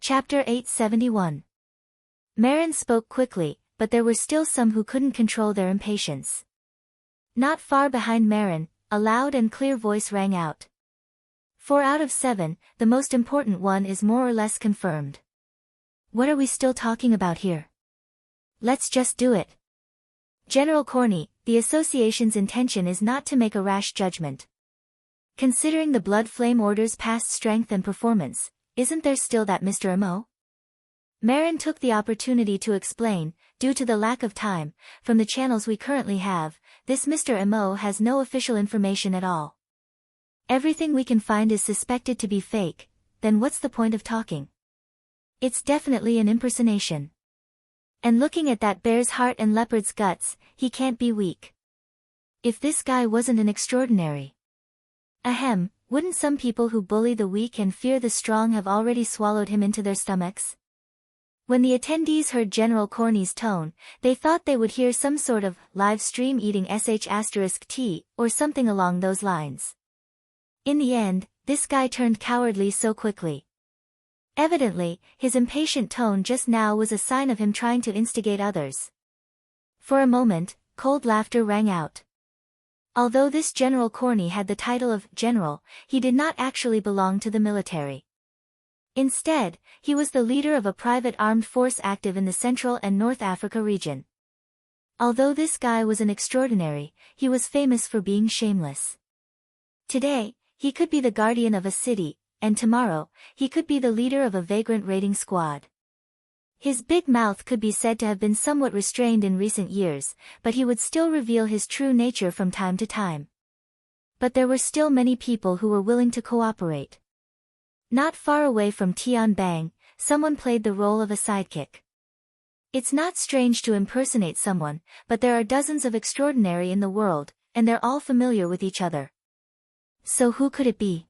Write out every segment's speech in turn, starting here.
Chapter 871. Marin spoke quickly, but there were still some who couldn't control their impatience. Not far behind Marin, a loud and clear voice rang out. 4 out of 7, the most important one is more or less confirmed. What are we still talking about here? Let's just do it. General Corney, the association's intention is not to make a rash judgment. Considering the Blood Flame Order's past strength and performance, isn't there still that Mr. Mo? Marin took the opportunity to explain, due to the lack of time, from the channels we currently have, this Mr. Mo has no official information at all. Everything we can find is suspected to be fake, then what's the point of talking? It's definitely an impersonation. And looking at that bear's heart and leopard's guts, he can't be weak. If this guy wasn't an extraordinary. Ahem, wouldn't some people who bully the weak and fear the strong have already swallowed him into their stomachs? When the attendees heard General Corney's tone, they thought they would hear some sort of live stream eating sh*t or something along those lines. In the end, this guy turned cowardly so quickly. Evidently, his impatient tone just now was a sign of him trying to instigate others. For a moment, cold laughter rang out. Although this General Corney had the title of General, he did not actually belong to the military. Instead, he was the leader of a private armed force active in the Central and North Africa region. Although this guy was an extraordinary, he was famous for being shameless. Today, he could be the guardian of a city, and tomorrow, he could be the leader of a vagrant raiding squad. His big mouth could be said to have been somewhat restrained in recent years, but he would still reveal his true nature from time to time. But there were still many people who were willing to cooperate. Not far away from Tian Bang, someone played the role of a sidekick. It's not strange to impersonate someone, but there are dozens of extraordinary in the world, and they're all familiar with each other. So who could it be?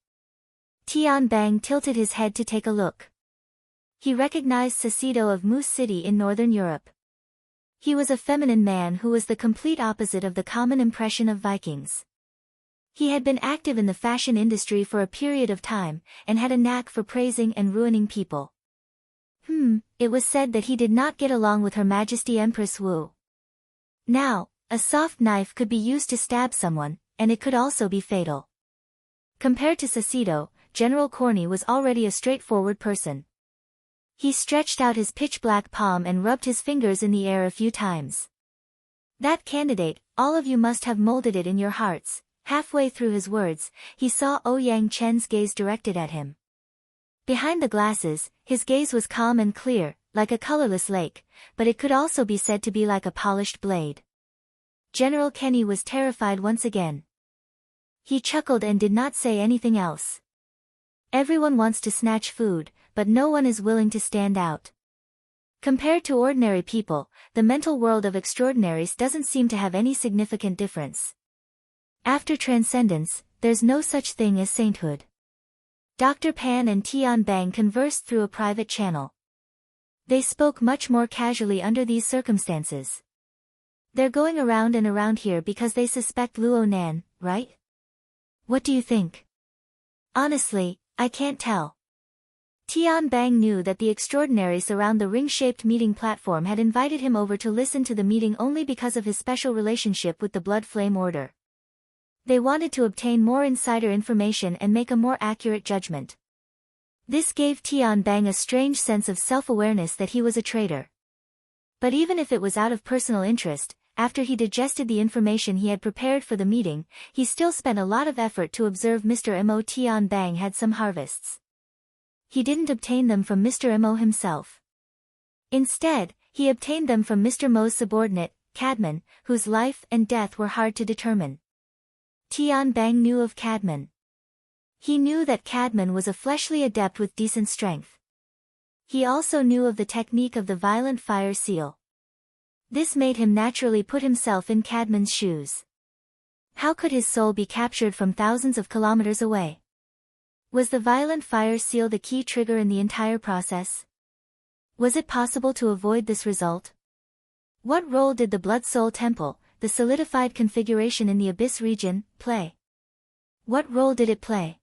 Tian Bang tilted his head to take a look. He recognized Sacido of Moose City in Northern Europe. He was a feminine man who was the complete opposite of the common impression of Vikings. He had been active in the fashion industry for a period of time, and had a knack for praising and ruining people. It was said that he did not get along with Her Majesty Empress Wu. Now, a soft knife could be used to stab someone, and it could also be fatal. Compared to Sacido, General Corney was already a straightforward person. He stretched out his pitch-black palm and rubbed his fingers in the air a few times. That candidate, all of you must have molded it in your hearts. Halfway through his words, he saw Ouyang Chen's gaze directed at him. Behind the glasses, his gaze was calm and clear, like a colorless lake, but it could also be said to be like a polished blade. General Kenny was terrified once again. He chuckled and did not say anything else. Everyone wants to snatch food, but no one is willing to stand out. Compared to ordinary people, the mental world of extraordinaries doesn't seem to have any significant difference. After transcendence, there's no such thing as sainthood. Dr. Pan and Tian Bang conversed through a private channel. They spoke much more casually under these circumstances. They're going around and around here because they suspect Luo Nan, right? What do you think? Honestly, I can't tell. Tian Bang knew that the extraordinaries around the ring-shaped meeting platform had invited him over to listen to the meeting only because of his special relationship with the Blood Flame Order. They wanted to obtain more insider information and make a more accurate judgment. This gave Tian Bang a strange sense of self-awareness that he was a traitor. But even if it was out of personal interest, after he digested the information he had prepared for the meeting, he still spent a lot of effort to observe Mr. Mo. Tian Bang had some harvests. He didn't obtain them from Mr. Mo himself. Instead, he obtained them from Mr. Mo's subordinate, Cadman, whose life and death were hard to determine. Tian Bang knew of Cadman. He knew that Cadman was a fleshly adept with decent strength. He also knew of the technique of the violent fire seal. This made him naturally put himself in Cadman's shoes. How could his soul be captured from thousands of kilometers away? Was the violent fire seal the key trigger in the entire process? Was it possible to avoid this result? What role did the Blood Soul Temple, the solidified configuration in the Abyss region, play? What role did it play?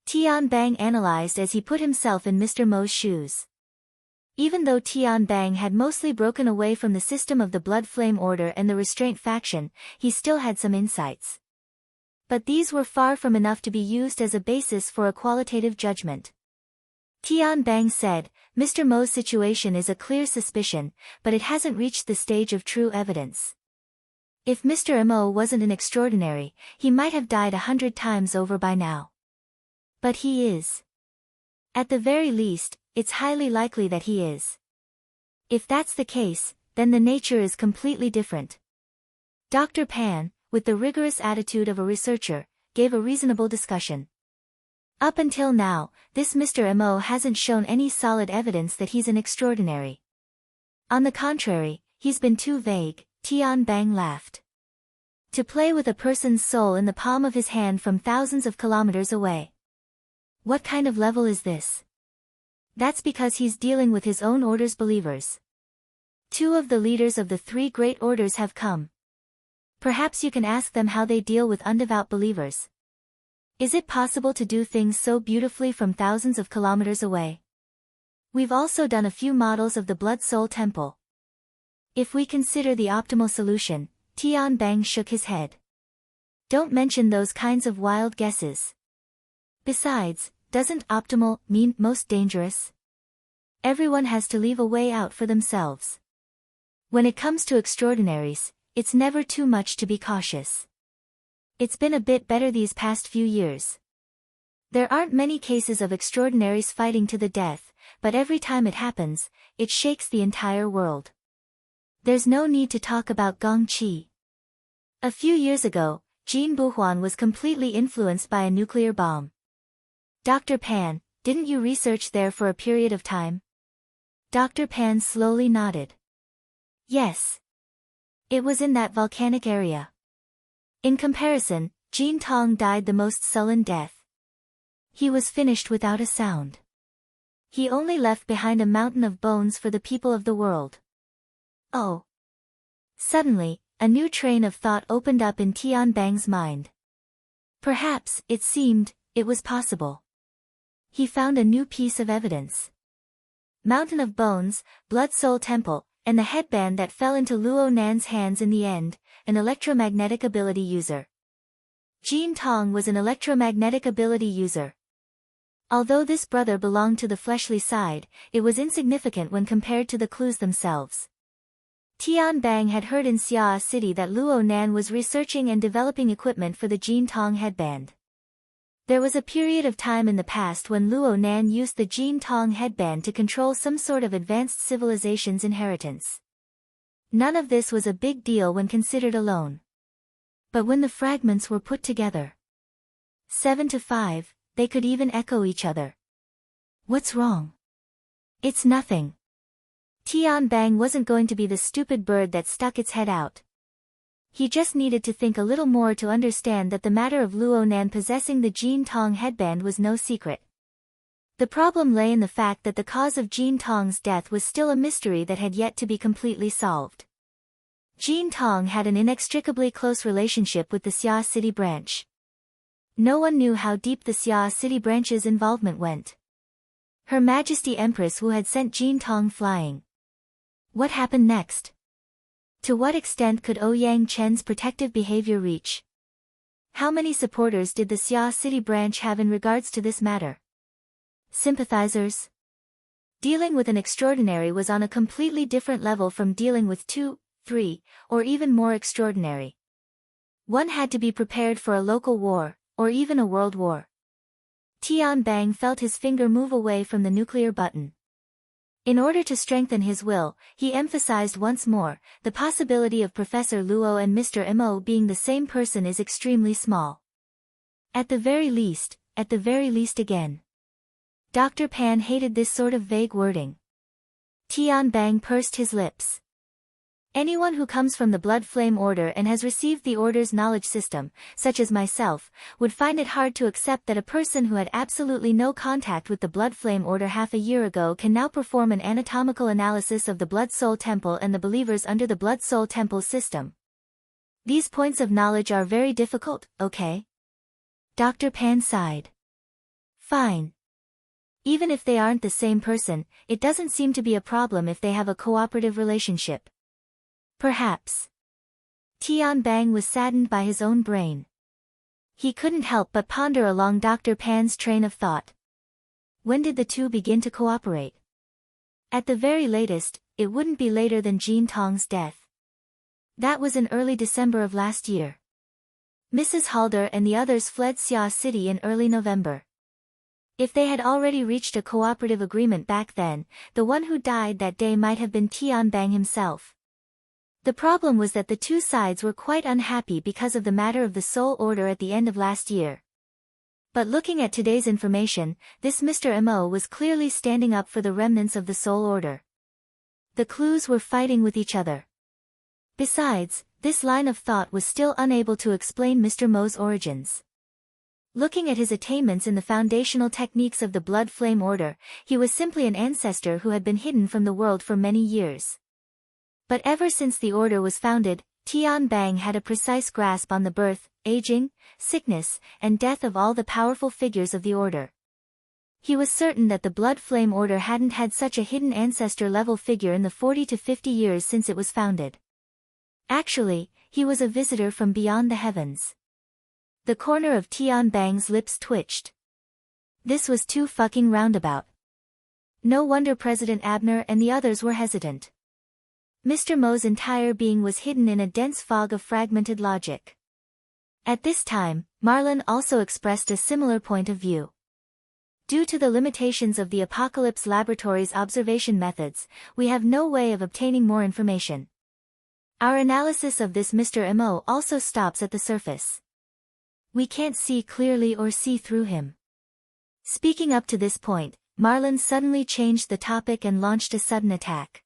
Tian Bang analyzed as he put himself in Mr. Mo's shoes. Even though Tian Bang had mostly broken away from the system of the Blood Flame Order and the Restraint faction, he still had some insights. But these were far from enough to be used as a basis for a qualitative judgment. Tian Bang said, Mr. Mo's situation is a clear suspicion, but it hasn't reached the stage of true evidence. If Mr. Mo wasn't an extraordinary, he might have died 100 times over by now. But he is. At the very least, it's highly likely that he is. If that's the case, then the nature is completely different. Dr. Pan, with the rigorous attitude of a researcher, gave a reasonable discussion. Up until now, this Mr. Mo hasn't shown any solid evidence that he's an extraordinary. On the contrary, he's been too vague, Tian Bang laughed. To play with a person's soul in the palm of his hand from thousands of kilometers away. What kind of level is this? That's because he's dealing with his own order's believers. 2 of the leaders of the 3 great orders have come. Perhaps you can ask them how they deal with undevout believers. Is it possible to do things so beautifully from thousands of kilometers away? We've also done a few models of the Blood Soul Temple. If we consider the optimal solution, Tian Bang shook his head. Don't mention those kinds of wild guesses. Besides, doesn't optimal mean most dangerous? Everyone has to leave a way out for themselves. When it comes to extraordinaries, it's never too much to be cautious. It's been a bit better these past few years. There aren't many cases of extraordinaries fighting to the death, but every time it happens, it shakes the entire world. There's no need to talk about Gong Qi. A few years ago, Jin Buhuan was completely influenced by a nuclear bomb. Dr. Pan, didn't you research there for a period of time? Dr. Pan slowly nodded. Yes. It was in that volcanic area. In comparison, Jin Tong died the most sullen death. He was finished without a sound. He only left behind a mountain of bones for the people of the world. Oh. Suddenly, a new train of thought opened up in Tian Bang's mind. Perhaps, it seemed, it was possible. He found a new piece of evidence. Mountain of Bones, Blood Soul Temple, and the headband that fell into Luo Nan's hands in the end, an electromagnetic ability user. Jin Tong was an electromagnetic ability user. Although this brother belonged to the fleshly side, it was insignificant when compared to the clues themselves. Tian Bang had heard in Xia City that Luo Nan was researching and developing equipment for the Jin Tong headband. There was a period of time in the past when Luo Nan used the Jin Tong headband to control some sort of advanced civilization's inheritance. None of this was a big deal when considered alone. But when the fragments were put together, 7 to 5, they could even echo each other. What's wrong? It's nothing. Tian Bang wasn't going to be the stupid bird that stuck its head out. He just needed to think a little more to understand that the matter of Luo Nan possessing the Jin Tong headband was no secret. The problem lay in the fact that the cause of Jin Tong's death was still a mystery that had yet to be completely solved. Jin Tong had an inextricably close relationship with the Xia City branch. No one knew how deep the Xia City branch's involvement went. Her Majesty Empress Wu had sent Jin Tong flying. What happened next? To what extent could Ouyang Chen's protective behavior reach? How many supporters did the Xia City branch have in regards to this matter? Sympathizers? Dealing with an extraordinary was on a completely different level from dealing with 2, 3, or even more extraordinary. One had to be prepared for a local war, or even a world war. Tian Bang felt his finger move away from the nuclear button. In order to strengthen his will, he emphasized once more, the possibility of Professor Luo and Mr. Mo being the same person is extremely small. At the very least again. Dr. Pan hated this sort of vague wording. Tian Bang pursed his lips. Anyone who comes from the Blood Flame Order and has received the Order's knowledge system, such as myself, would find it hard to accept that a person who had absolutely no contact with the Blood Flame Order half a year ago can now perform an anatomical analysis of the Blood Soul Temple and the believers under the Blood Soul Temple system. These points of knowledge are very difficult, okay? Dr. Pan sighed. Fine. Even if they aren't the same person, it doesn't seem to be a problem if they have a cooperative relationship. Perhaps. Tian Bang was saddened by his own brain. He couldn't help but ponder along Dr. Pan's train of thought. When did the two begin to cooperate? At the very latest, it wouldn't be later than Jean Tong's death. That was in early December of last year. Mrs. Halder and the others fled Xia City in early November. If they had already reached a cooperative agreement back then, the one who died that day might have been Tian Bang himself. The problem was that the two sides were quite unhappy because of the matter of the Soul Order at the end of last year. But looking at today's information, this Mr. Mo was clearly standing up for the remnants of the Soul Order. The clues were fighting with each other. Besides, this line of thought was still unable to explain Mr. Mo's origins. Looking at his attainments in the foundational techniques of the Blood Flame Order, he was simply an ancestor who had been hidden from the world for many years. But ever since the order was founded, Tian Bang had a precise grasp on the birth, aging, sickness, and death of all the powerful figures of the order. He was certain that the Blood Flame Order hadn't had such a hidden ancestor-level figure in the 40 to 50 years since it was founded. Actually, he was a visitor from beyond the heavens. The corner of Tian Bang's lips twitched. This was too fucking roundabout. No wonder President Abner and the others were hesitant. Mr. Mo's entire being was hidden in a dense fog of fragmented logic. At this time, Marlin also expressed a similar point of view. Due to the limitations of the Apocalypse Laboratory's observation methods, we have no way of obtaining more information. Our analysis of this Mr. Mo also stops at the surface. We can't see clearly or see through him. Speaking up to this point, Marlin suddenly changed the topic and launched a sudden attack.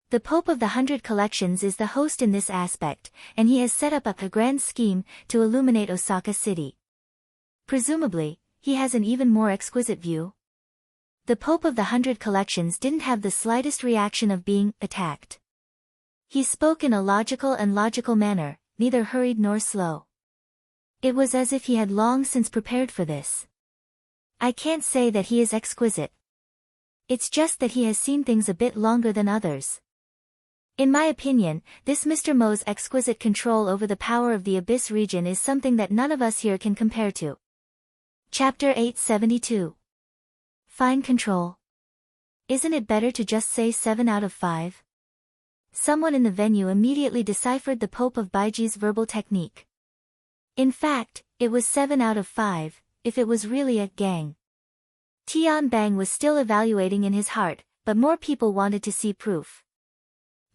The Pope of the 100 Collections is the host in this aspect, and he has set up a grand scheme to illuminate Osaka City. Presumably, he has an even more exquisite view. The Pope of the 100 Collections didn't have the slightest reaction of being attacked. He spoke in a logical manner, neither hurried nor slow. It was as if he had long since prepared for this. I can't say that he is exquisite. It's just that he has seen things a bit longer than others. In my opinion, this Mr. Mo's exquisite control over the power of the Abyss region is something that none of us here can compare to. Chapter 872. Fine control. Isn't it better to just say 7 out of 5? Someone in the venue immediately deciphered the Pope of Baiji's verbal technique. In fact, it was 7 out of 5, if it was really a gang. Tian Bang was still evaluating in his heart, but more people wanted to see proof.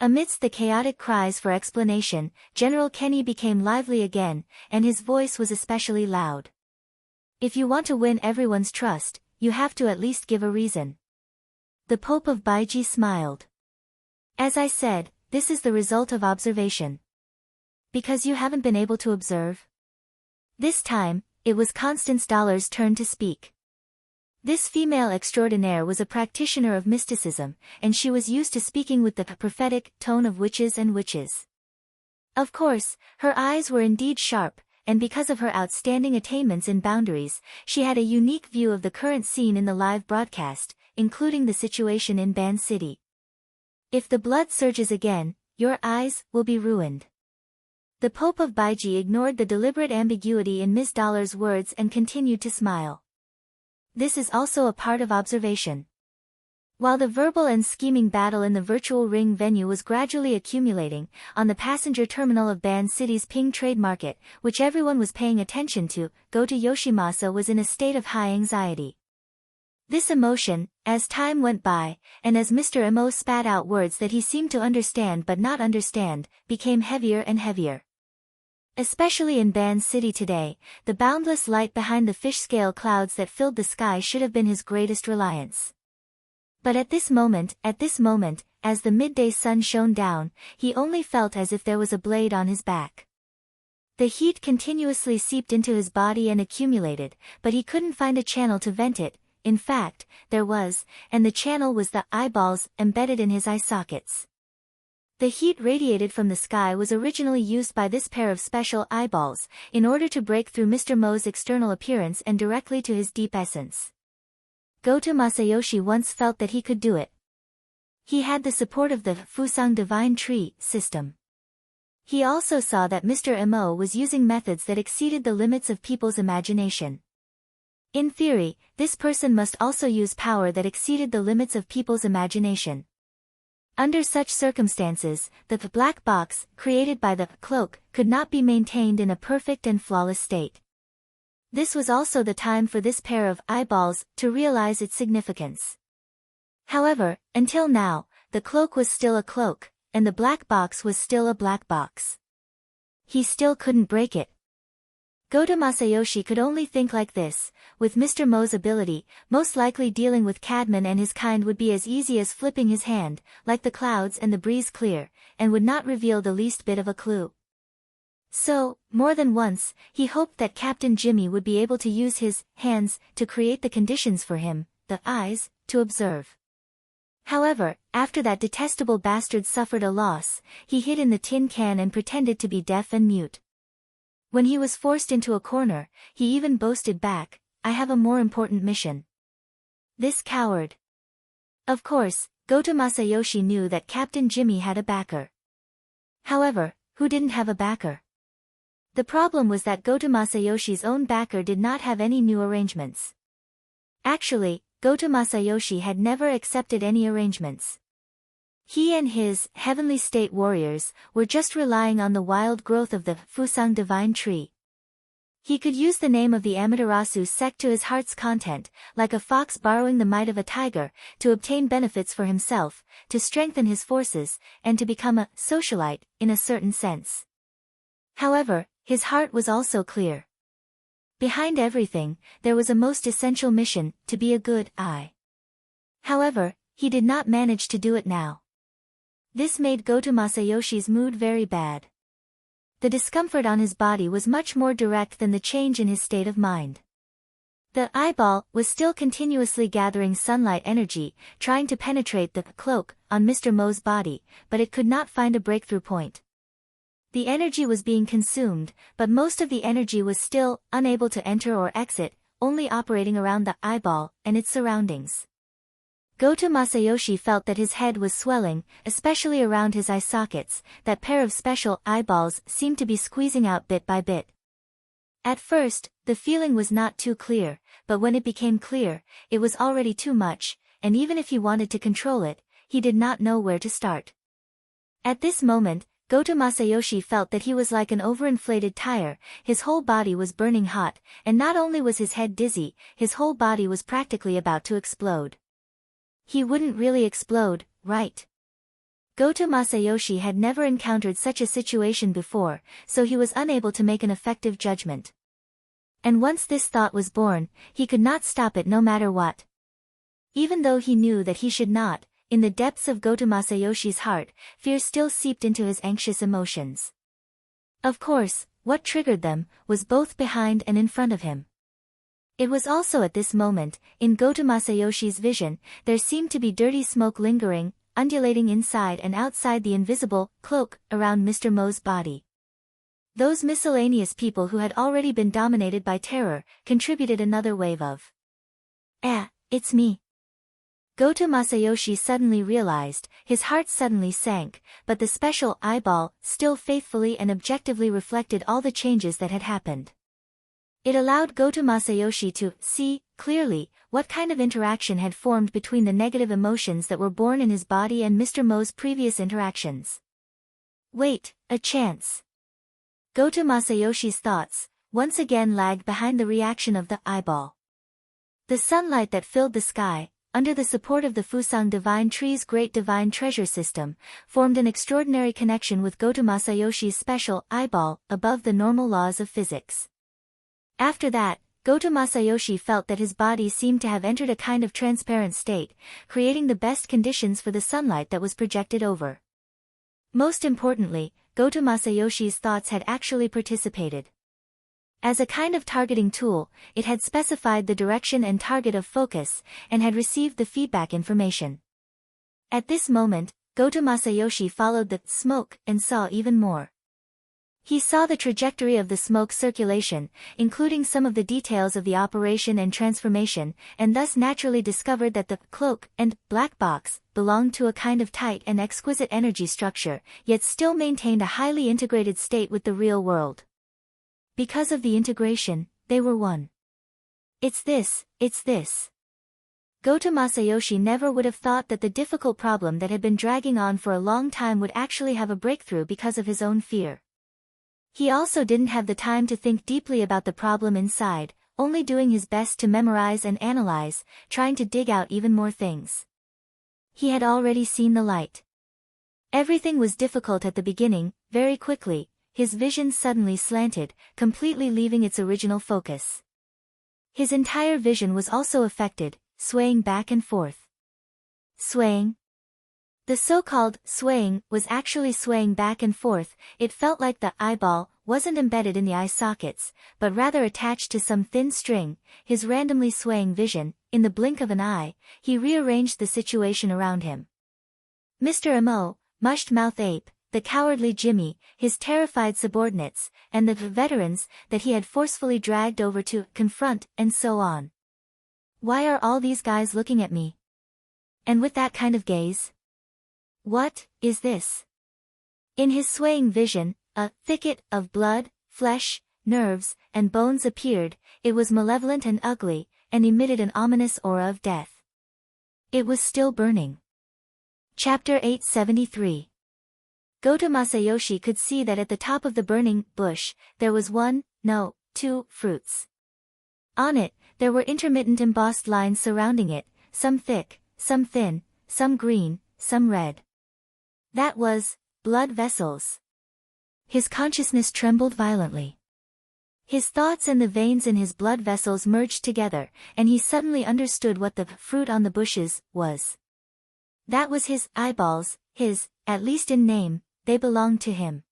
Amidst the chaotic cries for explanation, General Kenny became lively again, and his voice was especially loud. If you want to win everyone's trust, you have to at least give a reason. The Pope of Baiji smiled. As I said, this is the result of observation. Because you haven't been able to observe? This time, it was Constance Dollar's turn to speak. This female extraordinaire was a practitioner of mysticism, and she was used to speaking with the prophetic tone of witches and witches. Of course, her eyes were indeed sharp, and because of her outstanding attainments in boundaries, she had a unique view of the current scene in the live broadcast, including the situation in Ban City. If the blood surges again, your eyes will be ruined. The Pope of Baiji ignored the deliberate ambiguity in Ms. Dollar's words and continued to smile. This is also a part of observation. While the verbal and scheming battle in the virtual ring venue was gradually accumulating, on the passenger terminal of Ban City's Ping Trade Market, which everyone was paying attention to, Go-To Yoshimasa was in a state of high anxiety. This emotion, as time went by, and as Mr. Mo spat out words that he seemed to understand but not understand, became heavier and heavier. Especially in Ban City today, the boundless light behind the fish-scale clouds that filled the sky should have been his greatest reliance. But at this moment, as the midday sun shone down, he only felt as if there was a blade on his back. The heat continuously seeped into his body and accumulated, but he couldn't find a channel to vent it. In fact, there was, and the channel was the eyeballs embedded in his eye sockets. The heat radiated from the sky was originally used by this pair of special eyeballs, in order to break through Mr. Mo's external appearance and directly to his deep essence. Goto Masayoshi once felt that he could do it. He had the support of the Fusang Divine Tree system. He also saw that Mr. Mo was using methods that exceeded the limits of people's imagination. In theory, this person must also use power that exceeded the limits of people's imagination. Under such circumstances, the black box, created by the cloak, could not be maintained in a perfect and flawless state. This was also the time for this pair of eyeballs to realize its significance. However, until now, the cloak was still a cloak, and the black box was still a black box. He still couldn't break it. Goto Masayoshi could only think like this: with Mr. Mo's ability, most likely dealing with Cadman and his kind would be as easy as flipping his hand, like the clouds and the breeze clear, and would not reveal the least bit of a clue. So, more than once, he hoped that Captain Jimmy would be able to use his hands to create the conditions for him, the eyes, to observe. However, after that detestable bastard suffered a loss, he hid in the tin can and pretended to be deaf and mute. When he was forced into a corner, he even boasted back, "I have a more important mission." This coward. Of course, Goto Masayoshi knew that Captain Jimmy had a backer. However, who didn't have a backer? The problem was that Goto Masayoshi's own backer did not have any new arrangements. Actually, Goto Masayoshi had never accepted any arrangements. He and his heavenly state warriors were just relying on the wild growth of the Fusang Divine Tree. He could use the name of the Amaterasu sect to his heart's content, like a fox borrowing the might of a tiger, to obtain benefits for himself, to strengthen his forces, and to become a socialite, in a certain sense. However, his heart was also clear. Behind everything, there was a most essential mission: to be a good eye. However, he did not manage to do it now. This made Goto Masayoshi's mood very bad. The discomfort on his body was much more direct than the change in his state of mind. The eyeball was still continuously gathering sunlight energy, trying to penetrate the cloak on Mr. Mo's body, but it could not find a breakthrough point. The energy was being consumed, but most of the energy was still unable to enter or exit, only operating around the eyeball and its surroundings. Goto Masayoshi felt that his head was swelling, especially around his eye sockets. That pair of special eyeballs seemed to be squeezing out bit by bit. At first, the feeling was not too clear, but when it became clear, it was already too much, and even if he wanted to control it, he did not know where to start. At this moment, Goto Masayoshi felt that he was like an overinflated tire. His whole body was burning hot, and not only was his head dizzy, his whole body was practically about to explode. He wouldn't really explode, right? Goto Masayoshi had never encountered such a situation before, so he was unable to make an effective judgment. And once this thought was born, he could not stop it no matter what. Even though he knew that he should not, in the depths of Goto Masayoshi's heart, fear still seeped into his anxious emotions. Of course, what triggered them was both behind and in front of him. It was also at this moment, in Goto Masayoshi's vision, there seemed to be dirty smoke lingering, undulating inside and outside the invisible cloak around Mr. Mo's body. Those miscellaneous people who had already been dominated by terror contributed another wave of, it's me. Goto Masayoshi suddenly realized, his heart suddenly sank, but the special eyeball still faithfully and objectively reflected all the changes that had happened. It allowed Goto Masayoshi to see clearly what kind of interaction had formed between the negative emotions that were born in his body and Mr. Mo's previous interactions. Wait, a chance. Goto Masayoshi's thoughts once again lagged behind the reaction of the eyeball. The sunlight that filled the sky, under the support of the Fusang Divine Tree's Great Divine Treasure System, formed an extraordinary connection with Goto Masayoshi's special eyeball above the normal laws of physics. After that, Goto Masayoshi felt that his body seemed to have entered a kind of transparent state, creating the best conditions for the sunlight that was projected over. Most importantly, Goto Masayoshi's thoughts had actually participated. As a kind of targeting tool, it had specified the direction and target of focus, and had received the feedback information. At this moment, Goto Masayoshi followed the smoke and saw even more. He saw the trajectory of the smoke circulation, including some of the details of the operation and transformation, and thus naturally discovered that the cloak and black box belonged to a kind of tight and exquisite energy structure, yet still maintained a highly integrated state with the real world. Because of the integration, they were one. It's this. Goto Masayoshi never would have thought that the difficult problem that had been dragging on for a long time would actually have a breakthrough because of his own fear. He also didn't have the time to think deeply about the problem inside, only doing his best to memorize and analyze, trying to dig out even more things. He had already seen the light. Everything was difficult at the beginning. Very quickly, his vision suddenly slanted, completely leaving its original focus. His entire vision was also affected, swaying back and forth. Swaying? The so-called swaying was actually swaying back and forth. It felt like the eyeball wasn't embedded in the eye sockets, but rather attached to some thin string. His randomly swaying vision, in the blink of an eye, he rearranged the situation around him. Mr. Mo, mushed mouth ape, the cowardly Jimmy, his terrified subordinates, and the veterans that he had forcefully dragged over to confront, and so on. Why are all these guys looking at me? And with that kind of gaze? What is this? In his swaying vision, a thicket of blood, flesh, nerves, and bones appeared. It was malevolent and ugly, and emitted an ominous aura of death. It was still burning. Chapter 873. Goto Masayoshi could see that at the top of the burning bush, there was two fruits. On it, there were intermittent embossed lines surrounding it, some thick, some thin, some green, some red. That was blood vessels. His consciousness trembled violently. His thoughts and the veins in his blood vessels merged together, and he suddenly understood what the fruit on the bushes was. That was his eyeballs, at least in name, they belonged to him.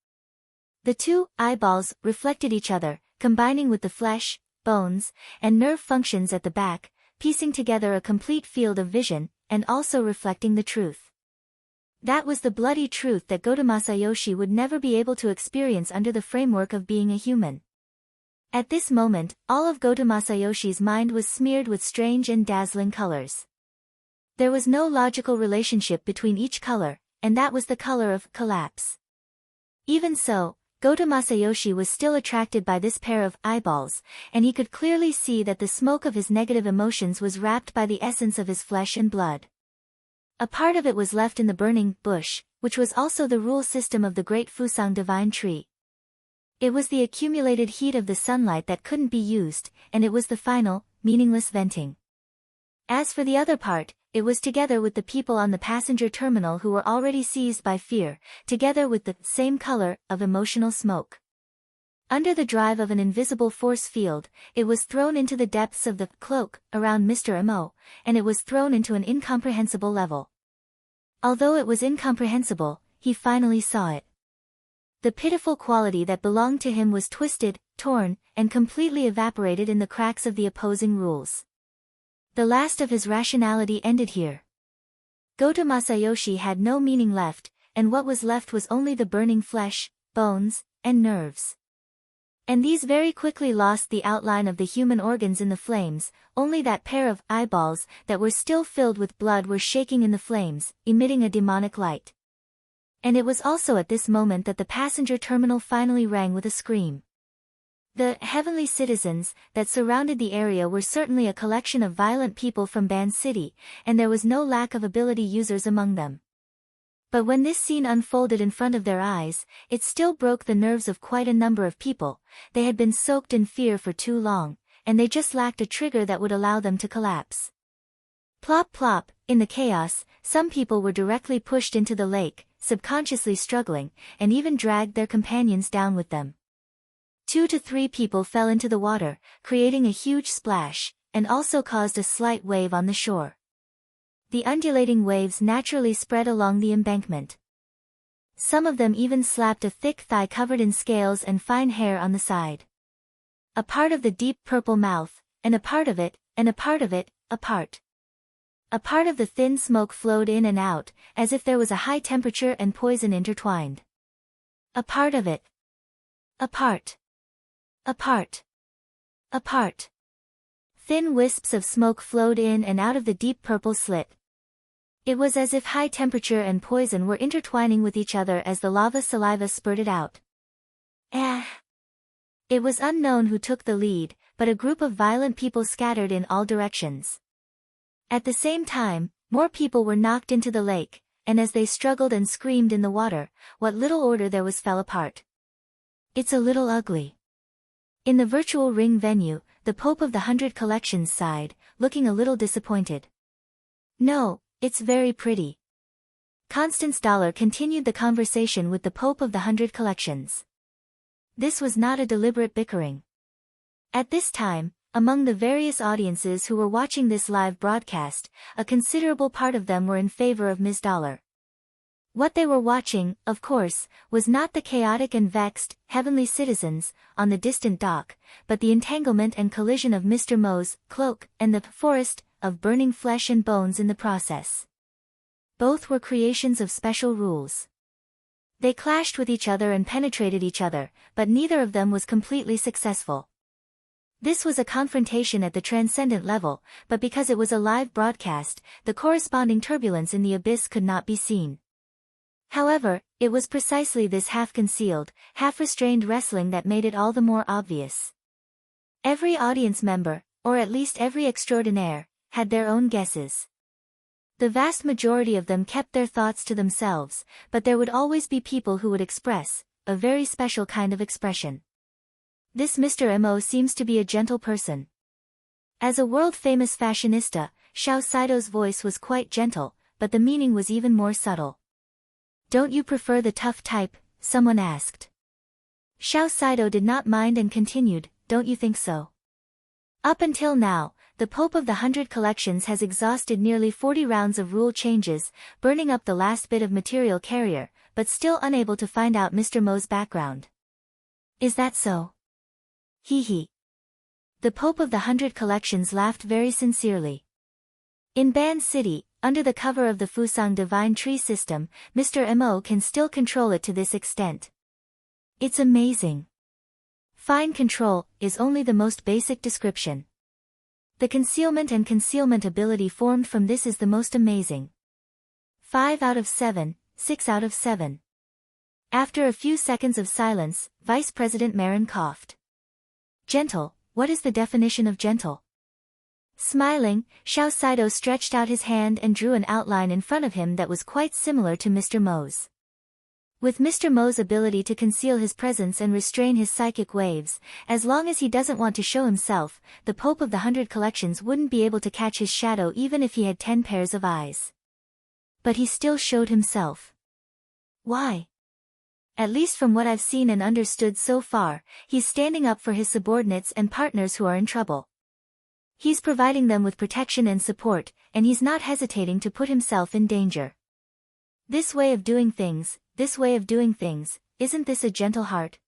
The two eyeballs reflected each other, combining with the flesh, bones, and nerve functions at the back, piecing together a complete field of vision, and also reflecting the truth. That was the bloody truth that Goto Masayoshi would never be able to experience under the framework of being a human. At this moment, all of Goto Masayoshi's mind was smeared with strange and dazzling colors. There was no logical relationship between each color, and that was the color of collapse. Even so, Goto Masayoshi was still attracted by this pair of eyeballs, and he could clearly see that the smoke of his negative emotions was wrapped by the essence of his flesh and blood. A part of it was left in the burning bush, which was also the rule system of the great Fusang divine tree. It was the accumulated heat of the sunlight that couldn't be used, and it was the final, meaningless venting. As for the other part, it was together with the people on the passenger terminal who were already seized by fear, together with the same color of emotional smoke. Under the drive of an invisible force field, it was thrown into the depths of the cloak around Mr. Mo, and it was thrown into an incomprehensible level. Although it was incomprehensible, he finally saw it. The pitiful quality that belonged to him was twisted, torn, and completely evaporated in the cracks of the opposing rules. The last of his rationality ended here. Goto Masayoshi had no meaning left, and what was left was only the burning flesh, bones, and nerves. And these very quickly lost the outline of the human organs in the flames. Only that pair of eyeballs that were still filled with blood were shaking in the flames, emitting a demonic light. And it was also at this moment that the passenger terminal finally rang with a scream. The heavenly citizens that surrounded the area were certainly a collection of violent people from Ban City, and there was no lack of ability users among them. But when this scene unfolded in front of their eyes, it still broke the nerves of quite a number of people. They had been soaked in fear for too long, and they just lacked a trigger that would allow them to collapse. Plop plop, in the chaos, some people were directly pushed into the lake, subconsciously struggling, and even dragged their companions down with them. 2 to 3 people fell into the water, creating a huge splash, and also caused a slight wave on the shore. The undulating waves naturally spread along the embankment. Some of them even slapped a thick thigh covered in scales and fine hair on the side. A part of the deep purple mouth, and a part of it, and a part of it, a part. A part of the thin smoke flowed in and out, as if there was a high temperature and poison intertwined. A part of it. A part. A part. A part. Thin wisps of smoke flowed in and out of the deep purple slit. It was as if high temperature and poison were intertwining with each other as the lava saliva spurted out. It was unknown who took the lead, but a group of violent people scattered in all directions. At the same time, more people were knocked into the lake, and as they struggled and screamed in the water, what little order there was fell apart. It's a little ugly. In the virtual ring venue, the Pope of the 100 Collections sighed, looking a little disappointed. No, it's very pretty. Constance Dollar continued the conversation with the Pope of the 100 Collections. This was not a deliberate bickering. At this time, among the various audiences who were watching this live broadcast, a considerable part of them were in favor of Ms. Dollar. What they were watching, of course, was not the chaotic and vexed, heavenly citizens, on the distant dock, but the entanglement and collision of Mr. Mo's cloak and the forest of burning flesh and bones in the process. Both were creations of special rules. They clashed with each other and penetrated each other, but neither of them was completely successful. This was a confrontation at the transcendent level, but because it was a live broadcast, the corresponding turbulence in the abyss could not be seen. However, it was precisely this half-concealed, half-restrained wrestling that made it all the more obvious. Every audience member, or at least every extraordinaire, had their own guesses. The vast majority of them kept their thoughts to themselves, but there would always be people who would express, a very special kind of expression. This Mr. Mo seems to be a gentle person. As a world-famous fashionista, Xiao Saido's voice was quite gentle, but the meaning was even more subtle. Don't you prefer the tough type? Someone asked. Xiao Saido did not mind and continued, don't you think so? Up until now, the Pope of the 100 Collections has exhausted nearly 40 rounds of rule changes, burning up the last bit of material carrier, but still unable to find out Mr. Mo's background. Is that so? Hee hee. The Pope of the 100 Collections laughed very sincerely. In Ban City, under the cover of the Fusang Divine Tree System, Mr. Mo can still control it to this extent. It's amazing. Fine control is only the most basic description. The concealment and concealment ability formed from this is the most amazing. 5 out of 7, 6 out of 7. After a few seconds of silence, Vice President Marin coughed. Gentle, what is the definition of gentle? Smiling, Xiao Saido stretched out his hand and drew an outline in front of him that was quite similar to Mr. Mo's. With Mr. Mo's ability to conceal his presence and restrain his psychic waves, as long as he doesn't want to show himself, the Pope of the 100 Collections wouldn't be able to catch his shadow even if he had 10 pairs of eyes. But he still showed himself. Why? At least from what I've seen and understood so far, he's standing up for his subordinates and partners who are in trouble. He's providing them with protection and support, and he's not hesitating to put himself in danger. This way of doing things, isn't this a gentle heart?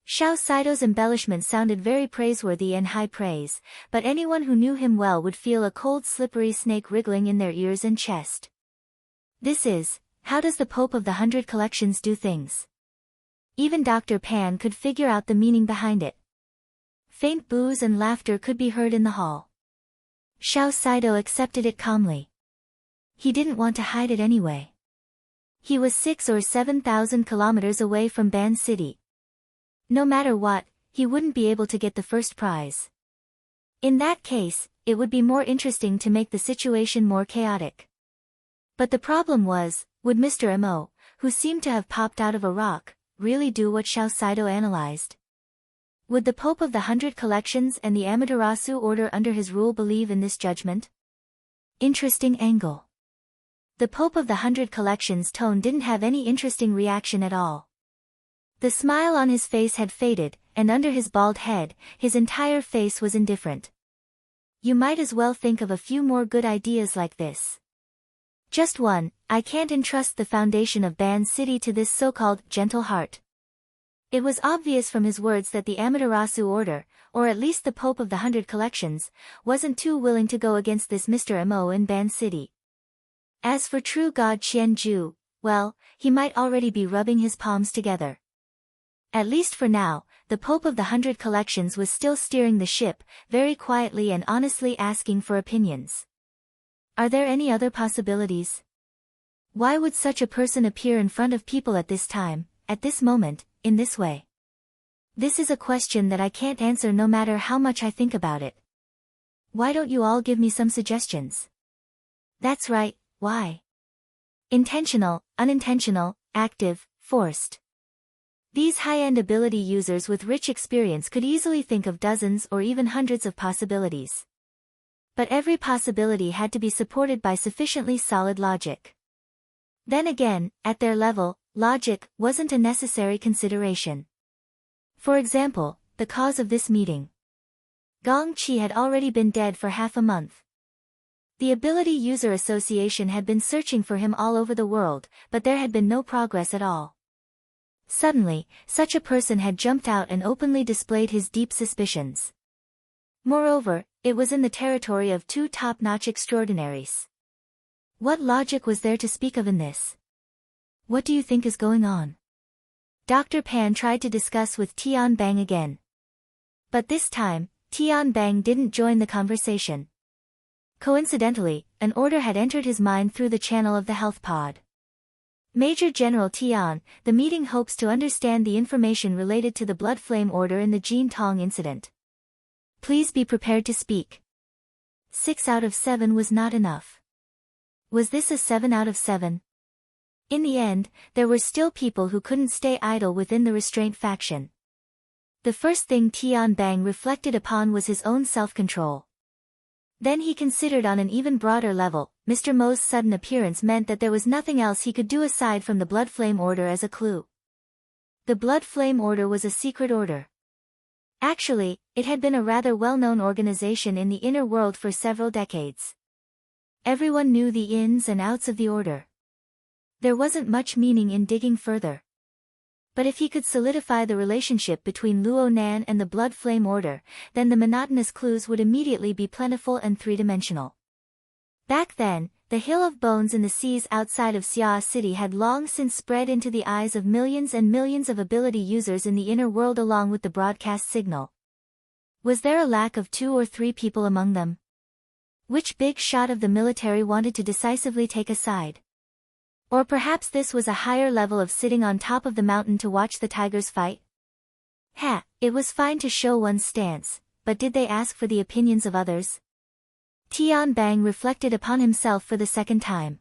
Xiao Saido's embellishment sounded very praiseworthy and high praise, but anyone who knew him well would feel a cold slippery snake wriggling in their ears and chest. This is, how does the Pope of the 100 Collections do things? Even Dr. Pan could figure out the meaning behind it. Faint boos and laughter could be heard in the hall. Xiao Saido accepted it calmly. He didn't want to hide it anyway. He was 6,000 or 7,000 kilometers away from Ban City. No matter what, he wouldn't be able to get the first prize. In that case, it would be more interesting to make the situation more chaotic. But the problem was, would Mr. Mo, who seemed to have popped out of a rock, really do what Xiao Saido analyzed? Would the Pope of the 100 Collections and the Amaterasu order under his rule believe in this judgment? Interesting angle. The Pope of the 100 Collections' tone didn't have any interesting reaction at all. The smile on his face had faded, and under his bald head, his entire face was indifferent. You might as well think of a few more good ideas like this. Just one, I can't entrust the foundation of Ban City to this so-called gentle heart. It was obvious from his words that the Amaterasu order, or at least the Pope of the 100 Collections, wasn't too willing to go against this Mr. Mo in Ban City. As for true God Qianju, well, he might already be rubbing his palms together. At least for now, the Pope of the 100 Collections was still steering the ship, very quietly and honestly asking for opinions. Are there any other possibilities? Why would such a person appear in front of people at this time, at this moment, in this way? This is a question that I can't answer no matter how much I think about it. Why don't you all give me some suggestions? That's right, why? Intentional, unintentional, active, forced. These high-end ability users with rich experience could easily think of dozens or even hundreds of possibilities. But every possibility had to be supported by sufficiently solid logic. Then again, at their level, logic wasn't a necessary consideration. For example, the cause of this meeting. Gong Qi had already been dead for half a month. The Ability User Association had been searching for him all over the world, but there had been no progress at all. Suddenly, such a person had jumped out and openly displayed his deep suspicions. Moreover, it was in the territory of two top-notch extraordinaries. What logic was there to speak of in this? What do you think is going on? Dr. Pan tried to discuss with Tian Bang again. But this time, Tian Bang didn't join the conversation. Coincidentally, an order had entered his mind through the channel of the health pod. Major General Tian, the meeting hopes to understand the information related to the Blood Flame Order in the Jin Tong incident. Please be prepared to speak. 6 out of 7 was not enough. Was this a 7 out of 7? In the end, there were still people who couldn't stay idle within the restraint faction. The first thing Tian Bang reflected upon was his own self-control. Then he considered on an even broader level, Mr. Mo's sudden appearance meant that there was nothing else he could do aside from the Blood Flame Order as a clue. The Blood Flame Order was a secret order. Actually, it had been a rather well-known organization in the inner world for several decades. Everyone knew the ins and outs of the order. There wasn't much meaning in digging further. But if he could solidify the relationship between Luo Nan and the Blood Flame Order, then the monotonous clues would immediately be plentiful and three-dimensional. Back then, the Hill of Bones in the seas outside of Xia City had long since spread into the eyes of millions and millions of ability users in the inner world along with the broadcast signal. Was there a lack of 2 or 3 people among them? Which big shot of the military wanted to decisively take a side? Or perhaps this was a higher level of sitting on top of the mountain to watch the tigers fight? It was fine to show one's stance, but did they ask for the opinions of others? Tian Bang reflected upon himself for the second time.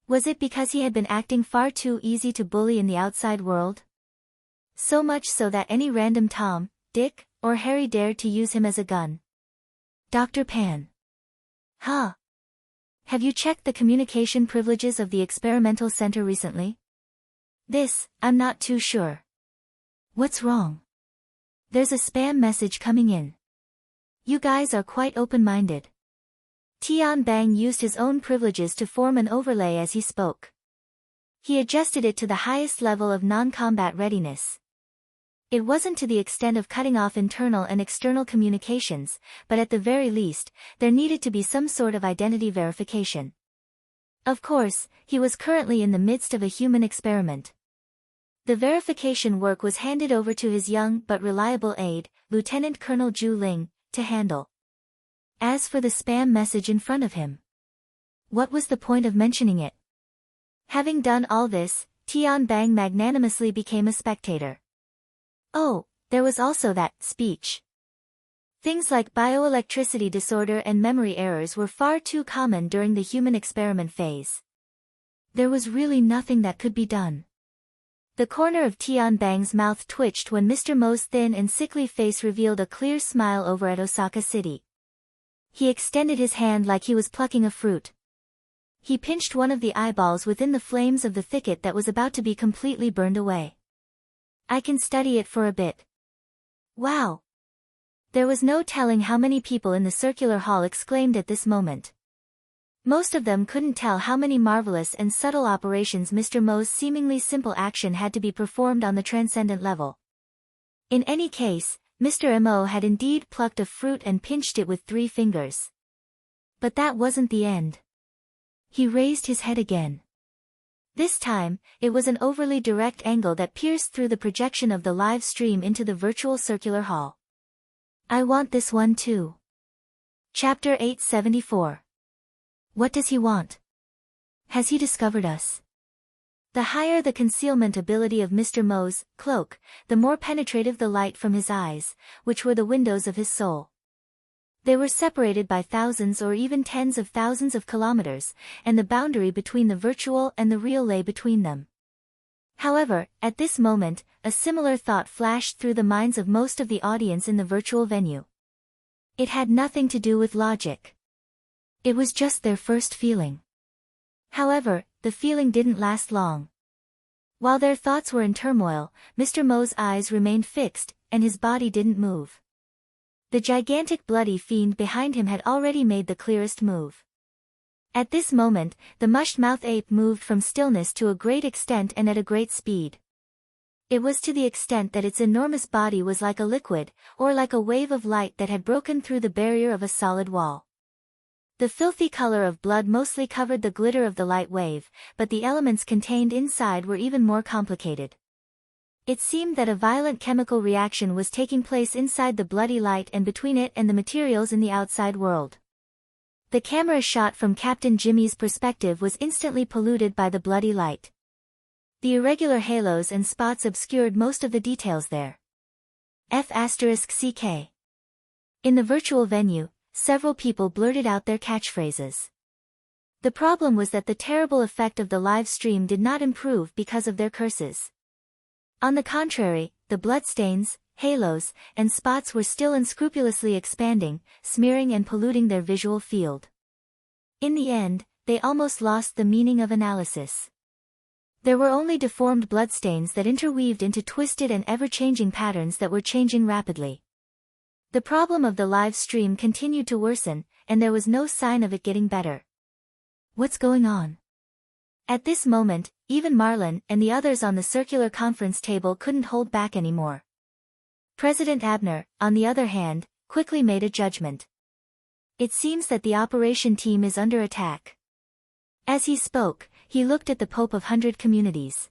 Was it because he had been acting far too easy to bully in the outside world? So much so that any random Tom, Dick, or Harry dared to use him as a gun. Dr. Pan. Have you checked the communication privileges of the experimental center recently? I'm not too sure. What's wrong? There's a spam message coming in. You guys are quite open-minded. Tian Bang used his own privileges to form an overlay as he spoke. He adjusted it to the highest level of non-combat readiness. It wasn't to the extent of cutting off internal and external communications, but at the very least, there needed to be some sort of identity verification. Of course, he was currently in the midst of a human experiment. The verification work was handed over to his young but reliable aide, Lieutenant Colonel Zhu Ling, to handle. As for the spam message in front of him, what was the point of mentioning it? Having done all this, Tian Bang magnanimously became a spectator. Oh, there was also that speech. Things like bioelectricity disorder and memory errors were far too common during the human experiment phase. There was really nothing that could be done. The corner of Tian Bang's mouth twitched when Mr. Mo's thin and sickly face revealed a clear smile over at Osaka City. He extended his hand like he was plucking a fruit. He pinched one of the eyeballs within the flames of the thicket that was about to be completely burned away. I can study it for a bit. Wow! There was no telling how many people in the circular hall exclaimed at this moment. Most of them couldn't tell how many marvelous and subtle operations Mr. Mo's seemingly simple action had to be performed on the transcendent level. In any case, Mr. Mo had indeed plucked a fruit and pinched it with 3 fingers. But that wasn't the end. He raised his head again. This time, it was an overly direct angle that pierced through the projection of the live stream into the virtual circular hall. I want this one too. Chapter 874. What does he want? Has he discovered us? The higher the concealment ability of Mr. Mo's cloak, the more penetrative the light from his eyes, which were the windows of his soul. They were separated by thousands or even tens of thousands of kilometers, and the boundary between the virtual and the real lay between them. However, at this moment, a similar thought flashed through the minds of most of the audience in the virtual venue. It had nothing to do with logic. It was just their first feeling. However, the feeling didn't last long. While their thoughts were in turmoil, Mr. Mo's eyes remained fixed, and his body didn't move. The gigantic bloody fiend behind him had already made the clearest move. At this moment, the mush-mouthed ape moved from stillness to a great extent and at a great speed. It was to the extent that its enormous body was like a liquid, or like a wave of light that had broken through the barrier of a solid wall. The filthy color of blood mostly covered the glitter of the light wave, but the elements contained inside were even more complicated. It seemed that a violent chemical reaction was taking place inside the bloody light and between it and the materials in the outside world. The camera shot from Captain Jimmy's perspective was instantly polluted by the bloody light. The irregular halos and spots obscured most of the details there. F***CK. In the virtual venue, several people blurted out their catchphrases. The problem was that the terrible effect of the live stream did not improve because of their curses. On the contrary, the bloodstains, halos, and spots were still unscrupulously expanding, smearing and polluting their visual field. In the end, they almost lost the meaning of analysis. There were only deformed bloodstains that interweaved into twisted and ever-changing patterns that were changing rapidly. The problem of the live stream continued to worsen, and there was no sign of it getting better. What's going on? At this moment, even Marlin and the others on the circular conference table couldn't hold back anymore. President Abner, on the other hand, quickly made a judgment. It seems that the operation team is under attack. As he spoke, he looked at the Pope of 100 communities.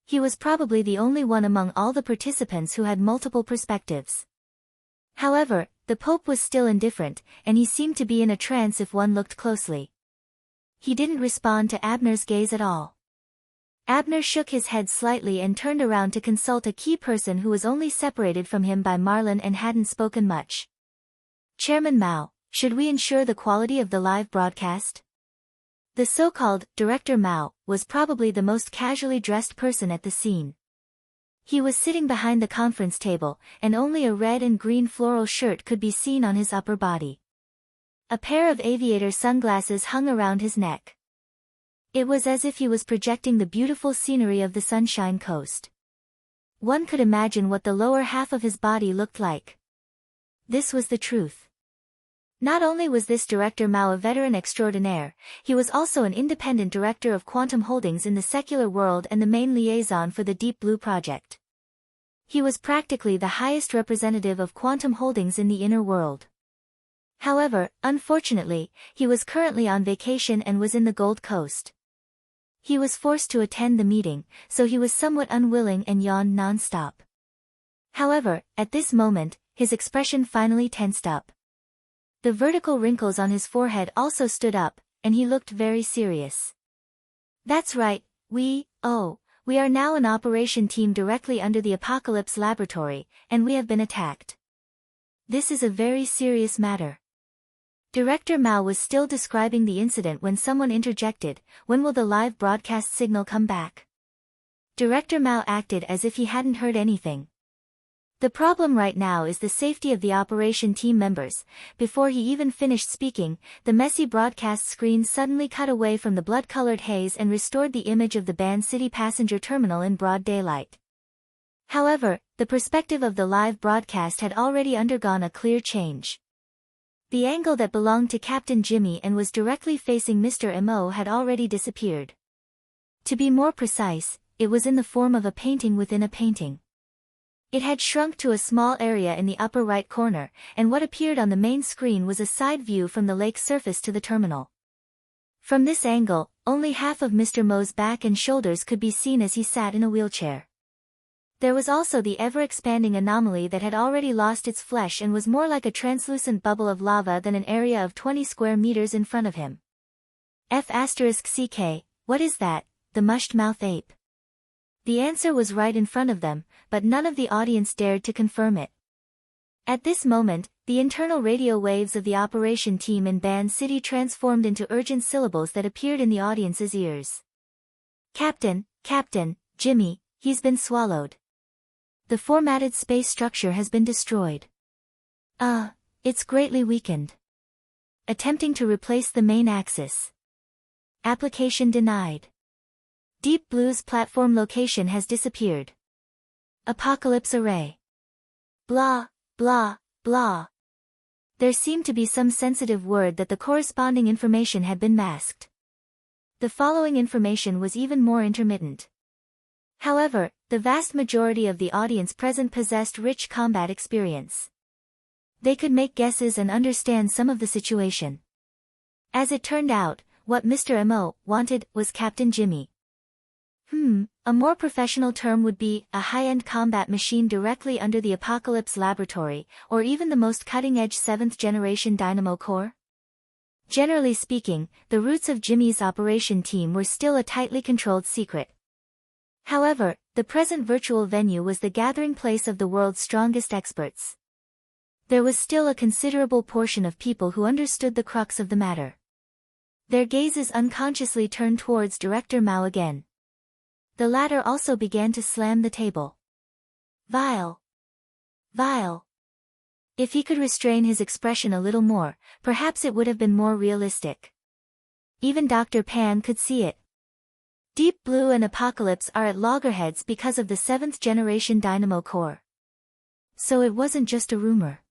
He was probably the only one among all the participants who had multiple perspectives. However, the Pope was still indifferent, and he seemed to be in a trance if one looked closely. He didn't respond to Abner's gaze at all. Abner shook his head slightly and turned around to consult a key person who was only separated from him by Marlin and hadn't spoken much. Chairman Mao, should we ensure the quality of the live broadcast? The so-called Director Mao was probably the most casually dressed person at the scene. He was sitting behind the conference table, and only a red and green floral shirt could be seen on his upper body. A pair of aviator sunglasses hung around his neck. It was as if he was projecting the beautiful scenery of the Sunshine Coast. One could imagine what the lower half of his body looked like. This was the truth. Not only was this Director Mao a veteran extraordinaire, he was also an independent director of Quantum Holdings in the secular world and the main liaison for the Deep Blue project. He was practically the highest representative of Quantum Holdings in the inner world. However, unfortunately, he was currently on vacation and was in the Gold Coast. He was forced to attend the meeting, so he was somewhat unwilling and yawned non-stop. However, at this moment, his expression finally tensed up. The vertical wrinkles on his forehead also stood up, and he looked very serious. That's right, we are now an operation team directly under the Apocalypse Laboratory, and we have been attacked. This is a very serious matter. Director Mao was still describing the incident when someone interjected, "When will the live broadcast signal come back?" Director Mao acted as if he hadn't heard anything. The problem right now is the safety of the operation team members. Before he even finished speaking, the messy broadcast screen suddenly cut away from the blood-colored haze and restored the image of the Band City passenger terminal in broad daylight. However, the perspective of the live broadcast had already undergone a clear change. The angle that belonged to Captain Jimmy and was directly facing Mr. Mo had already disappeared. To be more precise, it was in the form of a painting within a painting. It had shrunk to a small area in the upper right corner, and what appeared on the main screen was a side view from the lake's surface to the terminal. From this angle, only half of Mr. Mo's back and shoulders could be seen as he sat in a wheelchair. There was also the ever-expanding anomaly that had already lost its flesh and was more like a translucent bubble of lava than an area of 20 square meters in front of him. F***CK, what is that? The mushed-mouth ape. The answer was right in front of them, but none of the audience dared to confirm it. At this moment, the internal radio waves of the operation team in Band City transformed into urgent syllables that appeared in the audience's ears. Captain, Jimmy, he's been swallowed. The formatted space structure has been destroyed. It's greatly weakened. Attempting to replace the main axis. Application denied. Deep Blue's platform location has disappeared. Apocalypse array. Blah, blah, blah. There seemed to be some sensitive word that the corresponding information had been masked. The following information was even more intermittent. However, the vast majority of the audience present possessed rich combat experience. They could make guesses and understand some of the situation. As it turned out, what Mr. Mo wanted was Captain Jimmy. A more professional term would be a high-end combat machine directly under the Apocalypse laboratory, or even the most cutting-edge 7th-generation dynamo core. Generally speaking, the roots of Jimmy's operation team were still a tightly controlled secret. However, the present virtual venue was the gathering place of the world's strongest experts. There was still a considerable portion of people who understood the crux of the matter. Their gazes unconsciously turned towards Director Mao again. The latter also began to slam the table. Vile. Vile. If he could restrain his expression a little more, perhaps it would have been more realistic. Even Dr. Pan could see it. Deep Blue and Apocalypse are at loggerheads because of the 7th-generation dynamo core. So it wasn't just a rumor.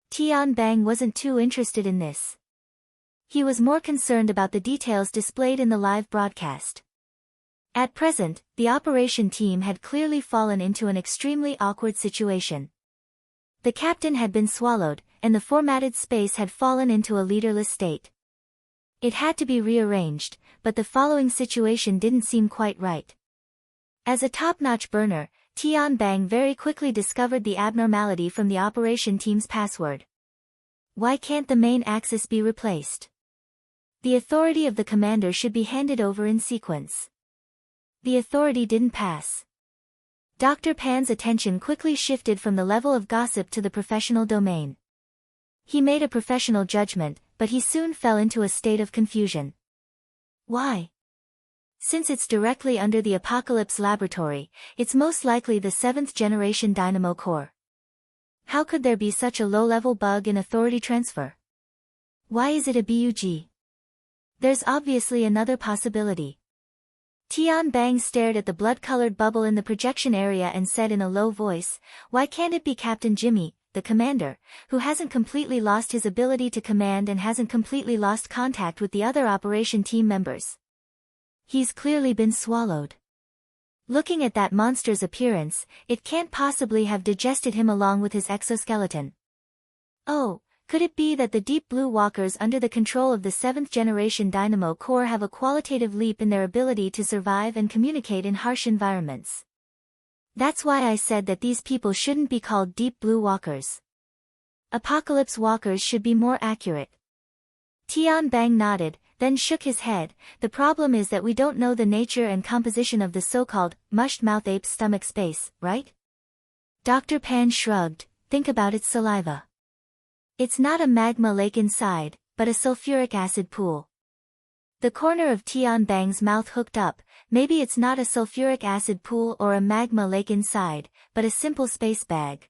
Tian Bang wasn't too interested in this. He was more concerned about the details displayed in the live broadcast. At present, the operation team had clearly fallen into an extremely awkward situation. The captain had been swallowed, and the formatted space had fallen into a leaderless state. It had to be rearranged, but the following situation didn't seem quite right. As a top-notch burner, Tian Bang very quickly discovered the abnormality from the operation team's password. Why can't the main axis be replaced? The authority of the commander should be handed over in sequence. The authority didn't pass. Dr. Pan's attention quickly shifted from the level of gossip to the professional domain. He made a professional judgment, but he soon fell into a state of confusion. Why? Since it's directly under the Apocalypse laboratory, it's most likely the 7th-generation dynamo core. How could there be such a low-level bug in authority transfer? Why is it a bug? There's obviously another possibility. Tian Bang stared at the blood-colored bubble in the projection area and said in a low voice, why can't it be Captain Jimmy, the commander, who hasn't completely lost his ability to command and hasn't completely lost contact with the other operation team members? He's clearly been swallowed. Looking at that monster's appearance, it can't possibly have digested him along with his exoskeleton. Oh, could it be that the Deep Blue walkers under the control of the 7th-generation dynamo core have a qualitative leap in their ability to survive and communicate in harsh environments? That's why I said that these people shouldn't be called Deep Blue walkers. Apocalypse walkers should be more accurate. Tian Bang nodded, then shook his head. The problem is that we don't know the nature and composition of the so-called mushed-mouth ape's stomach space, right? Dr. Pan shrugged. Think about its saliva. It's not a magma lake inside, but a sulfuric acid pool. The corner of Tian Bang's mouth hooked up. Maybe it's not a sulfuric acid pool or a magma lake inside, but a simple space bag.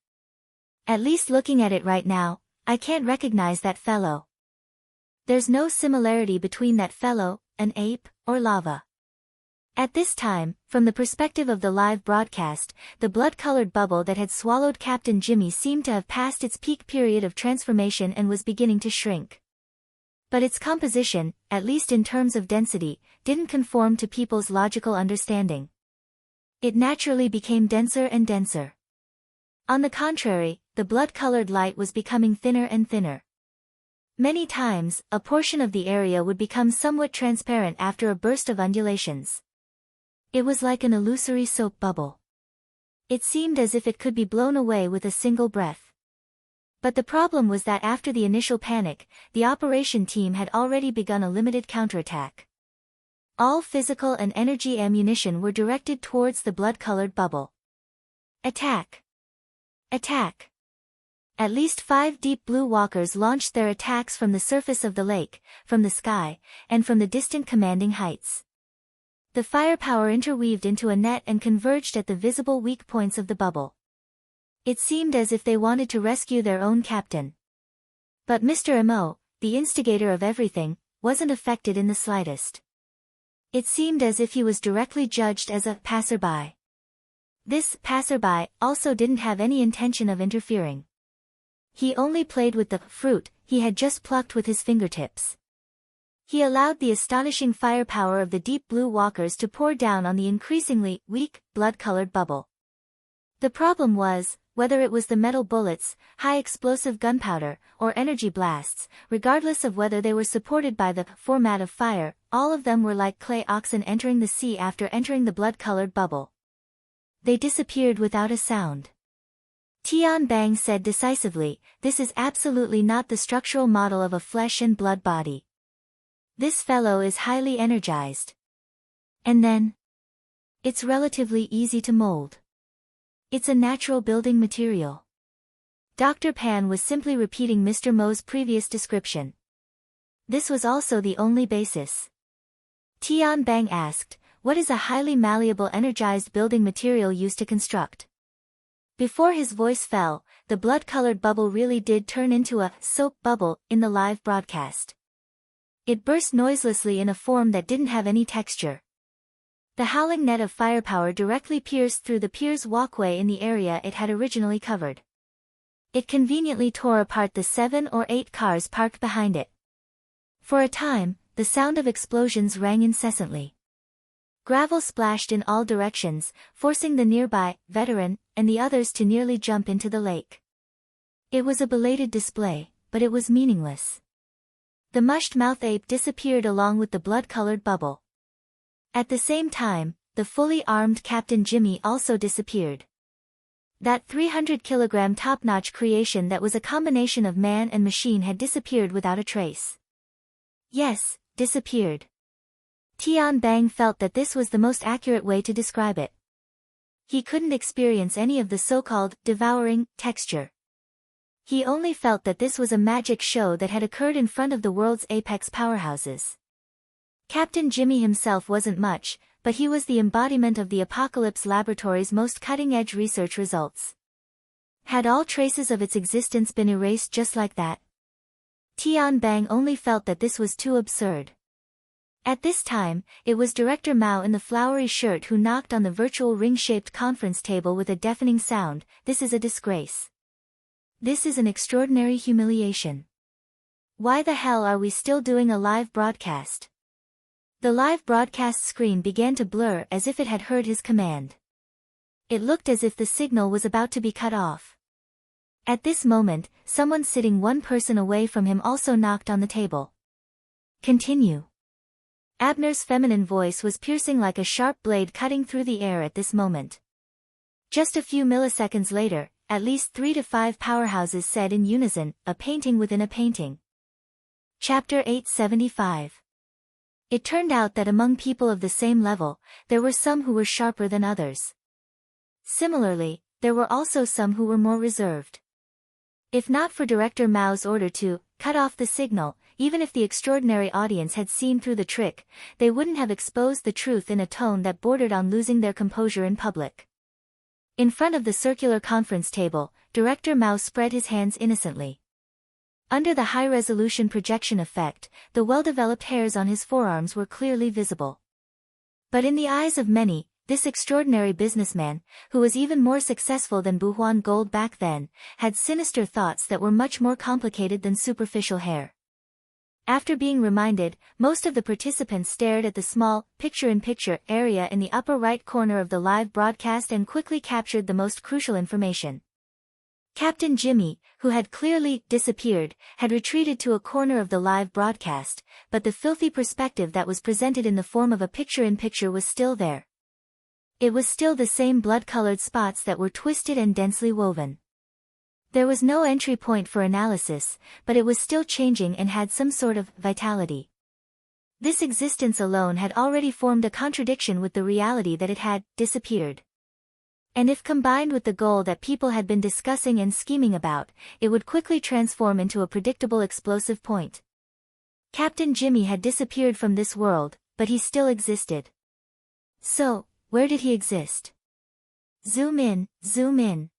At least looking at it right now, I can't recognize that fellow. There's no similarity between that fellow, an ape, or lava. At this time, from the perspective of the live broadcast, the blood-colored bubble that had swallowed Captain Jimmy seemed to have passed its peak period of transformation and was beginning to shrink. But its composition, at least in terms of density, didn't conform to people's logical understanding. It naturally became denser and denser. On the contrary, the blood-colored light was becoming thinner and thinner. Many times, a portion of the area would become somewhat transparent after a burst of undulations. It was like an illusory soap bubble. It seemed as if it could be blown away with a single breath. But the problem was that after the initial panic, the operation team had already begun a limited counterattack. All physical and energy ammunition were directed towards the blood-colored bubble. Attack! Attack! At least 5 deep blue walkers launched their attacks from the surface of the lake, from the sky, and from the distant commanding heights. The firepower interweaved into a net and converged at the visible weak points of the bubble. It seemed as if they wanted to rescue their own captain. But Mr. Mo, the instigator of everything, wasn't affected in the slightest. It seemed as if he was directly judged as a passerby. This passerby also didn't have any intention of interfering. He only played with the fruit he had just plucked with his fingertips. He allowed the astonishing firepower of the deep blue walkers to pour down on the increasingly weak, blood-colored bubble. The problem was, whether it was the metal bullets, high-explosive gunpowder, or energy blasts, regardless of whether they were supported by the format of fire, all of them were like clay oxen entering the sea after entering the blood-colored bubble. They disappeared without a sound. Tian Bang said decisively, "This is absolutely not the structural model of a flesh and blood body. This fellow is highly energized. And then, it's relatively easy to mold. It's a natural building material." Dr. Pan was simply repeating Mr. Mo's previous description. This was also the only basis. Tian Bang asked, "What is a highly malleable energized building material used to construct?" Before his voice fell, the blood-colored bubble really did turn into a soap bubble in the live broadcast. It burst noiselessly in a form that didn't have any texture. The howling net of firepower directly pierced through the pier's walkway in the area it had originally covered. It conveniently tore apart the 7 or 8 cars parked behind it. For a time, the sound of explosions rang incessantly. Gravel splashed in all directions, forcing the nearby veteran and the others to nearly jump into the lake. It was a belated display, but it was meaningless. The mushed-mouth ape disappeared along with the blood-colored bubble. At the same time, the fully armed Captain Jimmy also disappeared. That 300-kilogram top-notch creation that was a combination of man and machine had disappeared without a trace. Yes, disappeared. Tian Bang felt that this was the most accurate way to describe it. He couldn't experience any of the so-called devouring texture. He only felt that this was a magic show that had occurred in front of the world's apex powerhouses. Captain Jimmy himself wasn't much, but he was the embodiment of the Apocalypse Laboratory's most cutting-edge research results. Had all traces of its existence been erased just like that? Tian Bang only felt that this was too absurd. At this time, it was Director Mao in the flowery shirt who knocked on the virtual ring-shaped conference table with a deafening sound. "This is a disgrace. This is an extraordinary humiliation. Why the hell are we still doing a live broadcast?" The live broadcast screen began to blur as if it had heard his command. It looked as if the signal was about to be cut off. At this moment, someone sitting one person away from him also knocked on the table. "Continue." Abner's feminine voice was piercing like a sharp blade cutting through the air at this moment. Just a few milliseconds later, at least 3 to 5 powerhouses said in unison, "A painting within a painting." Chapter 875. It turned out that among people of the same level, there were some who were sharper than others. Similarly, there were also some who were more reserved. If not for Director Mao's order to cut off the signal, even if the extraordinary audience had seen through the trick, they wouldn't have exposed the truth in a tone that bordered on losing their composure in public. In front of the circular conference table, Director Mao spread his hands innocently. Under the high-resolution projection effect, the well-developed hairs on his forearms were clearly visible. But in the eyes of many, this extraordinary businessman, who was even more successful than Buhuan Gold back then, had sinister thoughts that were much more complicated than superficial hair. After being reminded, most of the participants stared at the small, picture-in-picture area in the upper right corner of the live broadcast and quickly captured the most crucial information. Captain Jimmy, who had clearly disappeared, had retreated to a corner of the live broadcast, but the filthy perspective that was presented in the form of a picture-in-picture was still there. It was still the same blood-colored spots that were twisted and densely woven. There was no entry point for analysis, but it was still changing and had some sort of vitality. This existence alone had already formed a contradiction with the reality that it had disappeared. And if combined with the goal that people had been discussing and scheming about, it would quickly transform into a predictable explosive point. Captain Jimmy had disappeared from this world, but he still existed. So, where did he exist? Zoom in, zoom in.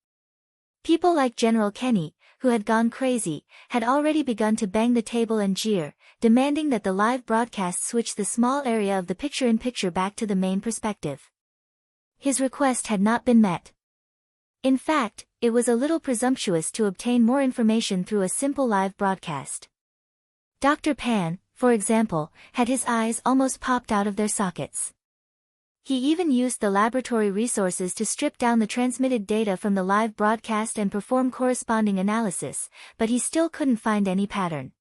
People like General Kenny, who had gone crazy, had already begun to bang the table and jeer, demanding that the live broadcast switch the small area of the picture-in-picture back to the main perspective. His request had not been met. In fact, it was a little presumptuous to obtain more information through a simple live broadcast. Dr. Pan, for example, had his eyes almost popped out of their sockets. He even used the laboratory resources to strip down the transmitted data from the live broadcast and perform corresponding analysis, but he still couldn't find any pattern.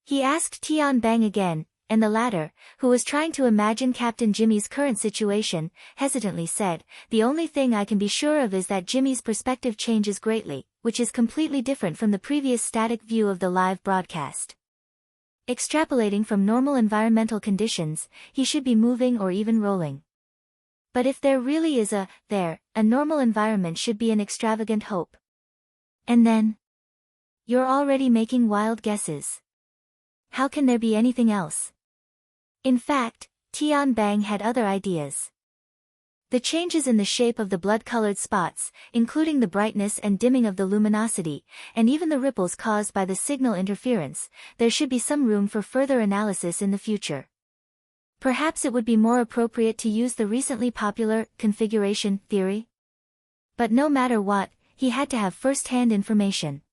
He asked Tian Bang again, and the latter, who was trying to imagine Captain Jimmy's current situation, hesitantly said, "The only thing I can be sure of is that Jimmy's perspective changes greatly, which is completely different from the previous static view of the live broadcast. Extrapolating from normal environmental conditions, he should be moving or even rolling. But if there really is a normal environment should be an extravagant hope. And then? You're already making wild guesses. How can there be anything else?" In fact, Tian Bang had other ideas. The changes in the shape of the blood-colored spots, including the brightness and dimming of the luminosity, and even the ripples caused by the signal interference, there should be some room for further analysis in the future. Perhaps it would be more appropriate to use the recently popular configuration theory? But no matter what, he had to have first-hand information.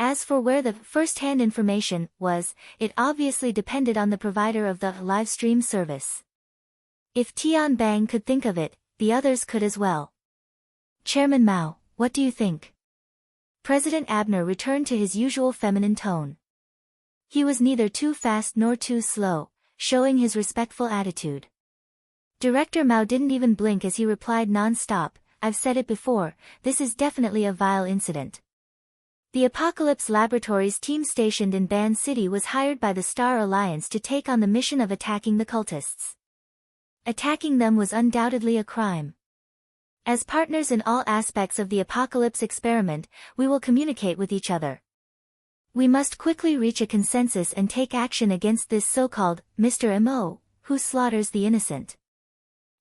As for where the first-hand information was, it obviously depended on the provider of the live stream service. If Tian Bang could think of it, the others could as well. "Chairman Mao, what do you think?" President Abner returned to his usual feminine tone. He was neither too fast nor too slow, showing his respectful attitude. Director Mao didn't even blink as he replied non-stop, "I've said it before, this is definitely a vile incident." The Apocalypse Laboratories team stationed in Ban City was hired by the Star Alliance to take on the mission of attacking the cultists. Attacking them was undoubtedly a crime. As partners in all aspects of the Apocalypse experiment, we will communicate with each other. We must quickly reach a consensus and take action against this so-called Mr. M.O., who slaughters the innocent.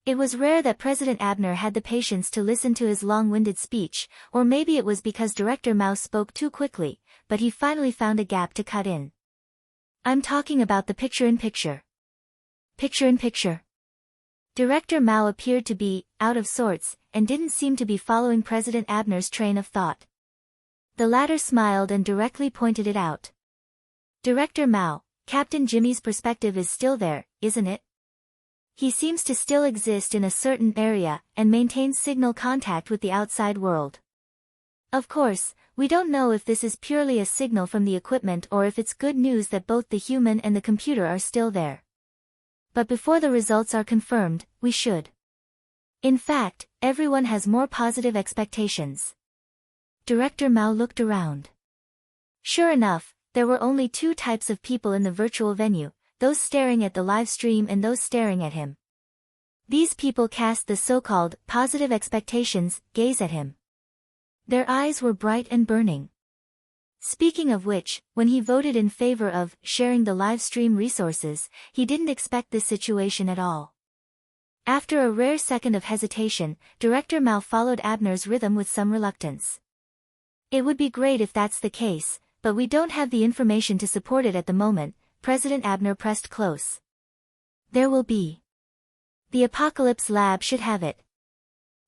It was rare that President Abner had the patience to listen to his long-winded speech, or maybe it was because Director Mao spoke too quickly, but he finally found a gap to cut in. "I'm talking about the picture-in-picture." Picture-in-picture. Director Mao appeared to be out of sorts, and didn't seem to be following President Abner's train of thought. The latter smiled and directly pointed it out. "Director Mao, Captain Jimmy's perspective is still there, isn't it? He seems to still exist in a certain area, and maintains signal contact with the outside world. Of course, we don't know if this is purely a signal from the equipment or if it's good news that both the human and the computer are still there. But before the results are confirmed, we should. In fact, everyone has more positive expectations." Director Mao looked around. Sure enough, there were only two types of people in the virtual venue, those staring at the live stream and those staring at him. These people cast the so-called positive expectations gaze at him. Their eyes were bright and burning. Speaking of which, when he voted in favor of sharing the live stream resources, he didn't expect this situation at all. After a rare second of hesitation, Director Mao followed Abner's rhythm with some reluctance. "It would be great if that's the case, but we don't have the information to support it at the moment." President Abner pressed close. "There will be. The Apocalypse Lab should have it.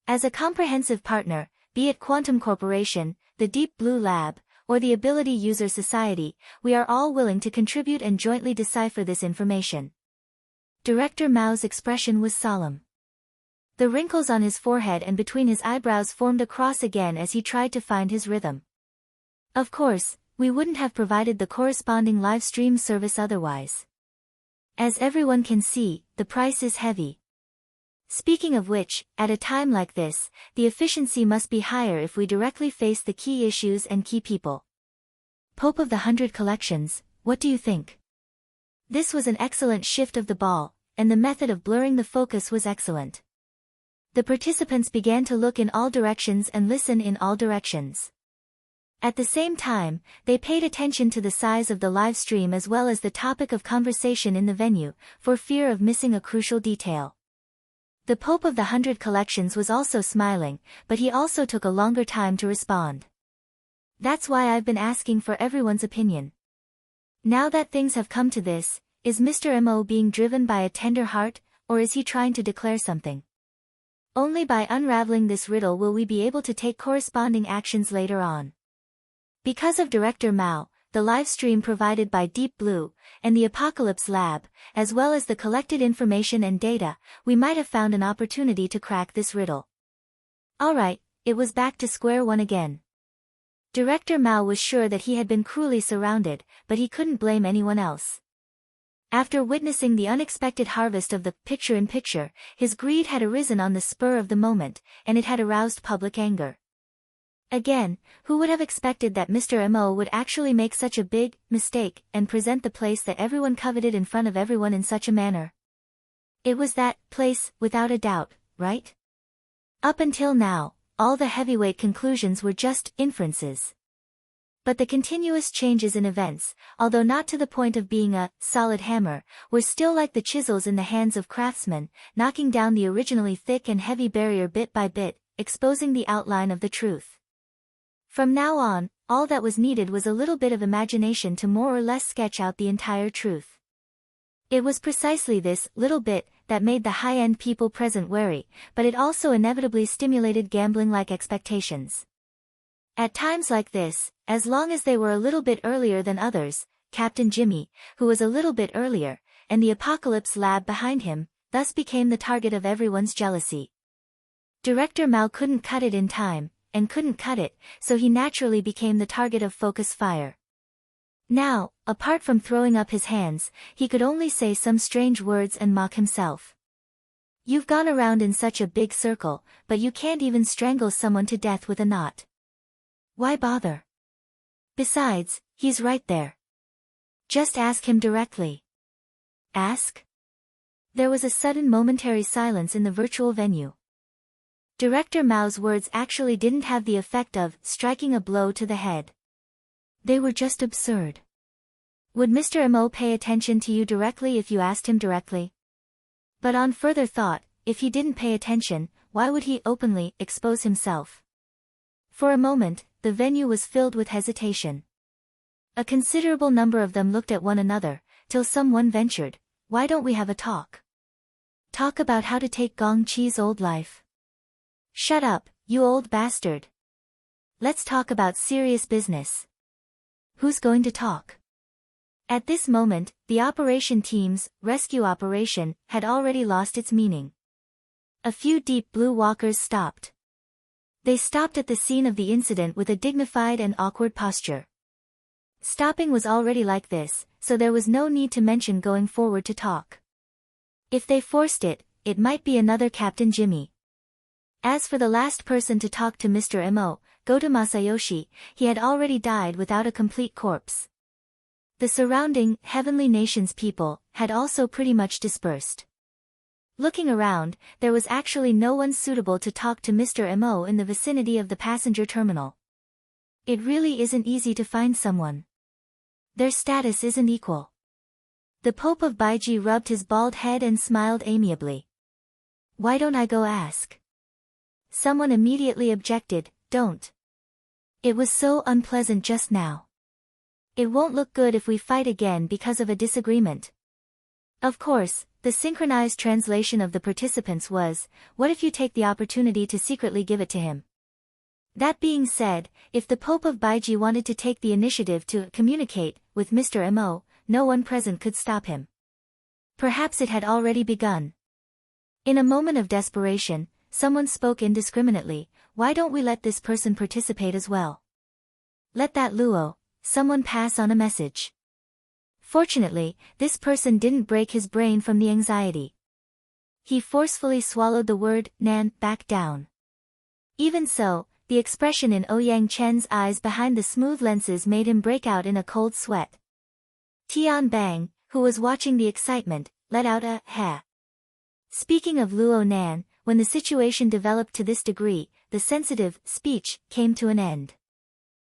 As a comprehensive partner, be it Quantum Corporation, the Deep Blue Lab, or the Ability User Society, we are all willing to contribute and jointly decipher this information. Director Mao's expression was solemn. The wrinkles on his forehead and between his eyebrows formed a cross again as he tried to find his rhythm. Of course, we wouldn't have provided the corresponding live stream service otherwise. As everyone can see, the price is heavy. Speaking of which, at a time like this, the efficiency must be higher if we directly face the key issues and key people. Pope of the 100 Collections, what do you think? This was an excellent shift of the ball, and the method of blurring the focus was excellent. The participants began to look in all directions and listen in all directions. At the same time, they paid attention to the size of the live stream as well as the topic of conversation in the venue, for fear of missing a crucial detail. The Pope of the 100 Collections was also smiling, but he also took a longer time to respond. That's why I've been asking for everyone's opinion. Now that things have come to this, is Mr. M.O. being driven by a tender heart, or is he trying to declare something? Only by unraveling this riddle will we be able to take corresponding actions later on. Because of Director Mao, the live stream provided by Deep Blue, and the Apocalypse Lab, as well as the collected information and data, we might have found an opportunity to crack this riddle. Alright, it was back to square one again. Director Mao was sure that he had been cruelly surrounded, but he couldn't blame anyone else. After witnessing the unexpected harvest of the picture-in-picture, his greed had arisen on the spur of the moment, and it had aroused public anger. Again, who would have expected that Mr. M.O. would actually make such a big mistake and present the place that everyone coveted in front of everyone in such a manner? It was that place, without a doubt, right? Up until now, all the heavyweight conclusions were just inferences. But the continuous changes in events, although not to the point of being a solid hammer, were still like the chisels in the hands of craftsmen, knocking down the originally thick and heavy barrier bit by bit, exposing the outline of the truth. From now on, all that was needed was a little bit of imagination to more or less sketch out the entire truth. It was precisely this little bit that made the high-end people present wary, but it also inevitably stimulated gambling-like expectations. At times like this, as long as they were a little bit earlier than others, Captain Jimmy, who was a little bit earlier, and the Apocalypse Lab behind him, thus became the target of everyone's jealousy. Director Mao couldn't cut it in time, and couldn't cut it, so he naturally became the target of focus fire. Now, apart from throwing up his hands, he could only say some strange words and mock himself. You've gone around in such a big circle, but you can't even strangle someone to death with a knot. Why bother? Besides, he's right there. Just ask him directly. Ask? There was a sudden momentary silence in the virtual venue. Director Mao's words actually didn't have the effect of striking a blow to the head. They were just absurd. Would Mr. M.O. pay attention to you directly if you asked him directly? But on further thought, if he didn't pay attention, why would he openly expose himself? For a moment, the venue was filled with hesitation. A considerable number of them looked at one another, till someone ventured, why don't we have a talk? Talk about how to take Gong Chi's old life. Shut up, you old bastard. Let's talk about serious business. Who's going to talk? At this moment, the operation team's rescue operation had already lost its meaning. A few Deep Blue walkers stopped. They stopped at the scene of the incident with a dignified and awkward posture. Stopping was already like this, so there was no need to mention going forward to talk. If they forced it, it might be another Captain Jimmy. As for the last person to talk to Mr. M.O., Goto Masayoshi, he had already died without a complete corpse. The surrounding Heavenly Nations people had also pretty much dispersed. Looking around, there was actually no one suitable to talk to Mr. M.O. in the vicinity of the passenger terminal. It really isn't easy to find someone. Their status isn't equal. The Pope of Baiji rubbed his bald head and smiled amiably. Why don't I go ask? Someone immediately objected, don't. It was so unpleasant just now. It won't look good if we fight again because of a disagreement. Of course, The synchronized translation of the participants was, "What if you take the opportunity to secretly give it to him?" That being said, if the Pope of Baiji wanted to take the initiative to communicate with Mr. Mo, no one present could stop him. Perhaps it had already begun. In a moment of desperation, someone spoke indiscriminately, "Why don't we let this person participate as well? Let that Luo, someone pass on a message." Fortunately, this person didn't break his brain from the anxiety. He forcefully swallowed the word "nan" back down. Even so, the expression in Ouyang Chen's eyes behind the smooth lenses made him break out in a cold sweat. Tian Bang, who was watching the excitement, let out a "ha." Speaking of Luo Nan, when the situation developed to this degree, the sensitive speech came to an end.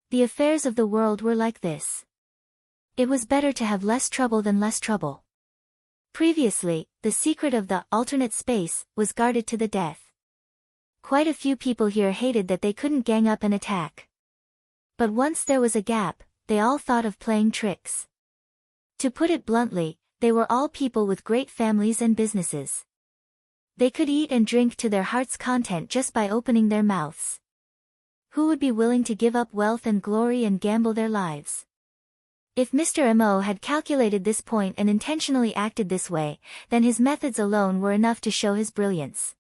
The affairs of the world were like this. It was better to have less trouble than less trouble. Previously, the secret of the alternate space was guarded to the death. Quite a few people here hated that they couldn't gang up and attack. But once there was a gap, they all thought of playing tricks. To put it bluntly, they were all people with great families and businesses. They could eat and drink to their heart's content just by opening their mouths. Who would be willing to give up wealth and glory and gamble their lives? If Mr. Mo had calculated this point and intentionally acted this way, then his methods alone were enough to show his brilliance.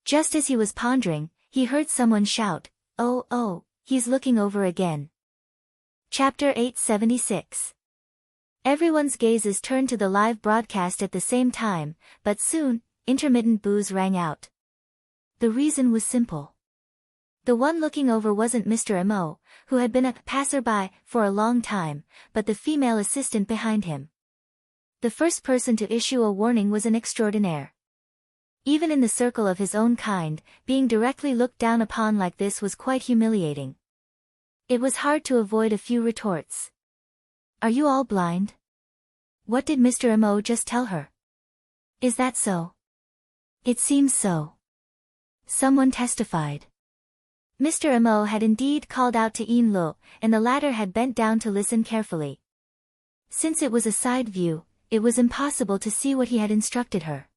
Just as he was pondering, he heard someone shout, "Oh, he's looking over again." Chapter 876. Everyone's gazes turned to the live broadcast at the same time, but soon, intermittent boos rang out. The reason was simple. The one looking over wasn't Mr. Mo, who had been a passerby for a long time, but the female assistant behind him. The first person to issue a warning was an extraordinaire. Even in the circle of his own kind, being directly looked down upon like this was quite humiliating. It was hard to avoid a few retorts. "Are you all blind? What did Mr. Mo just tell her? Is that so?" "It seems so," someone testified. Mr. Mo had indeed called out to Yin Lu, and the latter had bent down to listen carefully. Since it was a side view, it was impossible to see what he had instructed her.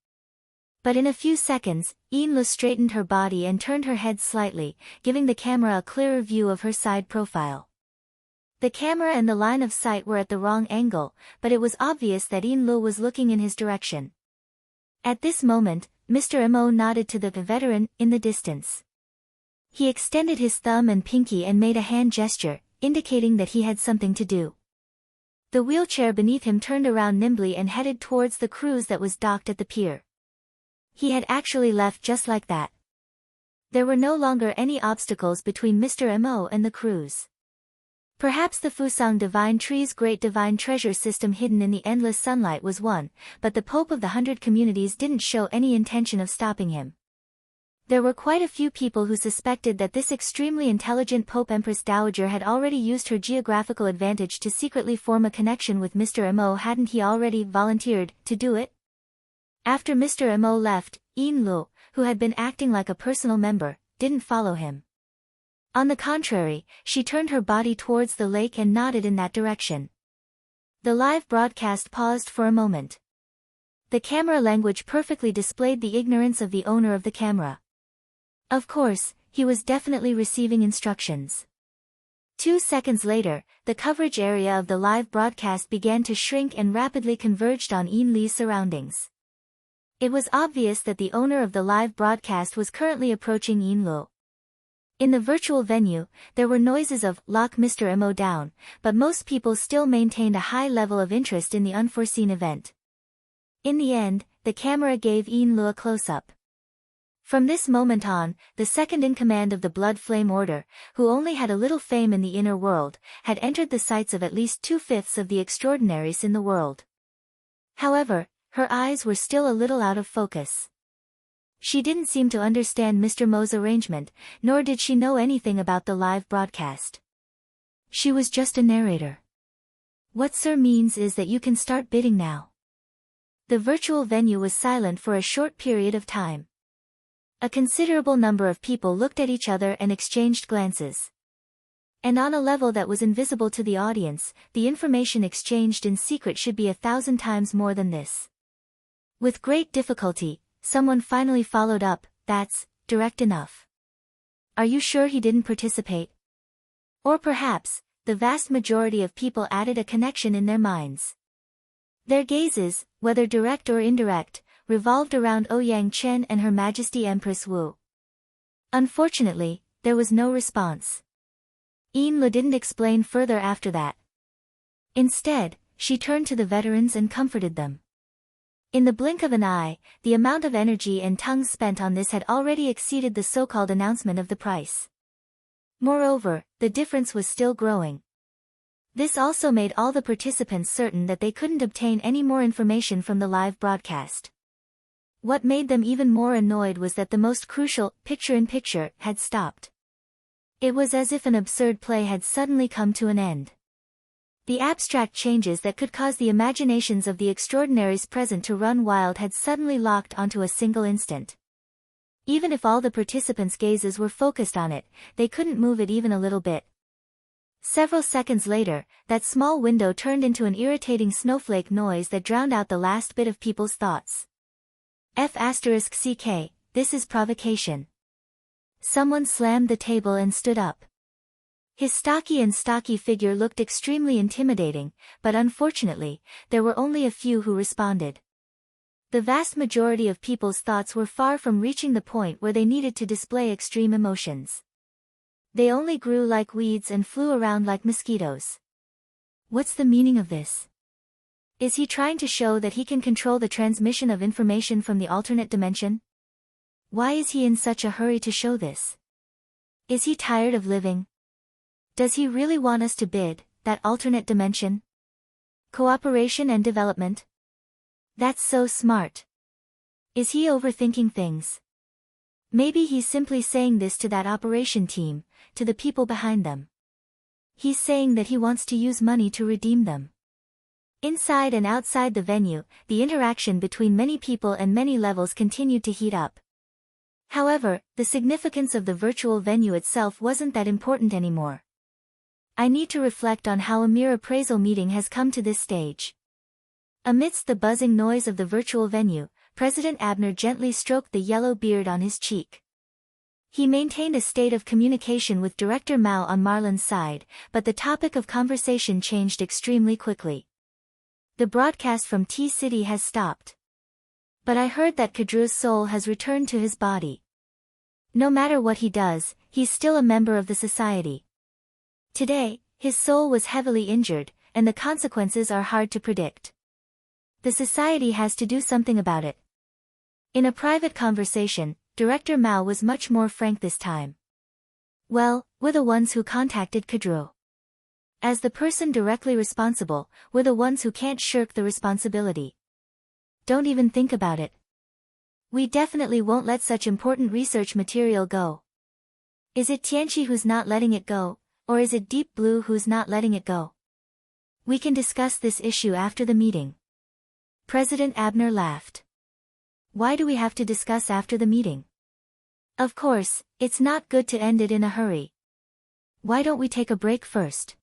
But in a few seconds, Yin Lu straightened her body and turned her head slightly, giving the camera a clearer view of her side profile. The camera and the line of sight were at the wrong angle, but it was obvious that Yin Lu was looking in his direction. At this moment, Mr. Mo nodded to the veteran in the distance. He extended his thumb and pinky and made a hand gesture, indicating that he had something to do. The wheelchair beneath him turned around nimbly and headed towards the cruise that was docked at the pier. He had actually left just like that. There were no longer any obstacles between Mr. Mo and the cruise. Perhaps the Fusang Divine Tree's great divine treasure system hidden in the endless sunlight was one, but the Pope of the 100 Communities didn't show any intention of stopping him. There were quite a few people who suspected that this extremely intelligent Pope Empress Dowager had already used her geographical advantage to secretly form a connection with Mr. Mo. Hadn't he already volunteered to do it? After Mr. Mo left, Yin Lu, who had been acting like a personal member, didn't follow him. On the contrary, she turned her body towards the lake and nodded in that direction. The live broadcast paused for a moment. The camera language perfectly displayed the ignorance of the owner of the camera. Of course, he was definitely receiving instructions. 2 seconds later, the coverage area of the live broadcast began to shrink and rapidly converged on Yin Li's surroundings. It was obvious that the owner of the live broadcast was currently approaching Yin Lu. In the virtual venue, there were noises of "lock Mr. Mo down," but most people still maintained a high level of interest in the unforeseen event. In the end, the camera gave Yin Lu a close-up. From this moment on, the second-in-command of the Blood Flame Order, who only had a little fame in the inner world, had entered the sights of at least 2/5 of the extraordinaries in the world. However, her eyes were still a little out of focus. She didn't seem to understand Mr. Mo's arrangement, nor did she know anything about the live broadcast. She was just a narrator. "What Sir means is that you can start bidding now." The virtual venue was silent for a short period of time. A considerable number of people looked at each other and exchanged glances. And on a level that was invisible to the audience, the information exchanged in secret should be 1,000 times more than this. With great difficulty, someone finally followed up, "That's direct enough. Are you sure he didn't participate?" Or perhaps, the vast majority of people added a connection in their minds. Their gazes, whether direct or indirect, revolved around Ouyang Chen and Her Majesty Empress Wu. Unfortunately, there was no response. Yin-Le didn't explain further after that. Instead, she turned to the veterans and comforted them. In the blink of an eye, the amount of energy and tongues spent on this had already exceeded the so-called announcement of the price. Moreover, the difference was still growing. This also made all the participants certain that they couldn't obtain any more information from the live broadcast. What made them even more annoyed was that the most crucial picture-in-picture had stopped. It was as if an absurd play had suddenly come to an end. The abstract changes that could cause the imaginations of the extraordinaries present to run wild had suddenly locked onto a single instant. Even if all the participants' gazes were focused on it, they couldn't move it even a little bit. Several seconds later, that small window turned into an irritating snowflake noise that drowned out the last bit of people's thoughts. F***CK, this is provocation. Someone slammed the table and stood up. His stocky figure looked extremely intimidating, but unfortunately, there were only a few who responded. The vast majority of people's thoughts were far from reaching the point where they needed to display extreme emotions. They only grew like weeds and flew around like mosquitoes. What's the meaning of this? Is he trying to show that he can control the transmission of information from the alternate dimension? Why is he in such a hurry to show this? Is he tired of living? Does he really want us to bid that alternate dimension? Cooperation and development? That's so smart. Is he overthinking things? Maybe he's simply saying this to that operation team, to the people behind them. He's saying that he wants to use money to redeem them. Inside and outside the venue, the interaction between many people and many levels continued to heat up. However, the significance of the virtual venue itself wasn't that important anymore. I need to reflect on how a mere appraisal meeting has come to this stage. Amidst the buzzing noise of the virtual venue, President Abner gently stroked the yellow beard on his cheek. He maintained a state of communication with Director Mao on Marlin's side, but the topic of conversation changed extremely quickly. The broadcast from T-City has stopped. But I heard that Kadru's soul has returned to his body. No matter what he does, he's still a member of the society. Today, his soul was heavily injured, and the consequences are hard to predict. The society has to do something about it. In a private conversation, Director Mao was much more frank this time. Well, we're the ones who contacted Kadru. As the person directly responsible, we're the ones who can't shirk the responsibility. Don't even think about it. We definitely won't let such important research material go. Is it Tianqi who's not letting it go? Or is it Deep Blue who's not letting it go? We can discuss this issue after the meeting. President Abner laughed. Why do we have to discuss after the meeting? Of course, it's not good to end it in a hurry. Why don't we take a break first?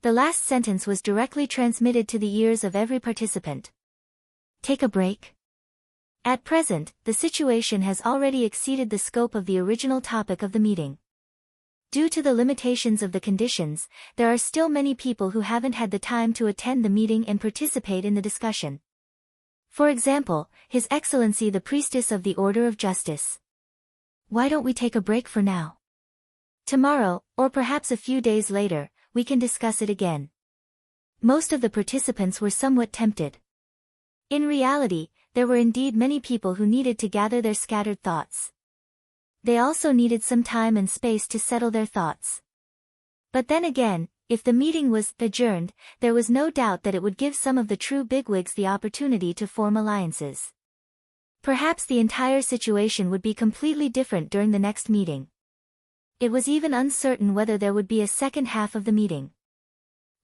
The last sentence was directly transmitted to the ears of every participant. Take a break? At present, the situation has already exceeded the scope of the original topic of the meeting. Due to the limitations of the conditions, there are still many people who haven't had the time to attend the meeting and participate in the discussion. For example, His Excellency the Priestess of the Order of Justice. Why don't we take a break for now? Tomorrow, or perhaps a few days later, we can discuss it again. Most of the participants were somewhat tempted. In reality, there were indeed many people who needed to gather their scattered thoughts. They also needed some time and space to settle their thoughts. But then again, if the meeting was adjourned, there was no doubt that it would give some of the true bigwigs the opportunity to form alliances. Perhaps the entire situation would be completely different during the next meeting. It was even uncertain whether there would be a second half of the meeting.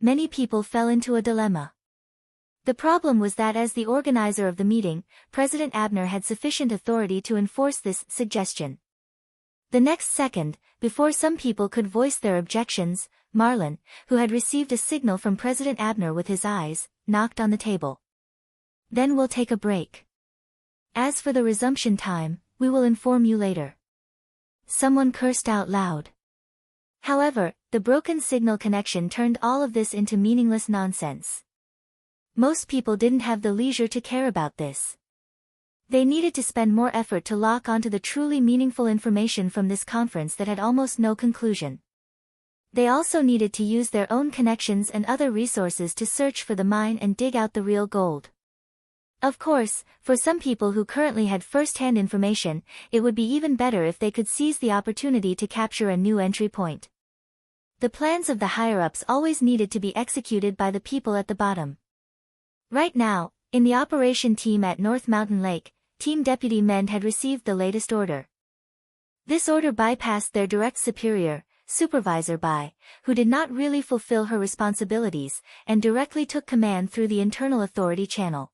Many people fell into a dilemma. The problem was that as the organizer of the meeting, President Abner had sufficient authority to enforce this suggestion. The next second, before some people could voice their objections, Marlin, who had received a signal from President Abner with his eyes, knocked on the table. Then we'll take a break. As for the resumption time, we will inform you later. Someone cursed out loud. However, the broken signal connection turned all of this into meaningless nonsense. Most people didn't have the leisure to care about this. They needed to spend more effort to lock onto the truly meaningful information from this conference that had almost no conclusion. They also needed to use their own connections and other resources to search for the mine and dig out the real gold. Of course, for some people who currently had first-hand information, it would be even better if they could seize the opportunity to capture a new entry point. The plans of the higher-ups always needed to be executed by the people at the bottom. Right now, in the operation team at North Mountain Lake, Team Deputy Mend had received the latest order. This order bypassed their direct superior, Supervisor Bai, who did not really fulfill her responsibilities, and directly took command through the internal authority channel.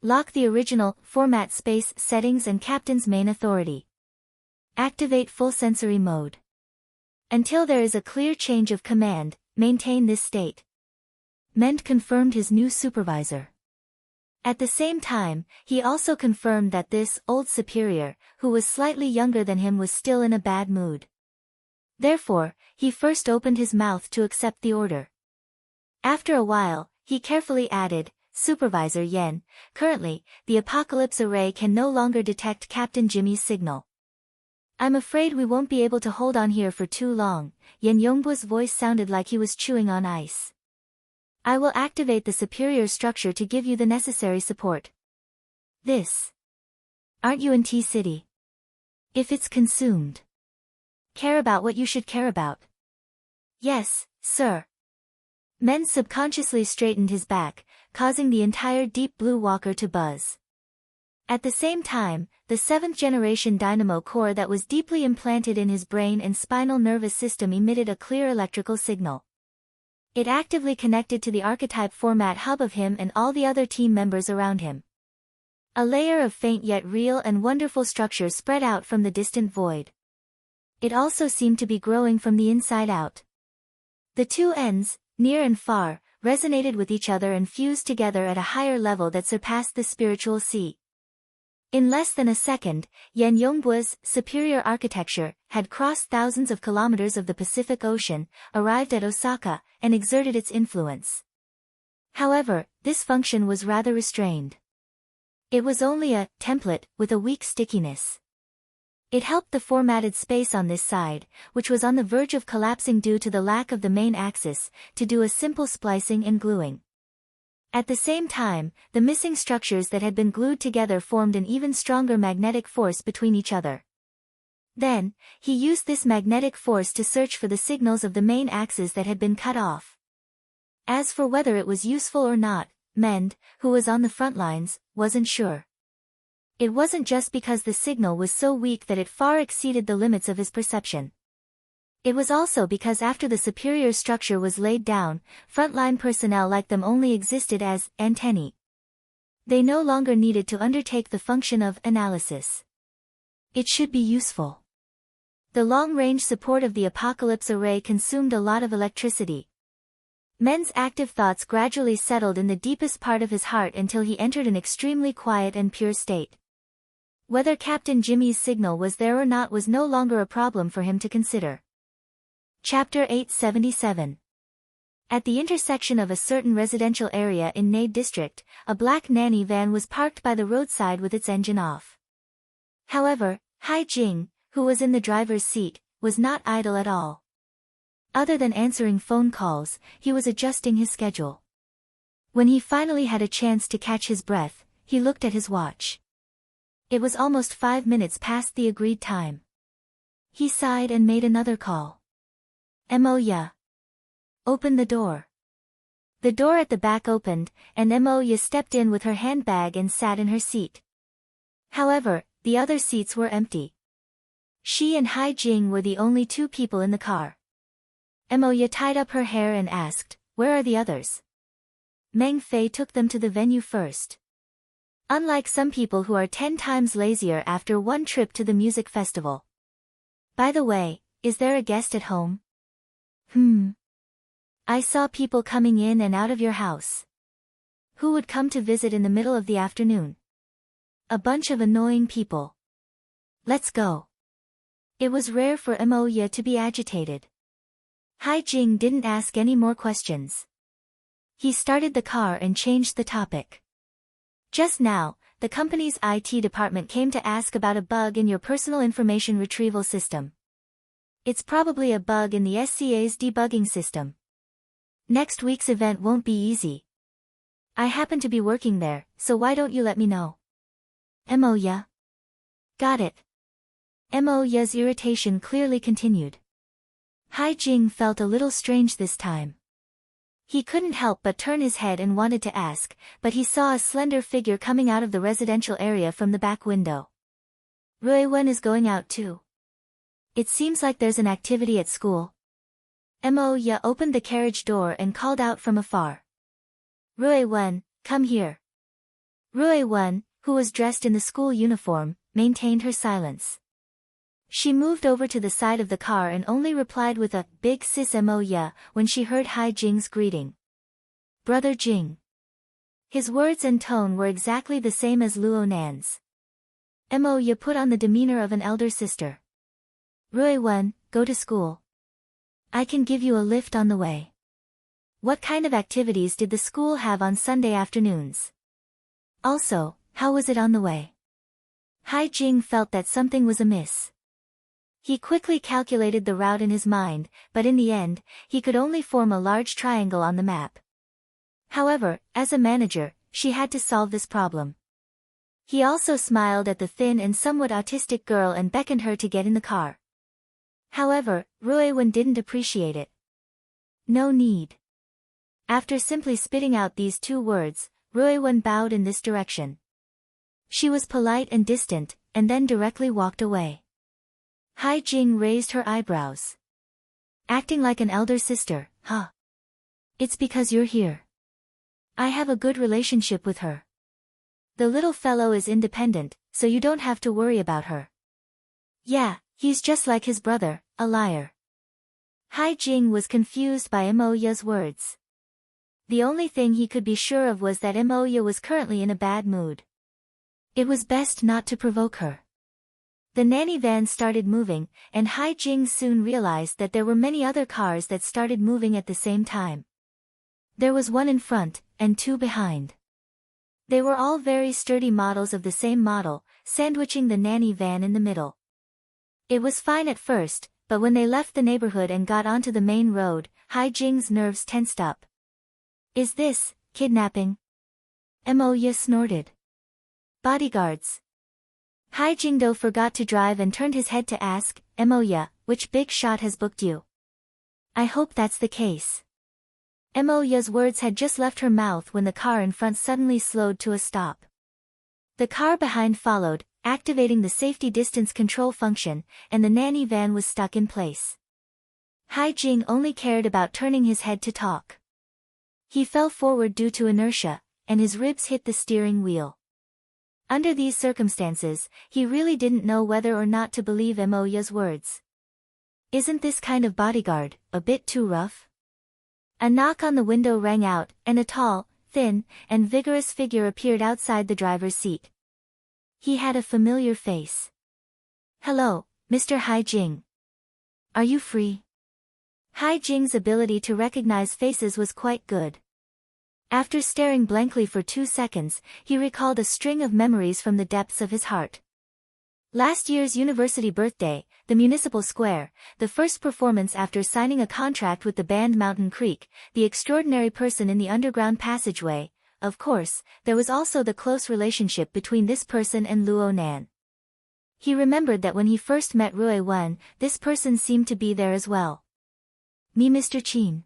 Lock the original format space settings and Captain's main authority. Activate full sensory mode. Until there is a clear change of command, maintain this state. Mend confirmed his new supervisor. At the same time, he also confirmed that this old superior, who was slightly younger than him, was still in a bad mood. Therefore, he first opened his mouth to accept the order. After a while, he carefully added, Supervisor Yen, currently, the Apocalypse Array can no longer detect Captain Jimmy's signal. I'm afraid we won't be able to hold on here for too long. Yen Yongbu's voice sounded like he was chewing on ice. I will activate the superior structure to give you the necessary support. Aren't you in T-City? If it's consumed. Care about what you should care about. Yes, sir. Men subconsciously straightened his back, causing the entire Deep Blue Walker to buzz. At the same time, the 7th-generation dynamo core that was deeply implanted in his brain and spinal nervous system emitted a clear electrical signal. It actively connected to the archetype format hub of him and all the other team members around him. A layer of faint yet real and wonderful structure spread out from the distant void. It also seemed to be growing from the inside out. The two ends, near and far, resonated with each other and fused together at a higher level that surpassed the spiritual sea. In less than a second, Yen Yongbu's superior architecture had crossed thousands of kilometers of the Pacific Ocean, arrived at Osaka, and exerted its influence. However, this function was rather restrained. It was only a template with a weak stickiness. It helped the formatted space on this side, which was on the verge of collapsing due to the lack of the main axis, to do a simple splicing and gluing. At the same time, the missing structures that had been glued together formed an even stronger magnetic force between each other. Then, he used this magnetic force to search for the signals of the main axis that had been cut off. As for whether it was useful or not, Mend, who was on the front lines, wasn't sure. It wasn't just because the signal was so weak that it far exceeded the limits of his perception. It was also because after the superior structure was laid down, frontline personnel like them only existed as antennae. They no longer needed to undertake the function of analysis. It should be useful. The long-range support of the Apocalypse Array consumed a lot of electricity. Men's active thoughts gradually settled in the deepest part of his heart until he entered an extremely quiet and pure state. Whether Captain Jimmy's signal was there or not was no longer a problem for him to consider. Chapter 877. At the intersection of a certain residential area in Nade District, a black nanny van was parked by the roadside with its engine off. However, Hai Jing, who was in the driver's seat, was not idle at all. Other than answering phone calls, he was adjusting his schedule. When he finally had a chance to catch his breath, he looked at his watch. It was almost 5 minutes past the agreed time. He sighed and made another call. Mo Ya. Open the door. The door at the back opened, and Mo Ya stepped in with her handbag and sat in her seat. However, the other seats were empty. She and Hai Jing were the only two people in the car. Mo Ya tied up her hair and asked, "Where are the others?" Meng Fei took them to the venue first. Unlike some people who are 10 times lazier after one trip to the music festival. By the way, is there a guest at home? I saw people coming in and out of your house. Who would come to visit in the middle of the afternoon? A bunch of annoying people. Let's go. It was rare for Moya to be agitated. Haijing didn't ask any more questions. He started the car and changed the topic. Just now, the company's IT department came to ask about a bug in your personal information retrieval system. It's probably a bug in the SCA's debugging system. Next week's event won't be easy. I happen to be working there, so why don't you let me know? Moya. Got it. Moya's irritation clearly continued. Haijing felt a little strange this time. He couldn't help but turn his head and wanted to ask, but he saw a slender figure coming out of the residential area from the back window. Ruiwen is going out too. It seems like there's an activity at school. Moya opened the carriage door and called out from afar. Ruiwen, come here. Ruiwen, who was dressed in the school uniform, maintained her silence. She moved over to the side of the car and only replied with a big sis Moya when she heard Haijing's greeting. Brother Jing. His words and tone were exactly the same as Luo Nan's. Moya put on the demeanor of an elder sister. Ruiwen, go to school. I can give you a lift on the way. What kind of activities did the school have on Sunday afternoons? Also, how was it on the way? Haijing felt that something was amiss. He quickly calculated the route in his mind, but in the end, he could only form a large triangle on the map. However, as a manager, she had to solve this problem. He also smiled at the thin and somewhat autistic girl and beckoned her to get in the car. However, Ruiwen didn't appreciate it. No need. After simply spitting out these two words, Ruiwen bowed in this direction. She was polite and distant, and then directly walked away. Haijing raised her eyebrows. Acting like an elder sister, huh? It's because you're here. I have a good relationship with her. The little fellow is independent, so you don't have to worry about her. Yeah, he's just like his brother, a liar. Haijing was confused by Moya's words. The only thing he could be sure of was that Moya was currently in a bad mood. It was best not to provoke her. The nanny van started moving, and Haijing soon realized that there were many other cars that started moving at the same time. There was one in front, and two behind. They were all very sturdy models of the same model, sandwiching the nanny van in the middle. It was fine at first, but when they left the neighborhood and got onto the main road, Haijing's nerves tensed up. Is this kidnapping? Moya snorted. Bodyguards. Haijingdo forgot to drive and turned his head to ask, Moya, which big shot has booked you? I hope that's the case. Moya's words had just left her mouth when the car in front suddenly slowed to a stop. The car behind followed, activating the safety distance control function, and the nanny van was stuck in place. Haijing only cared about turning his head to talk. He fell forward due to inertia, and his ribs hit the steering wheel. Under these circumstances, he really didn't know whether or not to believe Moya's words. Isn't this kind of bodyguard a bit too rough? A knock on the window rang out, and a tall, thin, and vigorous figure appeared outside the driver's seat. He had a familiar face. Hello, Mr. Haijing. Are you free? Haijing's ability to recognize faces was quite good. After staring blankly for 2 seconds, he recalled a string of memories from the depths of his heart. Last year's university birthday, the municipal square, the first performance after signing a contract with the band Mountain Creek, the extraordinary person in the underground passageway. Of course, there was also the close relationship between this person and Luo Nan. He remembered that when he first met Ruiwen, this person seemed to be there as well. Me, Mr. Qin.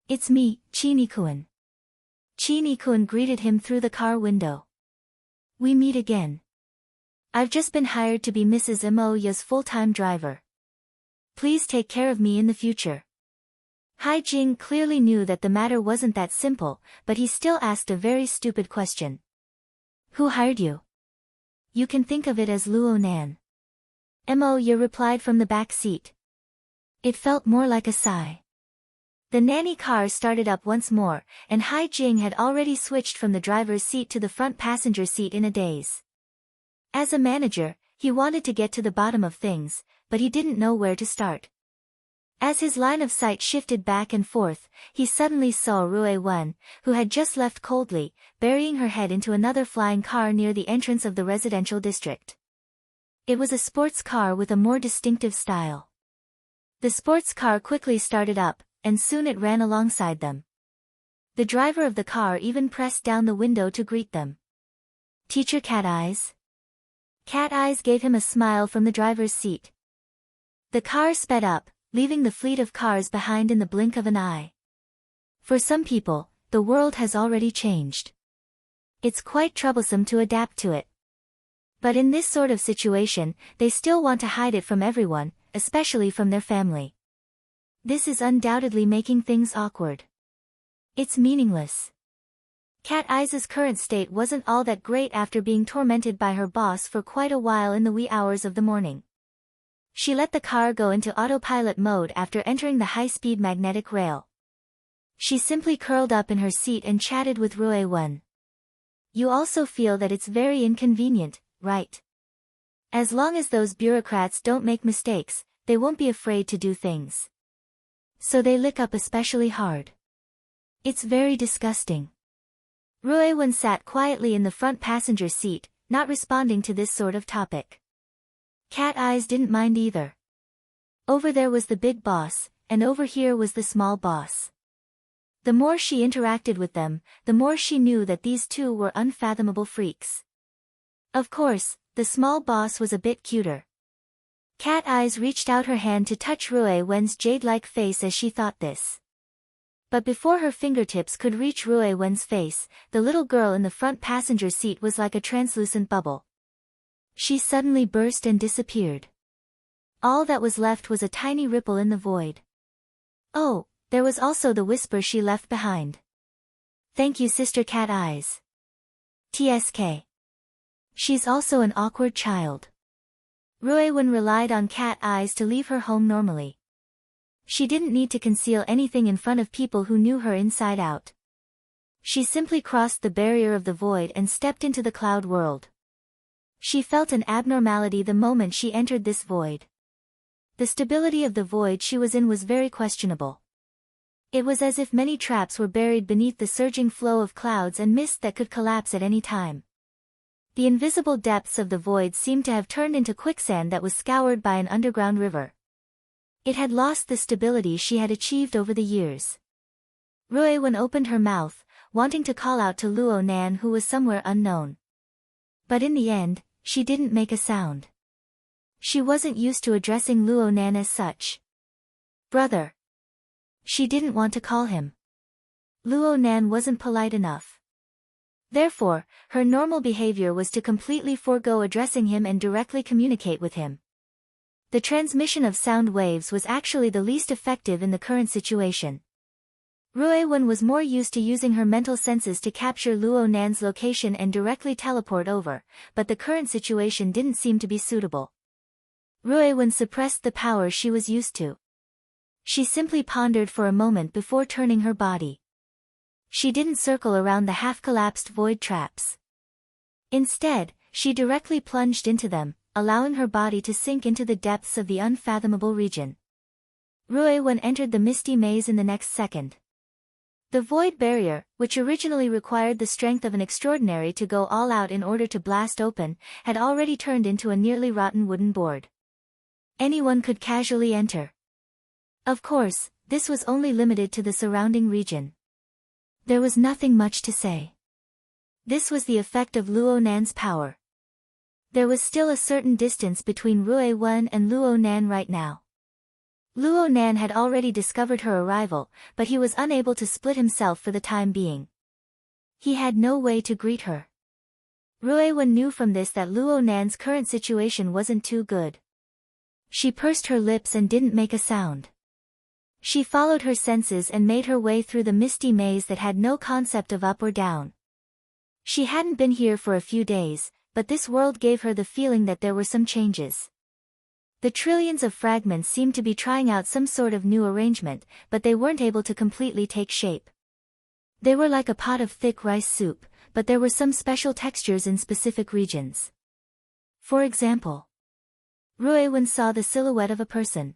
It's me, Qin-ikun. Qin-ikun greeted him through the car window. We meet again. I've just been hired to be Mrs. Moya's full-time driver. Please take care of me in the future. Haijing clearly knew that the matter wasn't that simple, but he still asked a very stupid question. Who hired you? You can think of it as Luo Nan. Moya replied from the back seat. It felt more like a sigh. The nanny car started up once more, and Haijing had already switched from the driver's seat to the front passenger seat in a daze. As a manager, he wanted to get to the bottom of things, but he didn't know where to start. As his line of sight shifted back and forth, he suddenly saw Rue-Wen, who had just left coldly, burying her head into another flying car near the entrance of the residential district. It was a sports car with a more distinctive style. The sports car quickly started up, and soon it ran alongside them. The driver of the car even pressed down the window to greet them. "Teacher Cat Eyes?" Cat Eyes gave him a smile from the driver's seat. The car sped up, leaving the fleet of cars behind in the blink of an eye. For some people, the world has already changed. It's quite troublesome to adapt to it. But in this sort of situation, they still want to hide it from everyone, especially from their family. This is undoubtedly making things awkward. It's meaningless. Cat Eyes' current state wasn't all that great after being tormented by her boss for quite a while in the wee hours of the morning. She let the car go into autopilot mode after entering the high-speed magnetic rail. She simply curled up in her seat and chatted with Rue-Wen. "You also feel that it's very inconvenient, right? As long as those bureaucrats don't make mistakes, they won't be afraid to do things. So they lick up especially hard. It's very disgusting." Rue-Wen sat quietly in the front passenger seat, not responding to this sort of topic. Cat Eyes didn't mind either. Over there was the big boss, and over here was the small boss. The more she interacted with them, the more she knew that these two were unfathomable freaks. Of course, the small boss was a bit cuter. Cat Eyes reached out her hand to touch Rue-Wen's jade-like face as she thought this. But before her fingertips could reach Rue-Wen's face, the little girl in the front passenger seat was like a translucent bubble. She suddenly burst and disappeared. All that was left was a tiny ripple in the void. Oh, there was also the whisper she left behind. "Thank you, Sister Cat Eyes. TSK. She's also an awkward child." Rue-Wen relied on Cat Eyes to leave her home normally. She didn't need to conceal anything in front of people who knew her inside out. She simply crossed the barrier of the void and stepped into the cloud world. She felt an abnormality the moment she entered this void. The stability of the void she was in was very questionable. It was as if many traps were buried beneath the surging flow of clouds and mist that could collapse at any time. The invisible depths of the void seemed to have turned into quicksand that was scoured by an underground river. It had lost the stability she had achieved over the years. Rue-Wen opened her mouth, wanting to call out to Luo Nan, who was somewhere unknown. But in the end, she didn't make a sound. She wasn't used to addressing Luo Nan as such. "Brother." She didn't want to call him. Luo Nan wasn't polite enough. Therefore, her normal behavior was to completely forego addressing him and directly communicate with him. The transmission of sound waves was actually the least effective in the current situation. Rue-Wen was more used to using her mental senses to capture Luo Nan's location and directly teleport over, but the current situation didn't seem to be suitable. Rue-Wen suppressed the power she was used to. She simply pondered for a moment before turning her body. She didn't circle around the half-collapsed void traps. Instead, she directly plunged into them, allowing her body to sink into the depths of the unfathomable region. Rue-Wen entered the misty maze in the next second. The void barrier, which originally required the strength of an extraordinary to go all out in order to blast open, had already turned into a nearly rotten wooden board. Anyone could casually enter. Of course, this was only limited to the surrounding region. There was nothing much to say. This was the effect of Luo Nan's power. There was still a certain distance between Rue-Wen and Luo Nan right now. Luo Nan had already discovered her arrival, but he was unable to split himself for the time being. He had no way to greet her. Rue-Wen knew from this that Luo Nan's current situation wasn't too good. She pursed her lips and didn't make a sound. She followed her senses and made her way through the misty maze that had no concept of up or down. She hadn't been here for a few days, but this world gave her the feeling that there were some changes. The trillions of fragments seemed to be trying out some sort of new arrangement, but they weren't able to completely take shape. They were like a pot of thick rice soup, but there were some special textures in specific regions. For example, Ruiwen saw the silhouette of a person.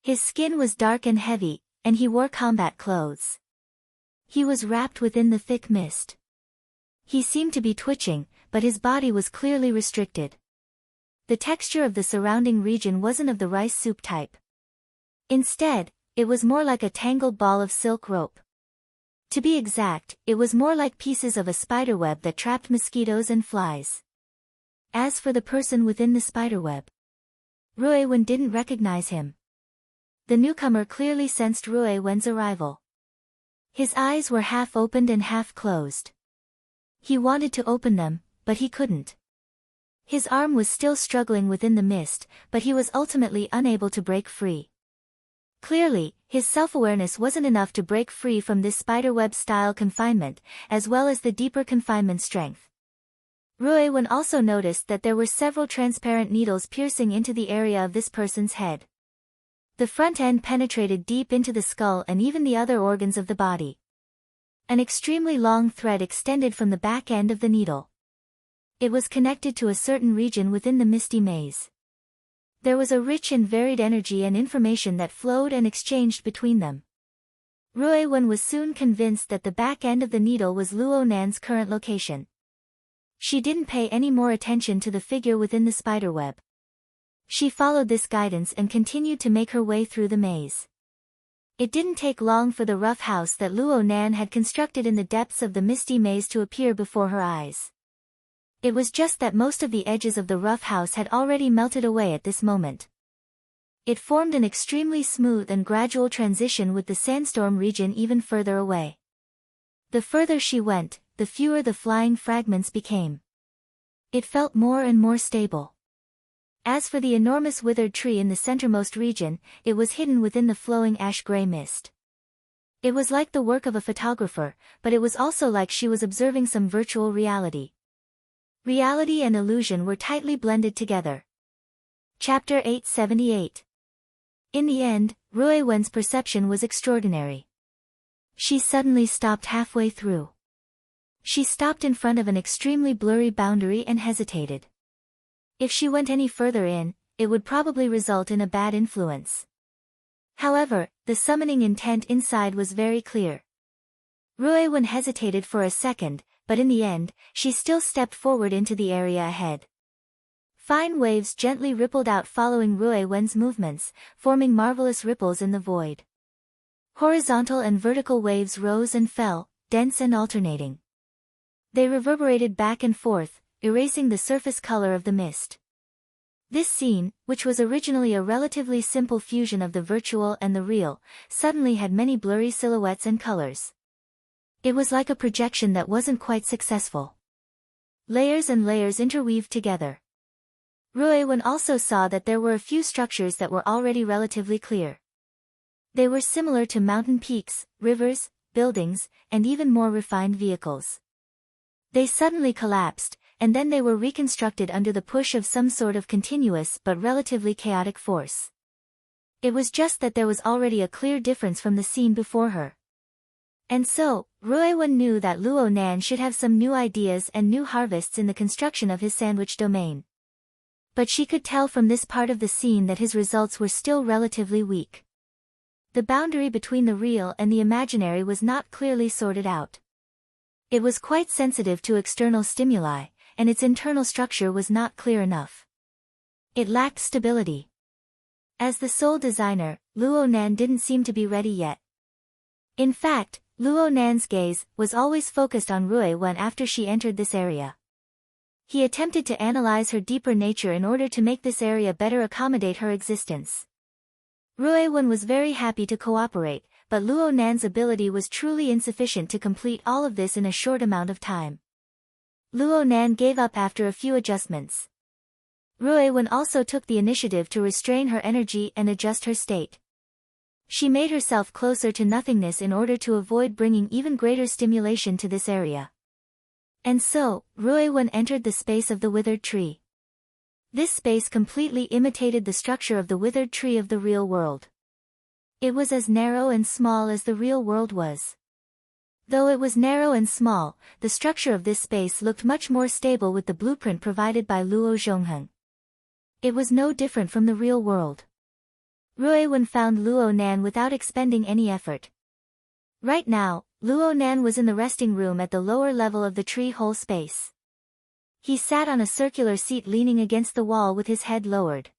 His skin was dark and heavy, and he wore combat clothes. He was wrapped within the thick mist. He seemed to be twitching, but his body was clearly restricted. The texture of the surrounding region wasn't of the rice soup type. Instead, it was more like a tangled ball of silk rope. To be exact, it was more like pieces of a spiderweb that trapped mosquitoes and flies. As for the person within the spiderweb, Ruiwen didn't recognize him. The newcomer clearly sensed Ruiwen's arrival. His eyes were half opened and half closed. He wanted to open them, but he couldn't. His arm was still struggling within the mist, but he was ultimately unable to break free. Clearly, his self-awareness wasn't enough to break free from this spiderweb-style confinement, as well as the deeper confinement strength. Ruiwen also noticed that there were several transparent needles piercing into the area of this person's head. The front end penetrated deep into the skull and even the other organs of the body. An extremely long thread extended from the back end of the needle. It was connected to a certain region within the misty maze. There was a rich and varied energy and information that flowed and exchanged between them. Ruiwen was soon convinced that the back end of the needle was Luo Nan's current location. She didn't pay any more attention to the figure within the spiderweb. She followed this guidance and continued to make her way through the maze. It didn't take long for the rough house that Luo Nan had constructed in the depths of the misty maze to appear before her eyes. It was just that most of the edges of the rough house had already melted away at this moment. It formed an extremely smooth and gradual transition with the sandstorm region even further away. The further she went, the fewer the flying fragments became. It felt more and more stable. As for the enormous withered tree in the centermost region, it was hidden within the flowing ash-gray mist. It was like the work of a photographer, but it was also like she was observing some virtual reality. Reality and illusion were tightly blended together. Chapter 878. In the end, Ruiwen's perception was extraordinary. She suddenly stopped halfway through. She stopped in front of an extremely blurry boundary and hesitated. If she went any further in, it would probably result in a bad influence. However, the summoning intent inside was very clear. Ruiwen hesitated for a second, but in the end, she still stepped forward into the area ahead. Fine waves gently rippled out following Ruiwen's movements, forming marvelous ripples in the void. Horizontal and vertical waves rose and fell, dense and alternating. They reverberated back and forth, erasing the surface color of the mist. This scene, which was originally a relatively simple fusion of the virtual and the real, suddenly had many blurry silhouettes and colors. It was like a projection that wasn't quite successful. Layers and layers interweaved together. Ruiwen also saw that there were a few structures that were already relatively clear. They were similar to mountain peaks, rivers, buildings, and even more refined vehicles. They suddenly collapsed, and then they were reconstructed under the push of some sort of continuous but relatively chaotic force. It was just that there was already a clear difference from the scene before her. And so, Ruiwen knew that Luo Nan should have some new ideas and new harvests in the construction of his sandwich domain. But she could tell from this part of the scene that his results were still relatively weak. The boundary between the real and the imaginary was not clearly sorted out. It was quite sensitive to external stimuli, and its internal structure was not clear enough. It lacked stability. As the sole designer, Luo Nan didn't seem to be ready yet. In fact, Luo Nan's gaze was always focused on Ruiwen after she entered this area. He attempted to analyze her deeper nature in order to make this area better accommodate her existence. Ruiwen was very happy to cooperate, but Luo Nan's ability was truly insufficient to complete all of this in a short amount of time. Luo Nan gave up after a few adjustments. Ruiwen also took the initiative to restrain her energy and adjust her state. She made herself closer to nothingness in order to avoid bringing even greater stimulation to this area. And so, Ruiwen entered the space of the withered tree. This space completely imitated the structure of the withered tree of the real world. It was as narrow and small as the real world was. Though it was narrow and small, the structure of this space looked much more stable with the blueprint provided by Luo Zhongheng. It was no different from the real world. Rui Wen found Luo Nan without expending any effort. Right now, Luo Nan was in the resting room at the lower level of the tree hole space. He sat on a circular seat leaning against the wall with his head lowered.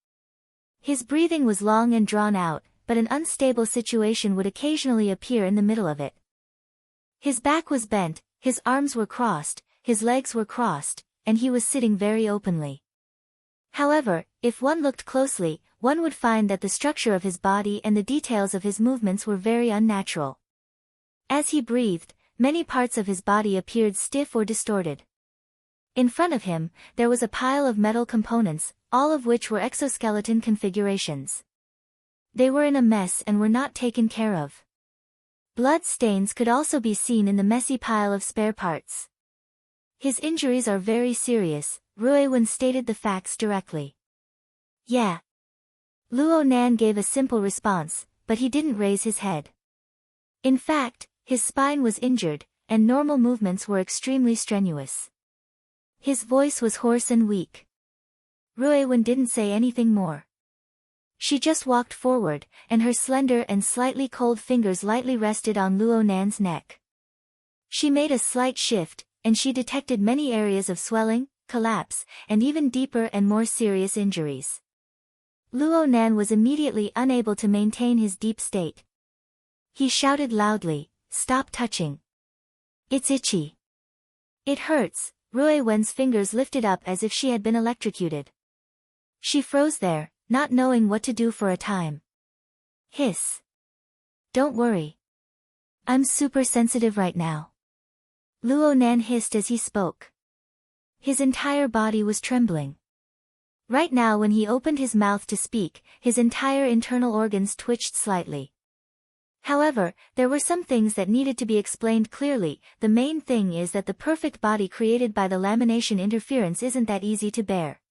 His breathing was long and drawn out, but an unstable situation would occasionally appear in the middle of it. His back was bent, his arms were crossed, his legs were crossed, and he was sitting very openly. However, if one looked closely, one would find that the structure of his body and the details of his movements were very unnatural. As he breathed, many parts of his body appeared stiff or distorted. In front of him, there was a pile of metal components, all of which were exoskeleton configurations. They were in a mess and were not taken care of. Blood stains could also be seen in the messy pile of spare parts. His injuries are very serious, Rui Wen stated the facts directly. Yeah. Luo Nan gave a simple response, but he didn't raise his head. In fact, his spine was injured, and normal movements were extremely strenuous. His voice was hoarse and weak. Rui Wen didn't say anything more. She just walked forward, and her slender and slightly cold fingers lightly rested on Luo Nan's neck. She made a slight shift, and she detected many areas of swelling, collapse, and even deeper and more serious injuries. Luo Nan was immediately unable to maintain his deep state. He shouted loudly, "Stop touching. It's itchy. It hurts." Rui Wen's fingers lifted up as if she had been electrocuted. She froze there, not knowing what to do for a time. Hiss. "Don't worry. I'm super sensitive right now." Luo Nan hissed as he spoke. His entire body was trembling. Right now when he opened his mouth to speak, his entire internal organs twitched slightly. However, there were some things that needed to be explained clearly. The main thing is that the perfect body created by the lamination interference isn't that easy to bear.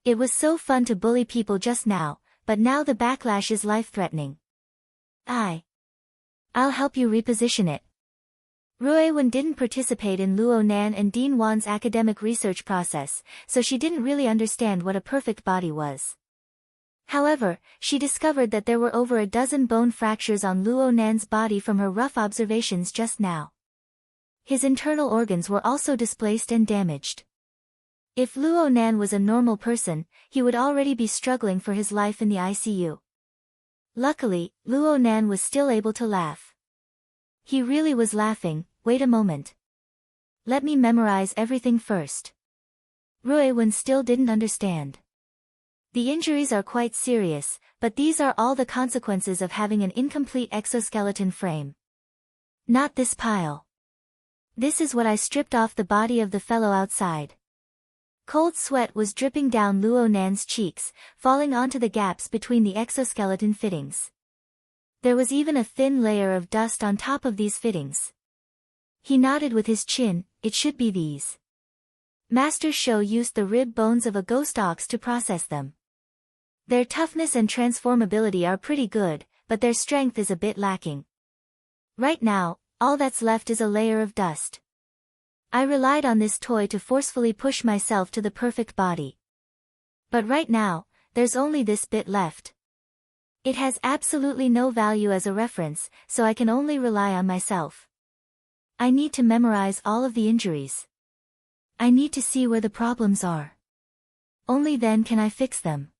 It was so fun to bully people just now, but now the backlash is life-threatening. I'll help you reposition it. Rui Wen didn't participate in Luo Nan and Dean Wan's academic research process, so she didn't really understand what a perfect body was. However, she discovered that there were over a dozen bone fractures on Luo Nan's body from her rough observations just now. His internal organs were also displaced and damaged. If Luo Nan was a normal person, he would already be struggling for his life in the ICU. Luckily, Luo Nan was still able to laugh. He really was laughing. Wait a moment. Let me memorize everything first. Rui Wen still didn't understand. The injuries are quite serious, but these are all the consequences of having an incomplete exoskeleton frame. Not this pile. This is what I stripped off the body of the fellow outside. Cold sweat was dripping down Luo Nan's cheeks, falling onto the gaps between the exoskeleton fittings. There was even a thin layer of dust on top of these fittings. He nodded with his chin. It should be these. Master Shou used the rib bones of a ghost ox to process them. Their toughness and transformability are pretty good, but their strength is a bit lacking. Right now, all that's left is a layer of dust. I relied on this toy to forcefully push myself to the perfect body. But right now, there's only this bit left. It has absolutely no value as a reference, so I can only rely on myself. I need to memorize all of the injuries. I need to see where the problems are. Only then can I fix them.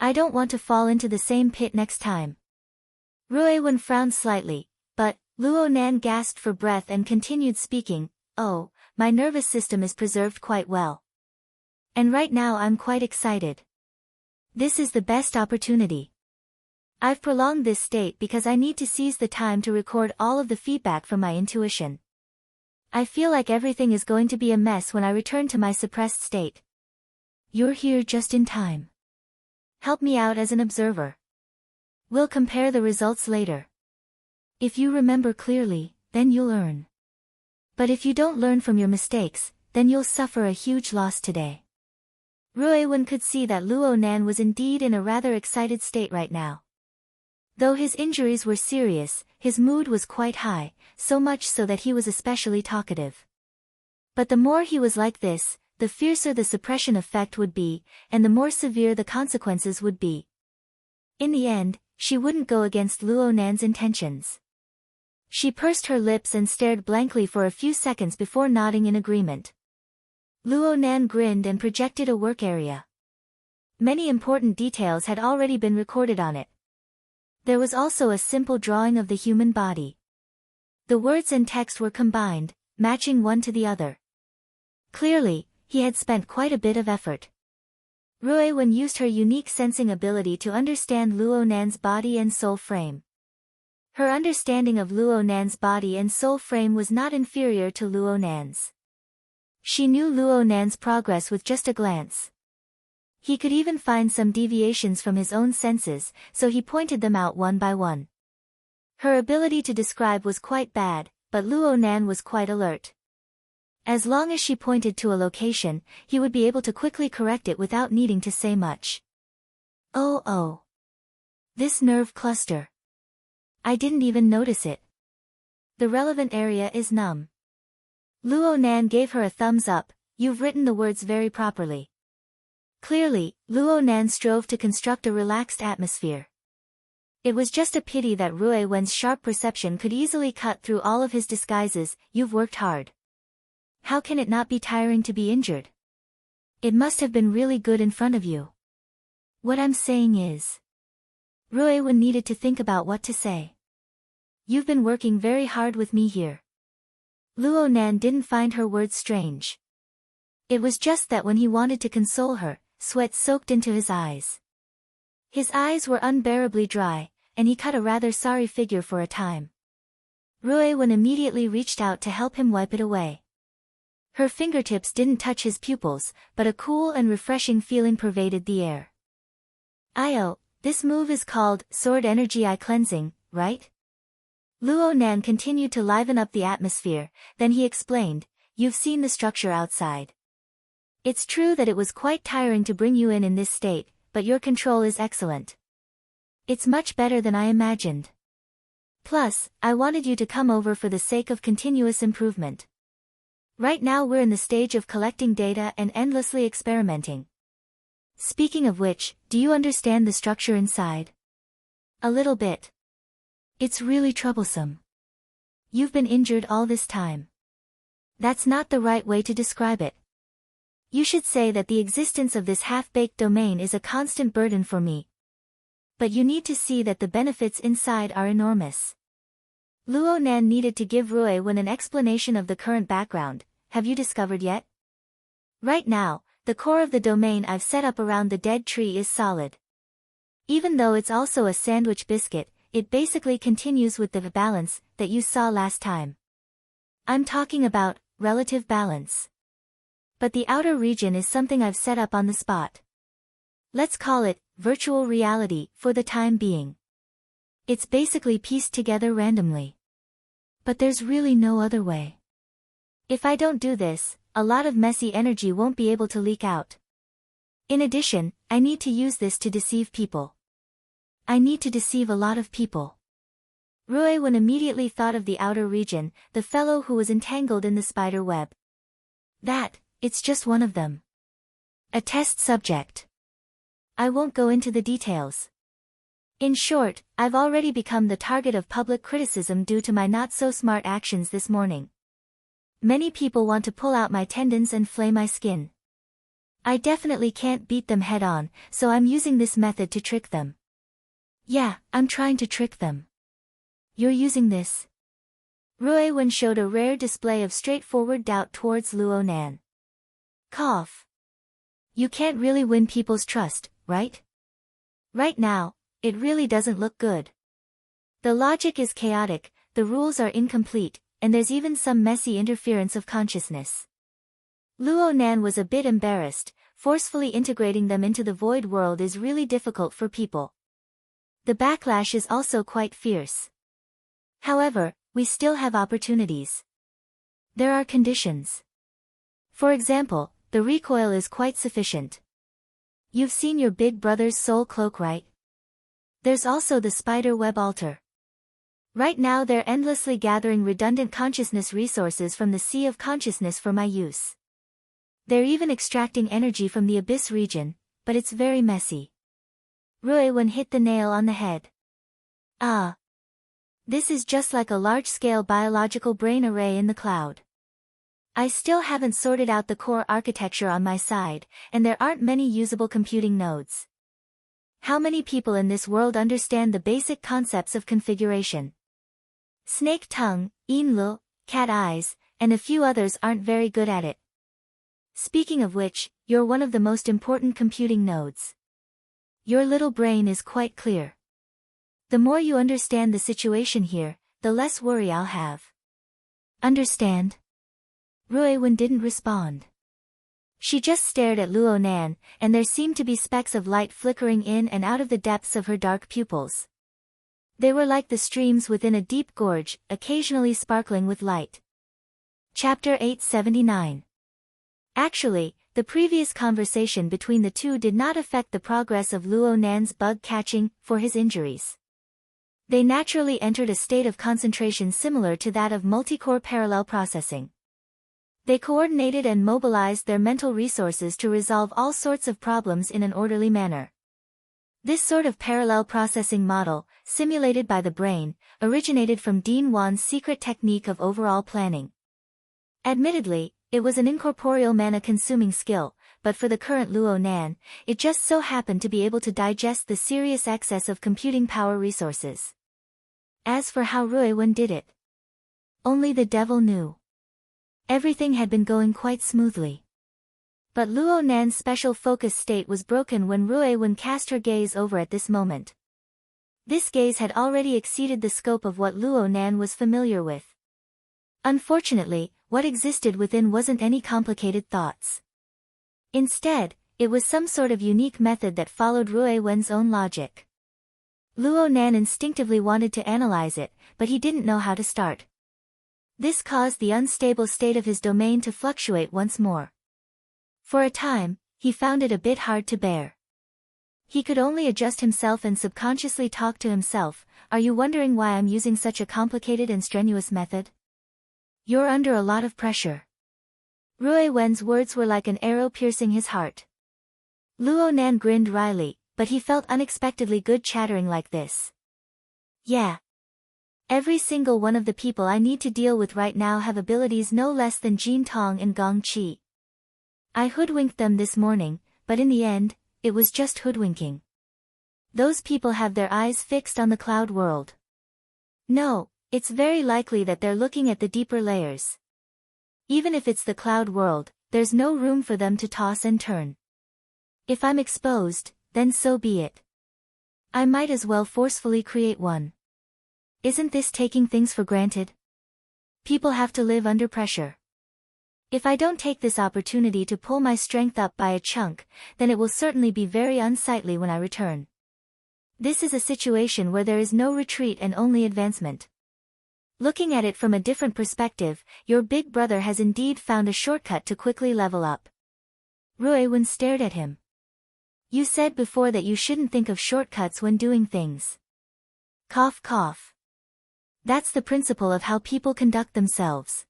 I don't want to fall into the same pit next time. Rui Wen frowned slightly, but Luo Nan gasped for breath and continued speaking. "Oh, my nervous system is preserved quite well. And right now I'm quite excited. This is the best opportunity. I've prolonged this state because I need to seize the time to record all of the feedback from my intuition. I feel like everything is going to be a mess when I return to my suppressed state. You're here just in time. Help me out as an observer. We'll compare the results later. If you remember clearly, then you'll learn. But if you don't learn from your mistakes, then you'll suffer a huge loss today." Rui Wen could see that Luo Nan was indeed in a rather excited state right now. Though his injuries were serious, his mood was quite high, so much so that he was especially talkative. But the more he was like this, the fiercer the suppression effect would be, and the more severe the consequences would be. In the end, she wouldn't go against Luo Nan's intentions. She pursed her lips and stared blankly for a few seconds before nodding in agreement. Luo Nan grinned and projected a work area. Many important details had already been recorded on it. There was also a simple drawing of the human body. The words and text were combined, matching one to the other. Clearly, he had spent quite a bit of effort. Rui Wen used her unique sensing ability to understand Luo Nan's body and soul frame. Her understanding of Luo Nan's body and soul frame was not inferior to Luo Nan's. She knew Luo Nan's progress with just a glance. He could even find some deviations from his own senses, so he pointed them out one by one. Her ability to describe was quite bad, but Luo Nan was quite alert. As long as she pointed to a location, he would be able to quickly correct it without needing to say much. Oh. This nerve cluster. I didn't even notice it. The relevant area is numb. Luo Nan gave her a thumbs up. You've written the words very properly. Clearly, Luo Nan strove to construct a relaxed atmosphere. It was just a pity that Rui Wen's sharp perception could easily cut through all of his disguises. You've worked hard. How can it not be tiring to be injured? It must have been really good in front of you. What I'm saying is... Rui Wen needed to think about what to say. You've been working very hard with me here. Luo Nan didn't find her words strange. It was just that when he wanted to console her, sweat soaked into his eyes. His eyes were unbearably dry, and he cut a rather sorry figure for a time. Rui Wen immediately reached out to help him wipe it away. Her fingertips didn't touch his pupils, but a cool and refreshing feeling pervaded the air. This move is called Sword Energy Eye Cleansing, right? Luo Nan continued to liven up the atmosphere, then he explained, you've seen the structure outside. It's true that it was quite tiring to bring you in this state, but your control is excellent. It's much better than I imagined. Plus, I wanted you to come over for the sake of continuous improvement. Right now we're in the stage of collecting data and endlessly experimenting. Speaking of which, do you understand the structure inside? A little bit. It's really troublesome. You've been injured all this time. That's not the right way to describe it. You should say that the existence of this half-baked domain is a constant burden for me. But you need to see that the benefits inside are enormous. Luo Nan needed to give Rui Wen an explanation of the current background. Have you discovered yet? Right now, the core of the domain I've set up around the dead tree is solid. Even though it's also a sandwich biscuit, it basically continues with the balance that you saw last time. I'm talking about relative balance. But the outer region is something I've set up on the spot. Let's call it virtual reality for the time being. It's basically pieced together randomly. But there's really no other way. If I don't do this, a lot of messy energy won't be able to leak out. In addition, I need to use this to deceive people. I need to deceive a lot of people. Rui Wen immediately thought of the outer region, the fellow who was entangled in the spider web. It's just one of them. A test subject. I won't go into the details. In short, I've already become the target of public criticism due to my not-so-smart actions this morning. Many people want to pull out my tendons and flay my skin. I definitely can't beat them head-on, so I'm using this method to trick them. Yeah, I'm trying to trick them. You're using this? Rui Wen showed a rare display of straightforward doubt towards Luo Nan. Cough. You can't really win people's trust, right? Right now, it really doesn't look good. The logic is chaotic, the rules are incomplete, and there's even some messy interference of consciousness. Luo Nan was a bit embarrassed. Forcefully integrating them into the void world is really difficult for people. The backlash is also quite fierce. However, we still have opportunities. There are conditions. For example, the recoil is quite sufficient. You've seen your big brother's soul cloak, right? There's also the spider web altar. Right now they're endlessly gathering redundant consciousness resources from the sea of consciousness for my use. They're even extracting energy from the abyss region, but it's very messy. Ruiwen hit the nail on the head. Ah. This is just like a large-scale biological brain array in the cloud. I still haven't sorted out the core architecture on my side, and there aren't many usable computing nodes. How many people in this world understand the basic concepts of configuration? Snake tongue, Enlil, cat eyes, and a few others aren't very good at it. Speaking of which, you're one of the most important computing nodes. Your little brain is quite clear. The more you understand the situation here, the less worry I'll have. Understand? Ruiwen didn't respond. She just stared at Luonan, and there seemed to be specks of light flickering in and out of the depths of her dark pupils. They were like the streams within a deep gorge, occasionally sparkling with light. Chapter 879. Actually, the previous conversation between the two did not affect the progress of Luonan's bug catching for his injuries. They naturally entered a state of concentration similar to that of multicore parallel processing. They coordinated and mobilized their mental resources to resolve all sorts of problems in an orderly manner. This sort of parallel processing model, simulated by the brain, originated from Dean Wan's secret technique of overall planning. Admittedly, it was an incorporeal mana-consuming skill, but for the current Luonan, it just so happened to be able to digest the serious excess of computing power resources. As for how Ruiwen did it, only the devil knew. Everything had been going quite smoothly. But Luonan's special focus state was broken when Ruiwen cast her gaze over at this moment. This gaze had already exceeded the scope of what Luonan was familiar with. Unfortunately, what existed within wasn't any complicated thoughts. Instead, it was some sort of unique method that followed Ruiwen's own logic. Luonan instinctively wanted to analyze it, but he didn't know how to start. This caused the unstable state of his domain to fluctuate once more. For a time, he found it a bit hard to bear. He could only adjust himself and subconsciously talk to himself. Are you wondering why I'm using such a complicated and strenuous method? You're under a lot of pressure. Ruiwen's words were like an arrow piercing his heart. Luonan grinned wryly, but he felt unexpectedly good chattering like this. Yeah. Every single one of the people I need to deal with right now have abilities no less than Jin Tong and Gong Qi. I hoodwinked them this morning, but in the end, it was just hoodwinking. Those people have their eyes fixed on the cloud world. No, it's very likely that they're looking at the deeper layers. Even if it's the cloud world, there's no room for them to toss and turn. If I'm exposed, then so be it. I might as well forcefully create one. Isn't this taking things for granted? People have to live under pressure. If I don't take this opportunity to pull my strength up by a chunk, then it will certainly be very unsightly when I return. This is a situation where there is no retreat and only advancement. Looking at it from a different perspective, your big brother has indeed found a shortcut to quickly level up. Ruiwen stared at him. You said before that you shouldn't think of shortcuts when doing things. Cough cough. That's the principle of how people conduct themselves.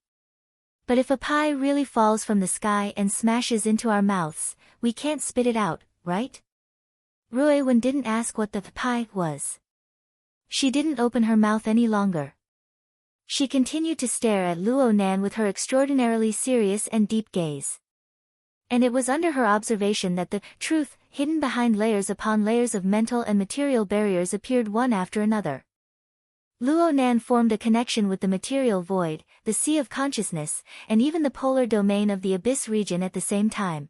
But if a pie really falls from the sky and smashes into our mouths, we can't spit it out, right? Ruiwen didn't ask what the pie was. She didn't open her mouth any longer. She continued to stare at Luonan with her extraordinarily serious and deep gaze. And it was under her observation that the truth, hidden behind layers upon layers of mental and material barriers, appeared one after another. Luonan formed a connection with the material void, the sea of consciousness, and even the polar domain of the abyss region at the same time.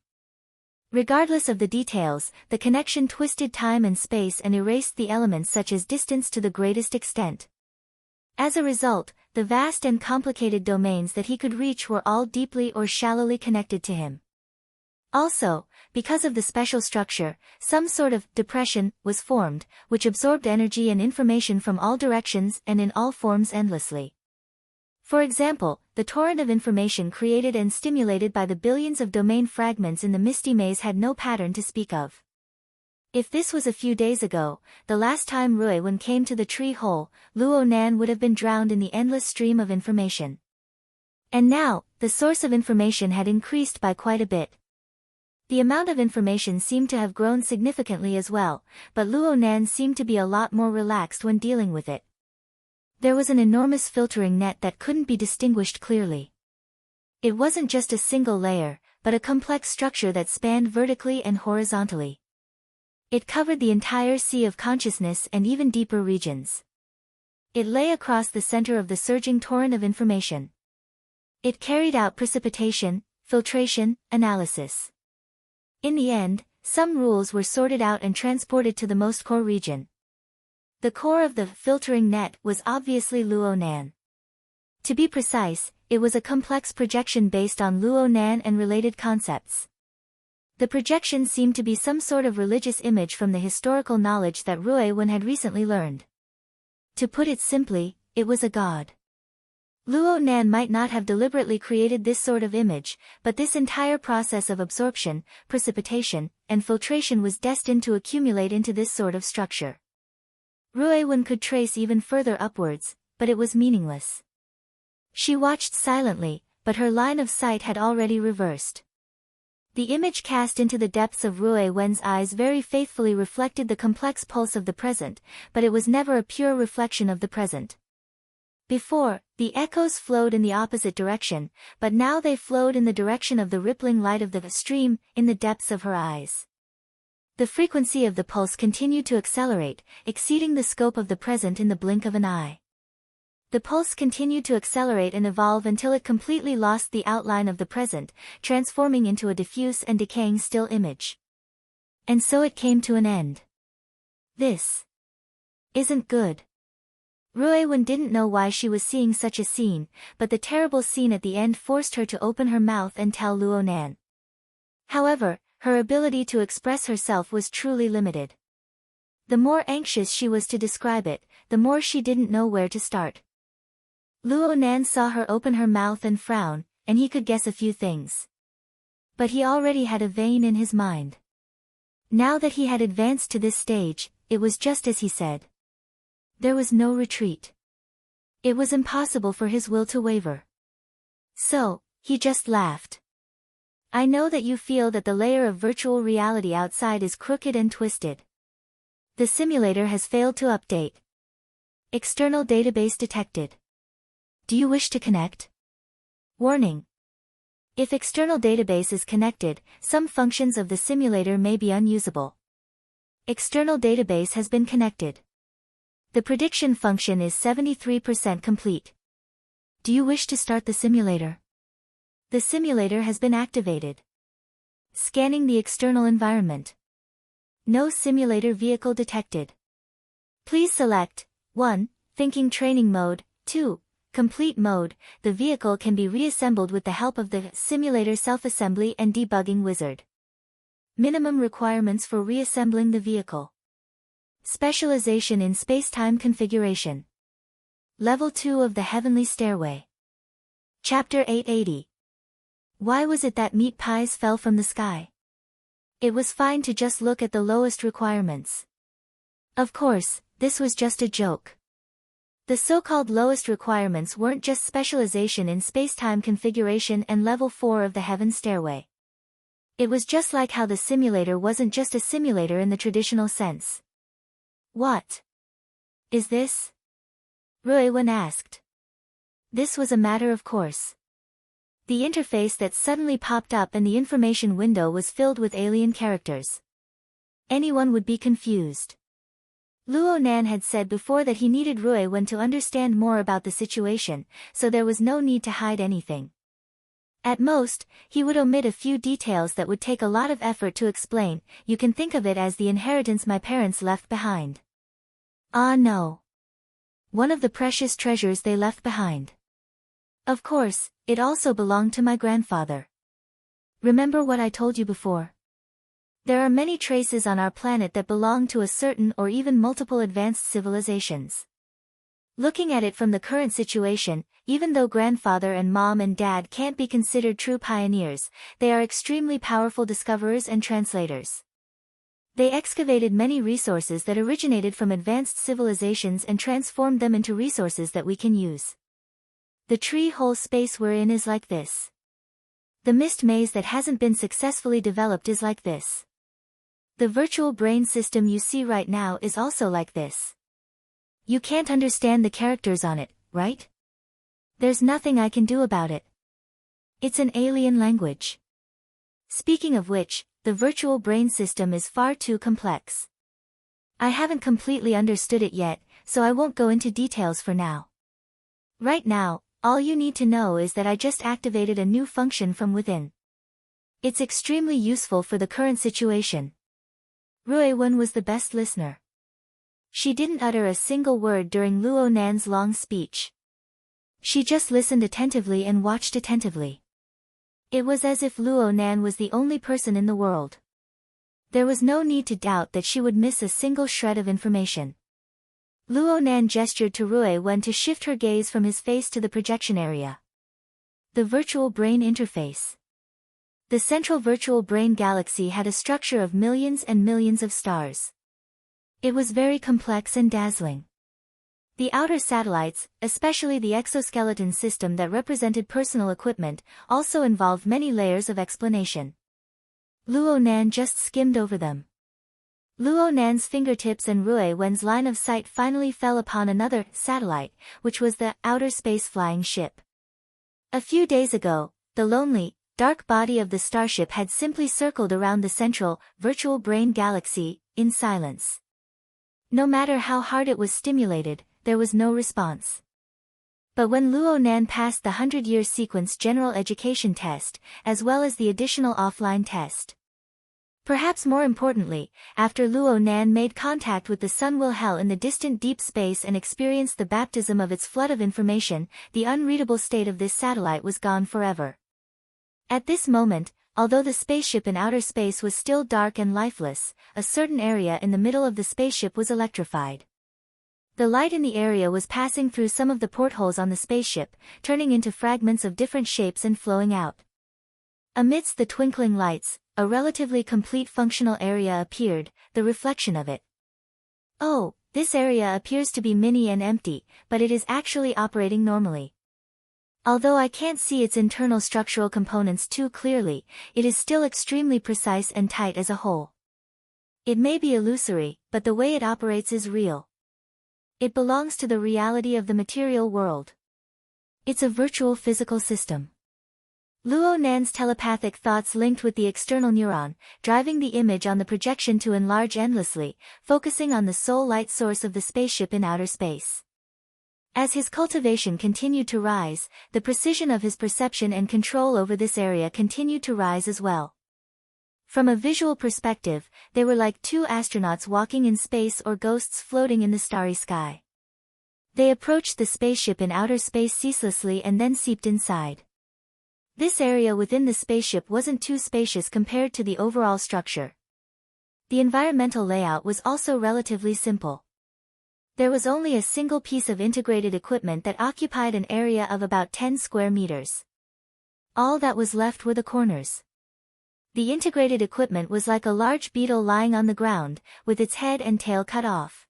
Regardless of the details, the connection twisted time and space and erased the elements such as distance to the greatest extent. As a result, the vast and complicated domains that he could reach were all deeply or shallowly connected to him. Also, because of the special structure, some sort of depression was formed, which absorbed energy and information from all directions and in all forms endlessly. For example, the torrent of information created and stimulated by the billions of domain fragments in the misty maze had no pattern to speak of. If this was a few days ago, the last time Ruiwen came to the tree hole, Luo Nan would have been drowned in the endless stream of information. And now, the source of information had increased by quite a bit. The amount of information seemed to have grown significantly as well, but Luo Nan seemed to be a lot more relaxed when dealing with it. There was an enormous filtering net that couldn't be distinguished clearly. It wasn't just a single layer, but a complex structure that spanned vertically and horizontally. It covered the entire sea of consciousness and even deeper regions. It lay across the center of the surging torrent of information. It carried out precipitation, filtration, analysis. In the end, some rules were sorted out and transported to the most core region. The core of the filtering net was obviously Luo Nan. To be precise, it was a complex projection based on Luo Nan and related concepts. The projection seemed to be some sort of religious image from the historical knowledge that Ruiwen had recently learned. To put it simply, it was a god. Luo Nan might not have deliberately created this sort of image, but this entire process of absorption, precipitation, and filtration was destined to accumulate into this sort of structure. Ruiwen could trace even further upwards, but it was meaningless. She watched silently, but her line of sight had already reversed. The image cast into the depths of Ruiwen's eyes very faithfully reflected the complex pulse of the present, but it was never a pure reflection of the present. Before, the echoes flowed in the opposite direction, but now they flowed in the direction of the rippling light of the stream, in the depths of her eyes. The frequency of the pulse continued to accelerate, exceeding the scope of the present in the blink of an eye. The pulse continued to accelerate and evolve until it completely lost the outline of the present, transforming into a diffuse and decaying still image. And so it came to an end. This isn't good. Ruiwen didn't know why she was seeing such a scene, but the terrible scene at the end forced her to open her mouth and tell Luo Nan. However, her ability to express herself was truly limited. The more anxious she was to describe it, the more she didn't know where to start. Luo Nan saw her open her mouth and frown, and he could guess a few things. But he already had a vein in his mind. Now that he had advanced to this stage, it was just as he said. There was no retreat. It was impossible for his will to waver. So, he just laughed. I know that you feel that the layer of virtual reality outside is crooked and twisted. The simulator has failed to update. External database detected. Do you wish to connect? Warning. If external database is connected, some functions of the simulator may be unusable. External database has been connected. The prediction function is 73% complete. Do you wish to start the simulator? The simulator has been activated. Scanning the external environment. No simulator vehicle detected. Please select 1. Thinking training mode, 2. Complete mode. The vehicle can be reassembled with the help of the simulator self-assembly and debugging wizard. Minimum requirements for reassembling the vehicle. Specialization in space-time configuration. Level 2 of the Heavenly Stairway. Chapter 880. Why was it that meat pies fell from the sky? It was fine to just look at the lowest requirements. Of course, this was just a joke. The so-called lowest requirements weren't just specialization in space-time configuration and level 4 of the Heaven Stairway. It was just like how the simulator wasn't just a simulator in the traditional sense. What is this? Ruiwen asked. This was a matter of course. The interface that suddenly popped up and the information window was filled with alien characters. Anyone would be confused. Luo Nan had said before that he needed Ruiwen to understand more about the situation, so there was no need to hide anything. At most, he would omit a few details that would take a lot of effort to explain. You can think of it as the inheritance my parents left behind. Ah no. One of the precious treasures they left behind. Of course, it also belonged to my grandfather. Remember what I told you before? There are many traces on our planet that belong to a certain or even multiple advanced civilizations. Looking at it from the current situation, even though grandfather and mom and dad can't be considered true pioneers, they are extremely powerful discoverers and translators. They excavated many resources that originated from advanced civilizations and transformed them into resources that we can use. The tree hole space we're in is like this. The mist maze that hasn't been successfully developed is like this. The virtual brain system you see right now is also like this. You can't understand the characters on it, right? There's nothing I can do about it. It's an alien language. Speaking of which, the virtual brain system is far too complex. I haven't completely understood it yet, so I won't go into details for now. Right now, all you need to know is that I just activated a new function from within. It's extremely useful for the current situation. Ruiwen was the best listener. She didn't utter a single word during Luo Nan's long speech. She just listened attentively and watched attentively. It was as if Luo Nan was the only person in the world. There was no need to doubt that she would miss a single shred of information. Luo Nan gestured to Ruiwen to shift her gaze from his face to the projection area. The virtual brain interface. The central virtual brain galaxy had a structure of millions and millions of stars. It was very complex and dazzling. The outer satellites, especially the exoskeleton system that represented personal equipment, also involved many layers of explanation. Luo Nan just skimmed over them. Luo Nan's fingertips and Ruiwen's line of sight finally fell upon another satellite, which was the outer space flying ship. A few days ago, the lonely, dark body of the starship had simply circled around the central, virtual brain galaxy, in silence. No matter how hard it was stimulated, there was no response. But when Luo Nan passed the 100-year sequence general education test, as well as the additional offline test. Perhaps more importantly, after Luo Nan made contact with the Sun Will Hell in the distant deep space and experienced the baptism of its flood of information, the unreadable state of this satellite was gone forever. At this moment, although the spaceship in outer space was still dark and lifeless, a certain area in the middle of the spaceship was electrified. The light in the area was passing through some of the portholes on the spaceship, turning into fragments of different shapes and flowing out. Amidst the twinkling lights, a relatively complete functional area appeared, the reflection of it. Oh, this area appears to be mini and empty, but it is actually operating normally. Although I can't see its internal structural components too clearly, it is still extremely precise and tight as a whole. It may be illusory, but the way it operates is real. It belongs to the reality of the material world. It's a virtual physical system. Luo Nan's telepathic thoughts linked with the external neuron, driving the image on the projection to enlarge endlessly, focusing on the sole light source of the spaceship in outer space. As his cultivation continued to rise, the precision of his perception and control over this area continued to rise as well. From a visual perspective, they were like two astronauts walking in space or ghosts floating in the starry sky. They approached the spaceship in outer space ceaselessly and then seeped inside. This area within the spaceship wasn't too spacious compared to the overall structure. The environmental layout was also relatively simple. There was only a single piece of integrated equipment that occupied an area of about 10 square meters. All that was left were the corners. The integrated equipment was like a large beetle lying on the ground, with its head and tail cut off.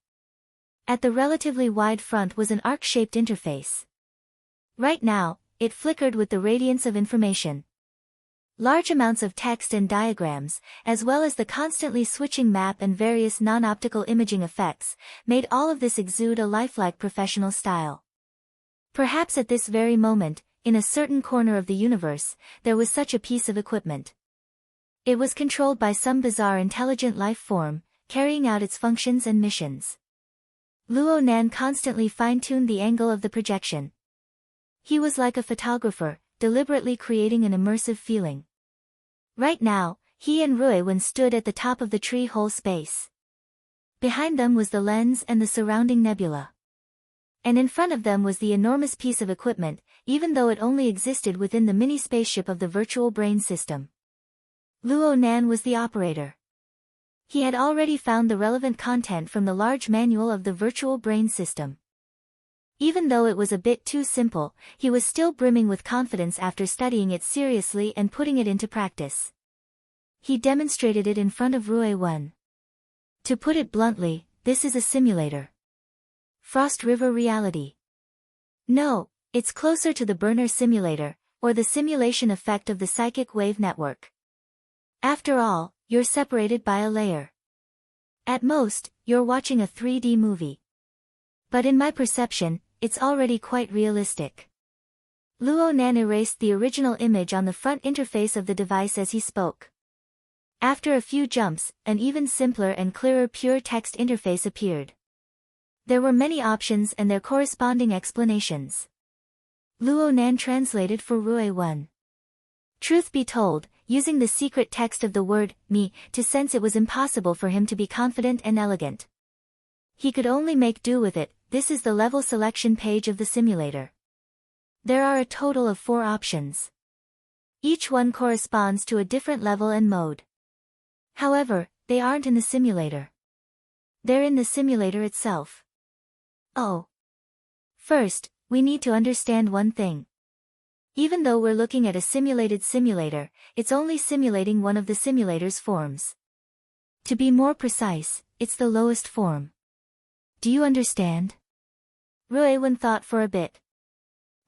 At the relatively wide front was an arc-shaped interface. Right now, it flickered with the radiance of information. Large amounts of text and diagrams, as well as the constantly switching map and various non-optical imaging effects, made all of this exude a lifelike professional style. Perhaps at this very moment, in a certain corner of the universe, there was such a piece of equipment. It was controlled by some bizarre intelligent life form, carrying out its functions and missions. Luo Nan constantly fine-tuned the angle of the projection. He was like a photographer, deliberately creating an immersive feeling. Right now, he and Ruiwen stood at the top of the tree hole space. Behind them was the lens and the surrounding nebula. And in front of them was the enormous piece of equipment, even though it only existed within the mini spaceship of the virtual brain system. Luo Nan was the operator. He had already found the relevant content from the large manual of the virtual brain system. Even though it was a bit too simple, he was still brimming with confidence after studying it seriously and putting it into practice. He demonstrated it in front of Ruiwen. To put it bluntly, this is a simulator. Frost River reality. No, it's closer to the burner simulator, or the simulation effect of the psychic wave network. After all, you're separated by a layer. At most, you're watching a 3D movie. But in my perception, it's already quite realistic. Luo Nan erased the original image on the front interface of the device as he spoke. After a few jumps, an even simpler and clearer pure text interface appeared. There were many options and their corresponding explanations. Luo Nan translated for Rui Wen. Truth be told, using the secret text of the word, me, to sense it was impossible for him to be confident and elegant. He could only make do with it. This is the level selection page of the simulator. There are a total of 4 options. Each one corresponds to a different level and mode. However, they aren't in the simulator. They're in the simulator itself. Oh. First, we need to understand one thing. Even though we're looking at a simulated simulator, it's only simulating one of the simulator's forms. To be more precise, it's the lowest form. Do you understand? Rui Wen thought for a bit.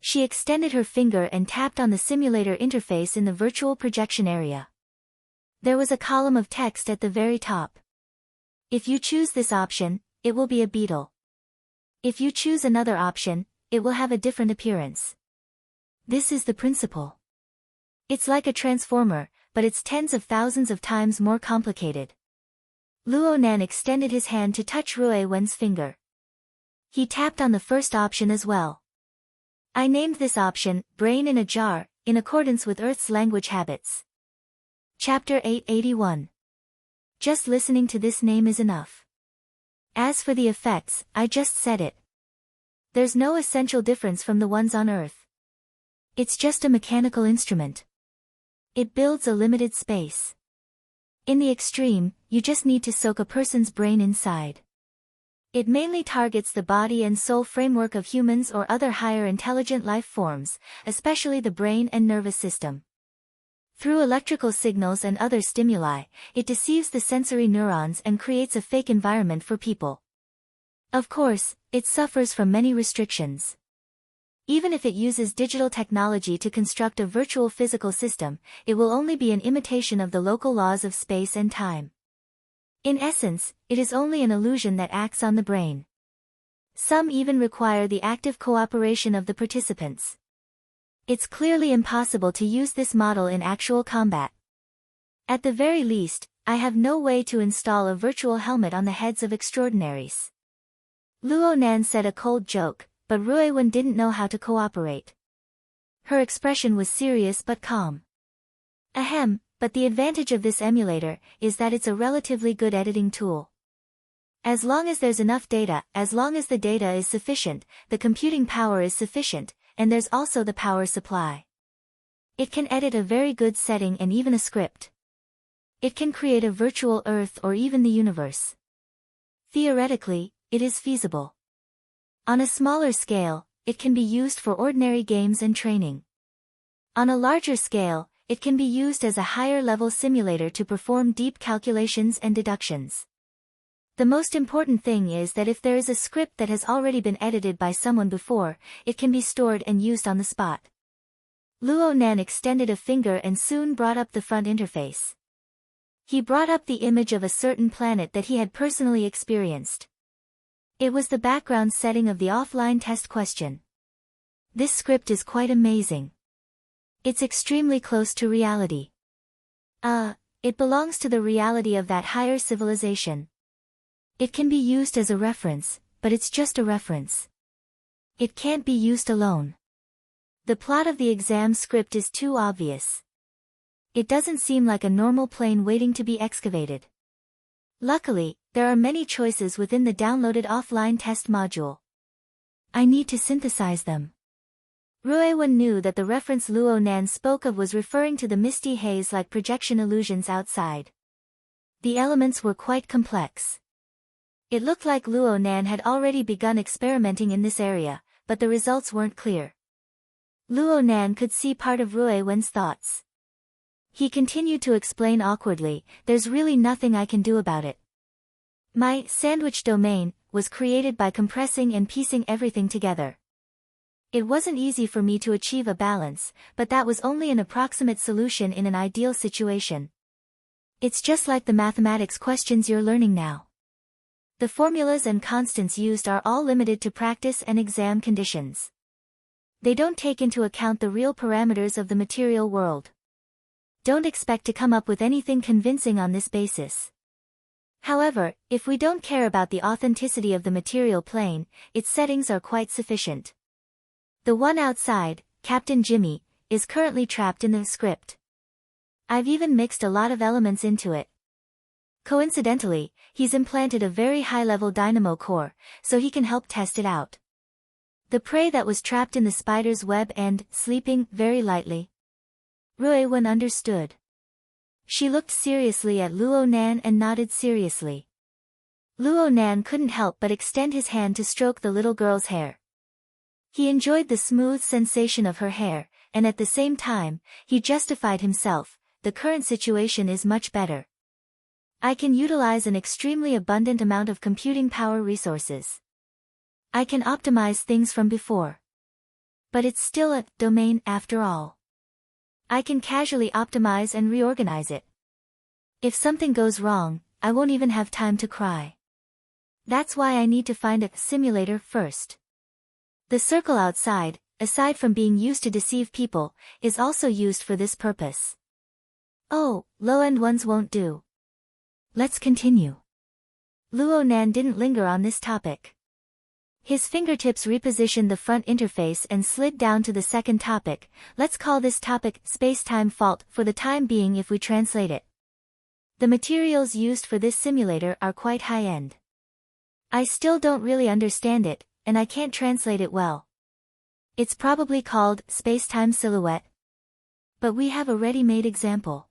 She extended her finger and tapped on the simulator interface in the virtual projection area. There was a column of text at the very top. If you choose this option, it will be a beetle. If you choose another option, it will have a different appearance. This is the principle. It's like a transformer, but it's tens of thousands of times more complicated. Luo Nan extended his hand to touch Rui Wen's finger. He tapped on the first option as well. I named this option, Brain in a Jar, in accordance with Earth's language habits. Chapter 881. Just listening to this name is enough. As for the effects, I just said it. There's no essential difference from the ones on Earth. It's just a mechanical instrument. It builds a limited space. In the extreme, you just need to soak a person's brain inside. It mainly targets the body and soul framework of humans or other higher intelligent life forms, especially the brain and nervous system. Through electrical signals and other stimuli, it deceives the sensory neurons and creates a fake environment for people. Of course, it suffers from many restrictions. Even if it uses digital technology to construct a virtual physical system, it will only be an imitation of the local laws of space and time. In essence, it is only an illusion that acts on the brain. Some even require the active cooperation of the participants. It's clearly impossible to use this model in actual combat. At the very least, I have no way to install a virtual helmet on the heads of extraordinaries. Luo Nan said a cold joke, but Rui Wen didn't know how to cooperate. Her expression was serious but calm. Ahem, but the advantage of this emulator is that it's a relatively good editing tool. As long as there's enough data, as long as the data is sufficient, the computing power is sufficient, and there's also the power supply. It can edit a very good setting and even a script. It can create a virtual Earth or even the universe. Theoretically, it is feasible. On a smaller scale, it can be used for ordinary games and training. On a larger scale, it can be used as a higher-level simulator to perform deep calculations and deductions. The most important thing is that if there is a script that has already been edited by someone before, it can be stored and used on the spot. Luo Nan extended a finger and soon brought up the front interface. He brought up the image of a certain planet that he had personally experienced. It was the background setting of the offline test question. This script is quite amazing. It's extremely close to reality. It belongs to the reality of that higher civilization. It can be used as a reference, but it's just a reference. It can't be used alone. The plot of the exam script is too obvious. It doesn't seem like a normal plane waiting to be excavated. Luckily, there are many choices within the downloaded offline test module. I need to synthesize them. Rui Wen knew that the reference Luo Nan spoke of was referring to the misty haze-like projection illusions outside. The elements were quite complex. It looked like Luo Nan had already begun experimenting in this area, but the results weren't clear. Luo Nan could see part of Rui Wen's thoughts. He continued to explain awkwardly, "There's really nothing I can do about it. My sandwich domain was created by compressing and piecing everything together. It wasn't easy for me to achieve a balance, but that was only an approximate solution in an ideal situation. It's just like the mathematics questions you're learning now. The formulas and constants used are all limited to practice and exam conditions. They don't take into account the real parameters of the material world. Don't expect to come up with anything convincing on this basis. However, if we don't care about the authenticity of the material plane, its settings are quite sufficient. The one outside, Captain Jimmy, is currently trapped in the script. I've even mixed a lot of elements into it. Coincidentally, he's implanted a very high-level dynamo core, so he can help test it out. The prey that was trapped in the spider's web and sleeping very lightly. Ruewen understood. She looked seriously at Luo Nan and nodded seriously. Luo Nan couldn't help but extend his hand to stroke the little girl's hair. He enjoyed the smooth sensation of her hair, and at the same time, he justified himself, the current situation is much better. I can utilize an extremely abundant amount of computing power resources. I can optimize things from before. But it's still a domain after all. I can casually optimize and reorganize it. If something goes wrong, I won't even have time to cry. That's why I need to find a simulator first. The circle outside, aside from being used to deceive people, is also used for this purpose. Oh, low-end ones won't do. Let's continue. Luo Nan didn't linger on this topic. His fingertips repositioned the front interface and slid down to the second topic. Let's call this topic space-time fault for the time being if we translate it. The materials used for this simulator are quite high-end. I still don't really understand it, and I can't translate it well. It's probably called space-time silhouette. But we have a ready-made example.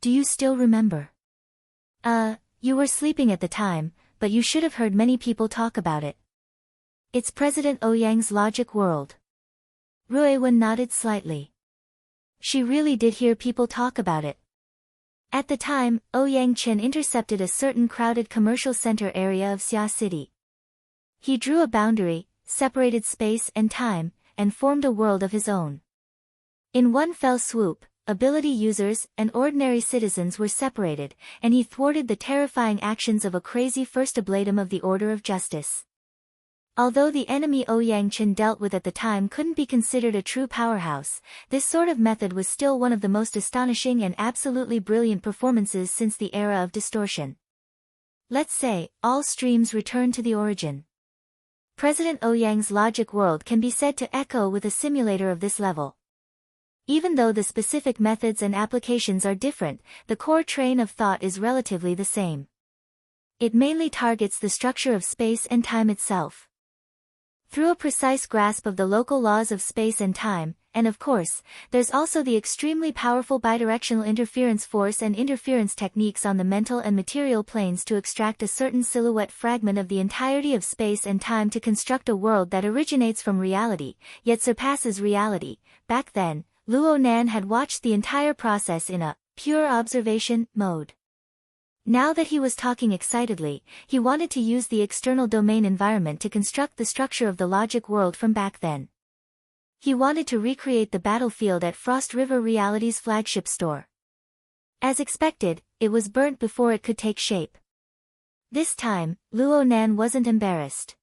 Do you still remember? You were sleeping at the time, but you should have heard many people talk about it. It's President Ouyang's logic world. Ruewen nodded slightly. She really did hear people talk about it. At the time, Ouyang Chen intercepted a certain crowded commercial center area of Xia City. He drew a boundary, separated space and time, and formed a world of his own. In one fell swoop, ability users and ordinary citizens were separated, and he thwarted the terrifying actions of a crazy first ablatum of the Order of Justice. Although the enemy Ouyang Chen dealt with at the time couldn't be considered a true powerhouse, this sort of method was still one of the most astonishing and absolutely brilliant performances since the era of distortion. Let's say, all streams return to the origin. President Ouyang's logic world can be said to echo with a simulator of this level. Even though the specific methods and applications are different, the core train of thought is relatively the same. It mainly targets the structure of space and time itself. Through a precise grasp of the local laws of space and time, and of course, there's also the extremely powerful bidirectional interference force and interference techniques on the mental and material planes to extract a certain silhouette fragment of the entirety of space and time to construct a world that originates from reality, yet surpasses reality. Back then, Luo Nan had watched the entire process in a pure observation mode. Now that he was talking excitedly, he wanted to use the external domain environment to construct the structure of the logic world from back then. He wanted to recreate the battlefield at Frost River Reality's flagship store. As expected, it was burnt before it could take shape. This time, Luo Nan wasn't embarrassed.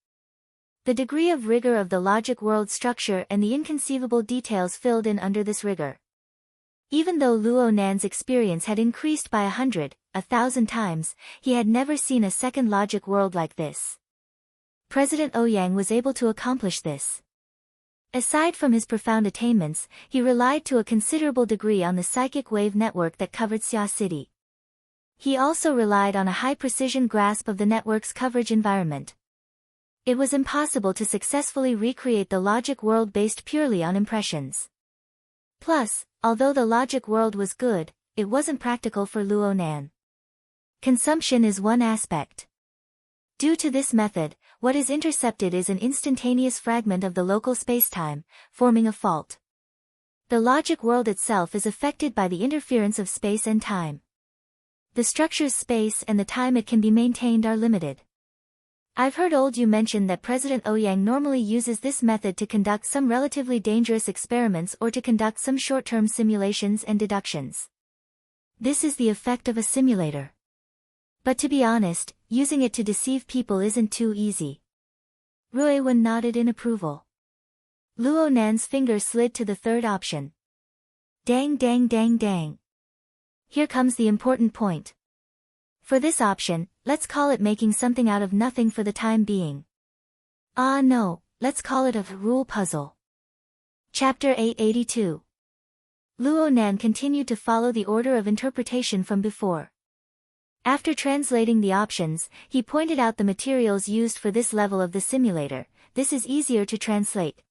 The degree of rigor of the logic world structure and the inconceivable details filled in under this rigor. Even though Luo Nan's experience had increased by 100, 1,000 times, he had never seen a second logic world like this. President Ouyang was able to accomplish this. Aside from his profound attainments, he relied to a considerable degree on the psychic wave network that covered Xia City. He also relied on a high-precision grasp of the network's coverage environment. It was impossible to successfully recreate the logic world based purely on impressions. Plus, although the logic world was good, it wasn't practical for Luo Nan. Consumption is one aspect. Due to this method, what is intercepted is an instantaneous fragment of the local spacetime, forming a fault. The logic world itself is affected by the interference of space and time. The structure's space and the time it can be maintained are limited. I've heard old you mention that President Ouyang normally uses this method to conduct some relatively dangerous experiments or to conduct some short-term simulations and deductions. This is the effect of a simulator. But to be honest, using it to deceive people isn't too easy. Ruiwen nodded in approval. Luo Nan's finger slid to the third option. Dang dang dang dang. Here comes the important point. For this option, let's call it making something out of nothing for the time being. Ah no, let's call it a rule puzzle. Chapter 882. Luo Nan continued to follow the order of interpretation from before. After translating the options, he pointed out the materials used for this level of the simulator. This is easier to translate.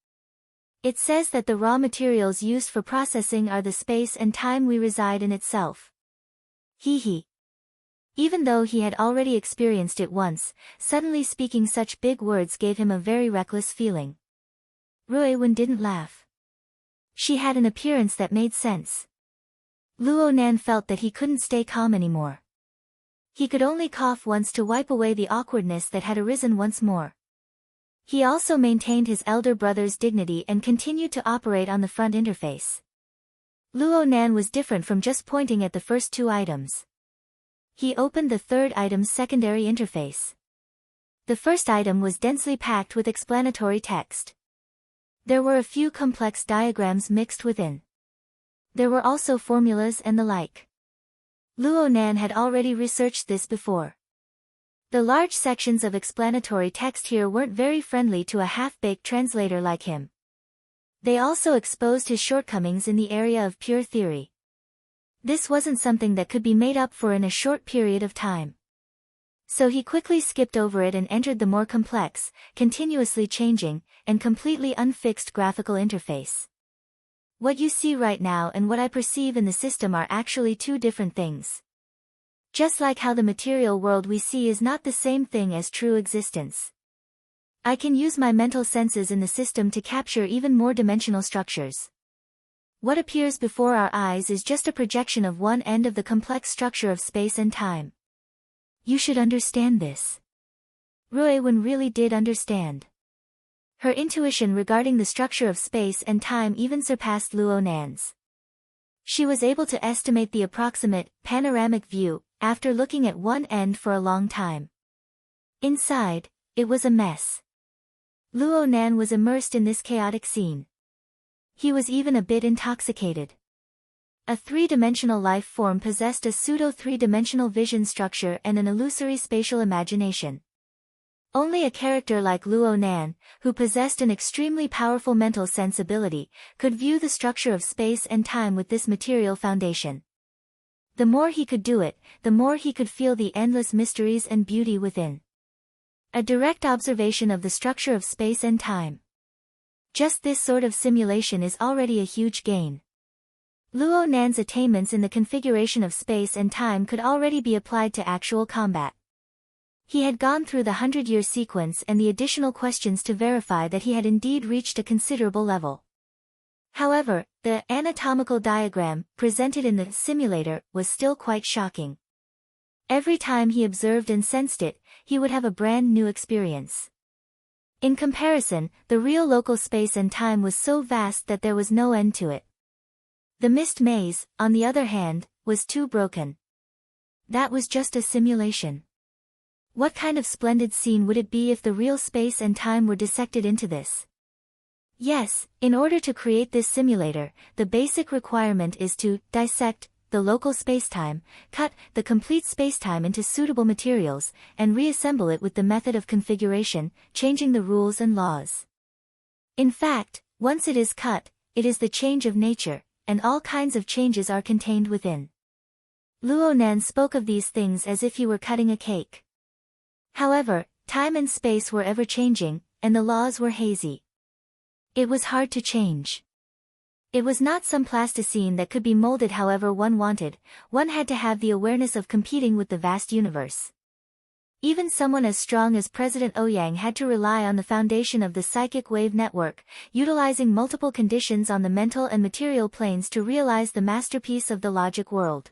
It says that the raw materials used for processing are the space and time we reside in itself. Hee. Even though he had already experienced it once, suddenly speaking such big words gave him a very reckless feeling. Ruiwen didn't laugh. She had an appearance that made sense. Luo Nan felt that he couldn't stay calm anymore. He could only cough once to wipe away the awkwardness that had arisen once more. He also maintained his elder brother's dignity and continued to operate on the front interface. Luo Nan was different from just pointing at the first two items. He opened the third item's secondary interface. The first item was densely packed with explanatory text. There were a few complex diagrams mixed within. There were also formulas and the like. Luo Nan had already researched this before. The large sections of explanatory text here weren't very friendly to a half-baked translator like him. They also exposed his shortcomings in the area of pure theory. This wasn't something that could be made up for in a short period of time. So he quickly skipped over it and entered the more complex, continuously changing, and completely unfixed graphical interface. What you see right now and what I perceive in the system are actually two different things. Just like how the material world we see is not the same thing as true existence. I can use my mental senses in the system to capture even more dimensional structures. What appears before our eyes is just a projection of one end of the complex structure of space and time. You should understand this. Ruiwen really did understand. Her intuition regarding the structure of space and time even surpassed Luo Nan's. She was able to estimate the approximate, panoramic view, after looking at one end for a long time. Inside, it was a mess. Luo Nan was immersed in this chaotic scene. He was even a bit intoxicated. A three-dimensional life form possessed a pseudo-three-dimensional vision structure and an illusory spatial imagination. Only a character like Luo Nan, who possessed an extremely powerful mental sensibility, could view the structure of space and time with this material foundation. The more he could do it, the more he could feel the endless mysteries and beauty within. A direct observation of the structure of space and time. Just this sort of simulation is already a huge gain. Luo Nan's attainments in the configuration of space and time could already be applied to actual combat. He had gone through the 100-year sequence and the additional questions to verify that he had indeed reached a considerable level. However, the anatomical diagram, presented in the simulator, was still quite shocking. Every time he observed and sensed it, he would have a brand new experience. In comparison, the real local space and time was so vast that there was no end to it. The mist maze, on the other hand, was too broken. That was just a simulation. What kind of splendid scene would it be if the real space and time were dissected into this? Yes, in order to create this simulator, the basic requirement is to dissect the local spacetime, cut the complete spacetime into suitable materials, and reassemble it with the method of configuration, changing the rules and laws. In fact, once it is cut, it is the change of nature, and all kinds of changes are contained within. Luo Nan spoke of these things as if he were cutting a cake. However, time and space were ever-changing, and the laws were hazy. It was hard to change. It was not some plasticine that could be molded however one wanted, one had to have the awareness of competing with the vast universe. Even someone as strong as President Ouyang had to rely on the foundation of the psychic wave network, utilizing multiple conditions on the mental and material planes to realize the masterpiece of the logic world.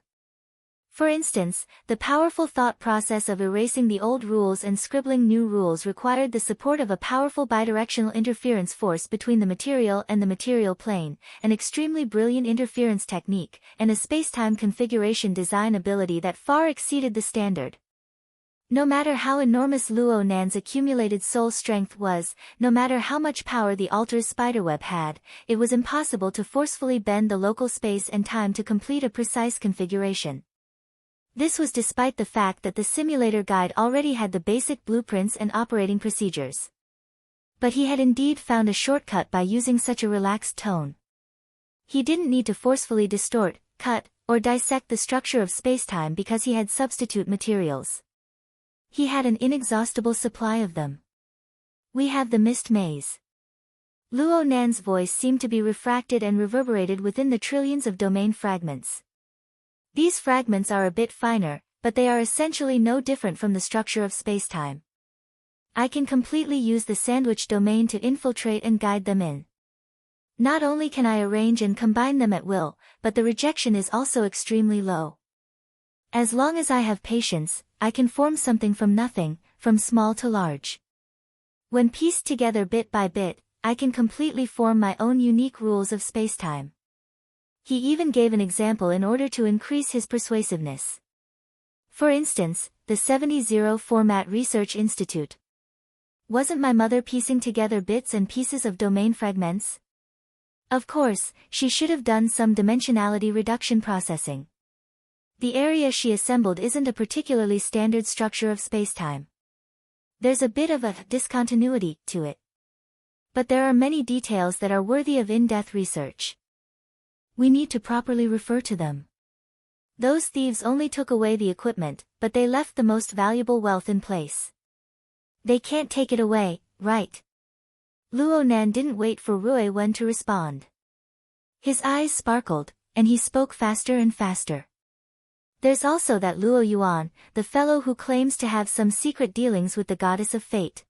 For instance, the powerful thought process of erasing the old rules and scribbling new rules required the support of a powerful bidirectional interference force between the material and the material plane, an extremely brilliant interference technique, and a spacetime configuration design ability that far exceeded the standard. No matter how enormous Luo Nan's accumulated soul strength was, no matter how much power the altar's spiderweb had, it was impossible to forcefully bend the local space and time to complete a precise configuration. This was despite the fact that the simulator guide already had the basic blueprints and operating procedures. But he had indeed found a shortcut by using such a relaxed tone. He didn't need to forcefully distort, cut, or dissect the structure of spacetime because he had substitute materials. He had an inexhaustible supply of them. We have the mist maze. Luo Nan's voice seemed to be refracted and reverberated within the trillions of domain fragments. These fragments are a bit finer, but they are essentially no different from the structure of spacetime. I can completely use the sandwich domain to infiltrate and guide them in. Not only can I arrange and combine them at will, but the rejection is also extremely low. As long as I have patience, I can form something from nothing, from small to large. When pieced together bit by bit, I can completely form my own unique rules of spacetime. He even gave an example in order to increase his persuasiveness. For instance, the 70 Format Research Institute. Wasn't my mother piecing together bits and pieces of domain fragments? Of course, she should have done some dimensionality reduction processing. The area she assembled isn't a particularly standard structure of spacetime. There's a bit of a discontinuity to it. But there are many details that are worthy of in-depth research. We need to properly refer to them. Those thieves only took away the equipment, but they left the most valuable wealth in place. They can't take it away, right? Luo Nan didn't wait for Rui Wen to respond. His eyes sparkled, and he spoke faster and faster. There's also that Luo Yuan, the fellow who claims to have some secret dealings with the goddess of fate.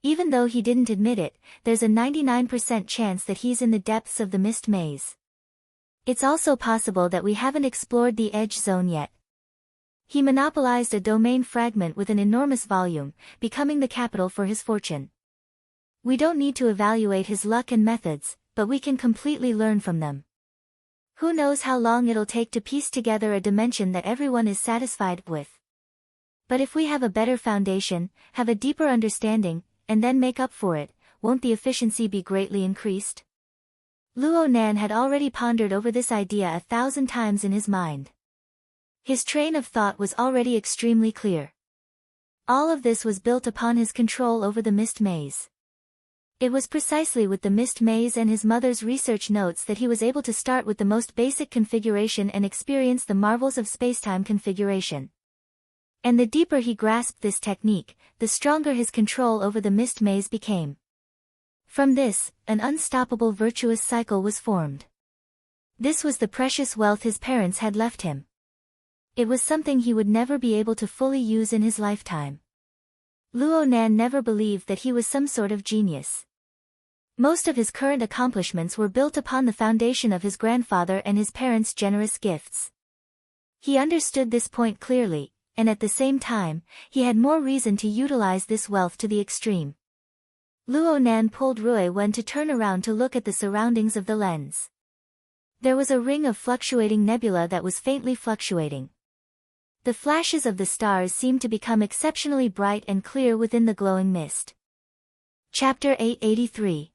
Even though he didn't admit it, there's a 99% chance that he's in the depths of the mist maze. It's also possible that we haven't explored the edge zone yet. He monopolized a domain fragment with an enormous volume, becoming the capital for his fortune. We don't need to evaluate his luck and methods, but we can completely learn from them. Who knows how long it'll take to piece together a dimension that everyone is satisfied with. But if we have a better foundation, have a deeper understanding, and then make up for it, won't the efficiency be greatly increased? Luo Nan had already pondered over this idea 1,000 times in his mind. His train of thought was already extremely clear. All of this was built upon his control over the mist maze. It was precisely with the mist maze and his mother's research notes that he was able to start with the most basic configuration and experience the marvels of spacetime configuration. And the deeper he grasped this technique, the stronger his control over the mist maze became. From this, an unstoppable virtuous cycle was formed. This was the precious wealth his parents had left him. It was something he would never be able to fully use in his lifetime. Luo Nan never believed that he was some sort of genius. Most of his current accomplishments were built upon the foundation of his grandfather and his parents' generous gifts. He understood this point clearly, and at the same time, he had more reason to utilize this wealth to the extreme. Luo Nan pulled Rui Wen to turn around to look at the surroundings of the lens. There was a ring of fluctuating nebula that was faintly fluctuating. The flashes of the stars seemed to become exceptionally bright and clear within the glowing mist. Chapter 883.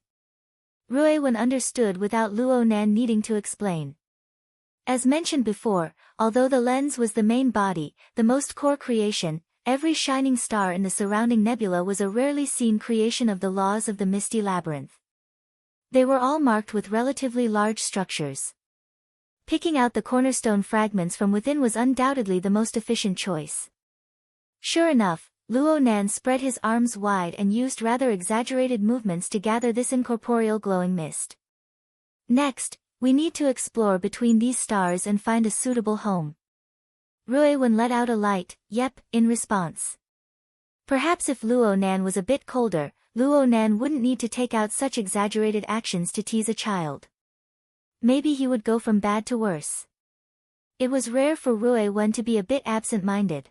Rui Wen understood without Luo Nan needing to explain. As mentioned before, although the lens was the main body, the most core creation, every shining star in the surrounding nebula was a rarely seen creation of the laws of the misty labyrinth. They were all marked with relatively large structures. Picking out the cornerstone fragments from within was undoubtedly the most efficient choice. Sure enough, Luo Nan spread his arms wide and used rather exaggerated movements to gather this incorporeal glowing mist. Next, we need to explore between these stars and find a suitable home. Rui Wen let out a light, yep, in response. Perhaps if Luo Nan was a bit colder, Luo Nan wouldn't need to take out such exaggerated actions to tease a child. Maybe he would go from bad to worse. It was rare for Rui Wen to be a bit absent-minded.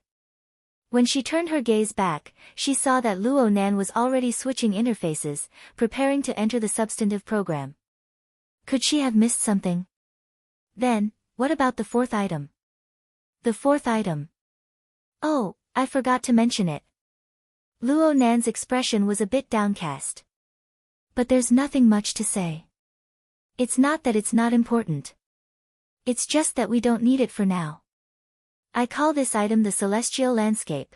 When she turned her gaze back, she saw that Luo Nan was already switching interfaces, preparing to enter the substantive program. Could she have missed something? Then, what about the fourth item? The fourth item. Oh, I forgot to mention it. Luo Nan's expression was a bit downcast. But there's nothing much to say. It's not that it's not important. It's just that we don't need it for now. I call this item the celestial landscape.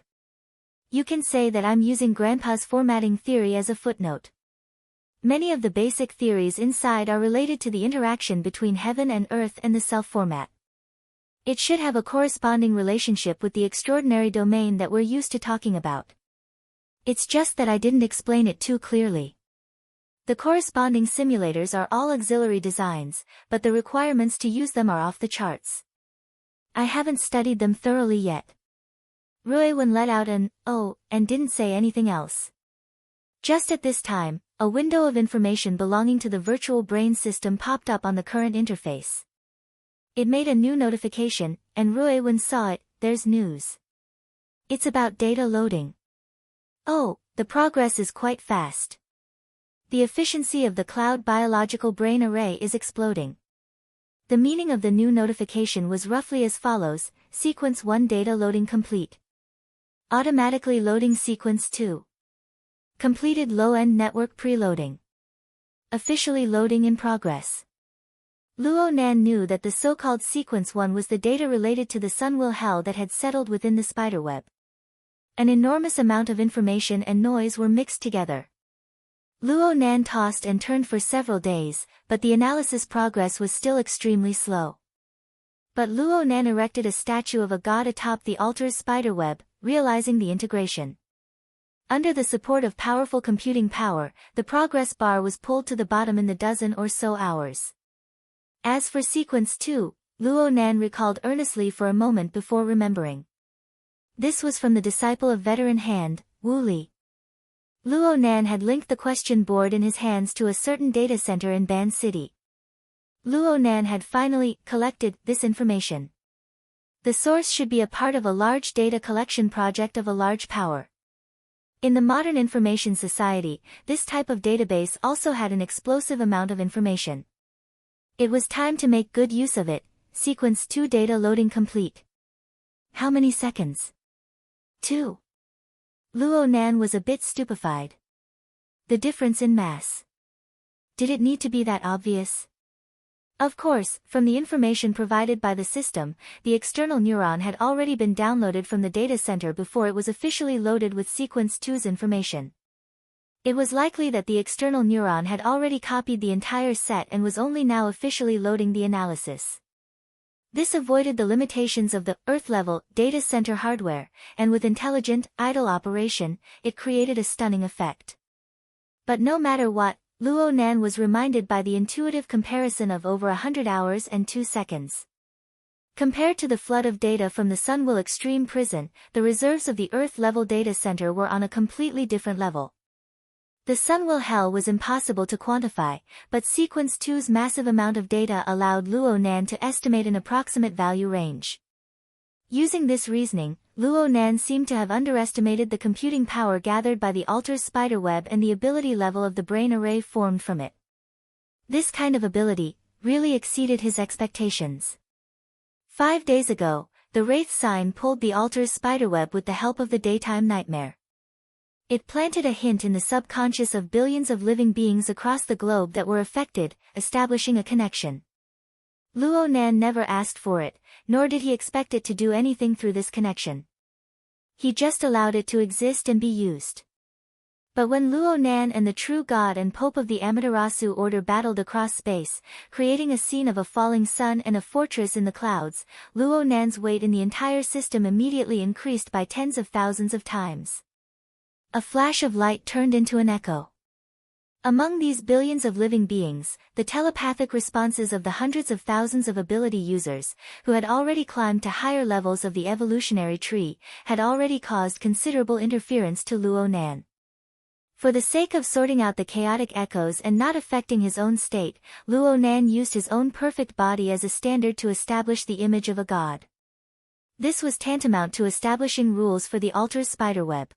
You can say that I'm using Grandpa's formatting theory as a footnote. Many of the basic theories inside are related to the interaction between heaven and earth and the self format. It should have a corresponding relationship with the extraordinary domain that we're used to talking about. It's just that I didn't explain it too clearly. The corresponding simulators are all auxiliary designs, but the requirements to use them are off the charts. I haven't studied them thoroughly yet. Rui Wen let out an "oh" and didn't say anything else. Just at this time, a window of information belonging to the virtual brain system popped up on the current interface. It made a new notification, and Rui Wen saw it. There's news. It's about data loading. Oh, the progress is quite fast. The efficiency of the cloud biological brain array is exploding. The meaning of the new notification was roughly as follows: Sequence 1 data loading complete. Automatically loading Sequence 2. Completed low-end network preloading. Officially loading in progress. Luo Nan knew that the so-called Sequence 1 was the data related to the Sunwheel hell that had settled within the spiderweb. An enormous amount of information and noise were mixed together. Luo Nan tossed and turned for several days, but the analysis progress was still extremely slow. But Luo Nan erected a statue of a god atop the altar's spiderweb, realizing the integration. Under the support of powerful computing power, the progress bar was pulled to the bottom in the dozen or so hours. As for Sequence 2, Luo Nan recalled earnestly for a moment before remembering. This was from the disciple of veteran hand, Wu Li. Luo Nan had linked the question board in his hands to a certain data center in Ban City. Luo Nan had finally collected this information. The source should be a part of a large data collection project of a large power. In the modern information society, this type of database also had an explosive amount of information. It was time to make good use of it. Sequence 2 data loading complete. How many seconds? 2. Luo Nan was a bit stupefied. The difference in mass. Did it need to be that obvious? Of course, from the information provided by the system, the external neuron had already been downloaded from the data center before it was officially loaded with Sequence 2's information. It was likely that the external neuron had already copied the entire set and was only now officially loading the analysis. This avoided the limitations of the Earth-level data center hardware, and with intelligent, idle operation, it created a stunning effect. But no matter what, Luo Nan was reminded by the intuitive comparison of over 100 hours and 2 seconds. Compared to the flood of data from the Sunwheel Extreme Prison, the reserves of the Earth-level data center were on a completely different level. The Sunwheel hell was impossible to quantify, but Sequence 2's massive amount of data allowed Luo Nan to estimate an approximate value range. Using this reasoning, Luo Nan seemed to have underestimated the computing power gathered by the altar's spiderweb and the ability level of the brain array formed from it. This kind of ability really exceeded his expectations. 5 days ago, the Wraith sign pulled the altar's spiderweb with the help of the daytime nightmare. It planted a hint in the subconscious of billions of living beings across the globe that were affected, establishing a connection. Luo Nan never asked for it, nor did he expect it to do anything through this connection. He just allowed it to exist and be used. But when Luo Nan and the true god and pope of the Amaterasu order battled across space, creating a scene of a falling sun and a fortress in the clouds, Luo Nan's weight in the entire system immediately increased by tens of thousands of times. A flash of light turned into an echo. Among these billions of living beings, the telepathic responses of the hundreds of thousands of ability users, who had already climbed to higher levels of the evolutionary tree, had already caused considerable interference to Luo Nan. For the sake of sorting out the chaotic echoes and not affecting his own state, Luo Nan used his own perfect body as a standard to establish the image of a god. This was tantamount to establishing rules for the altar's spiderweb.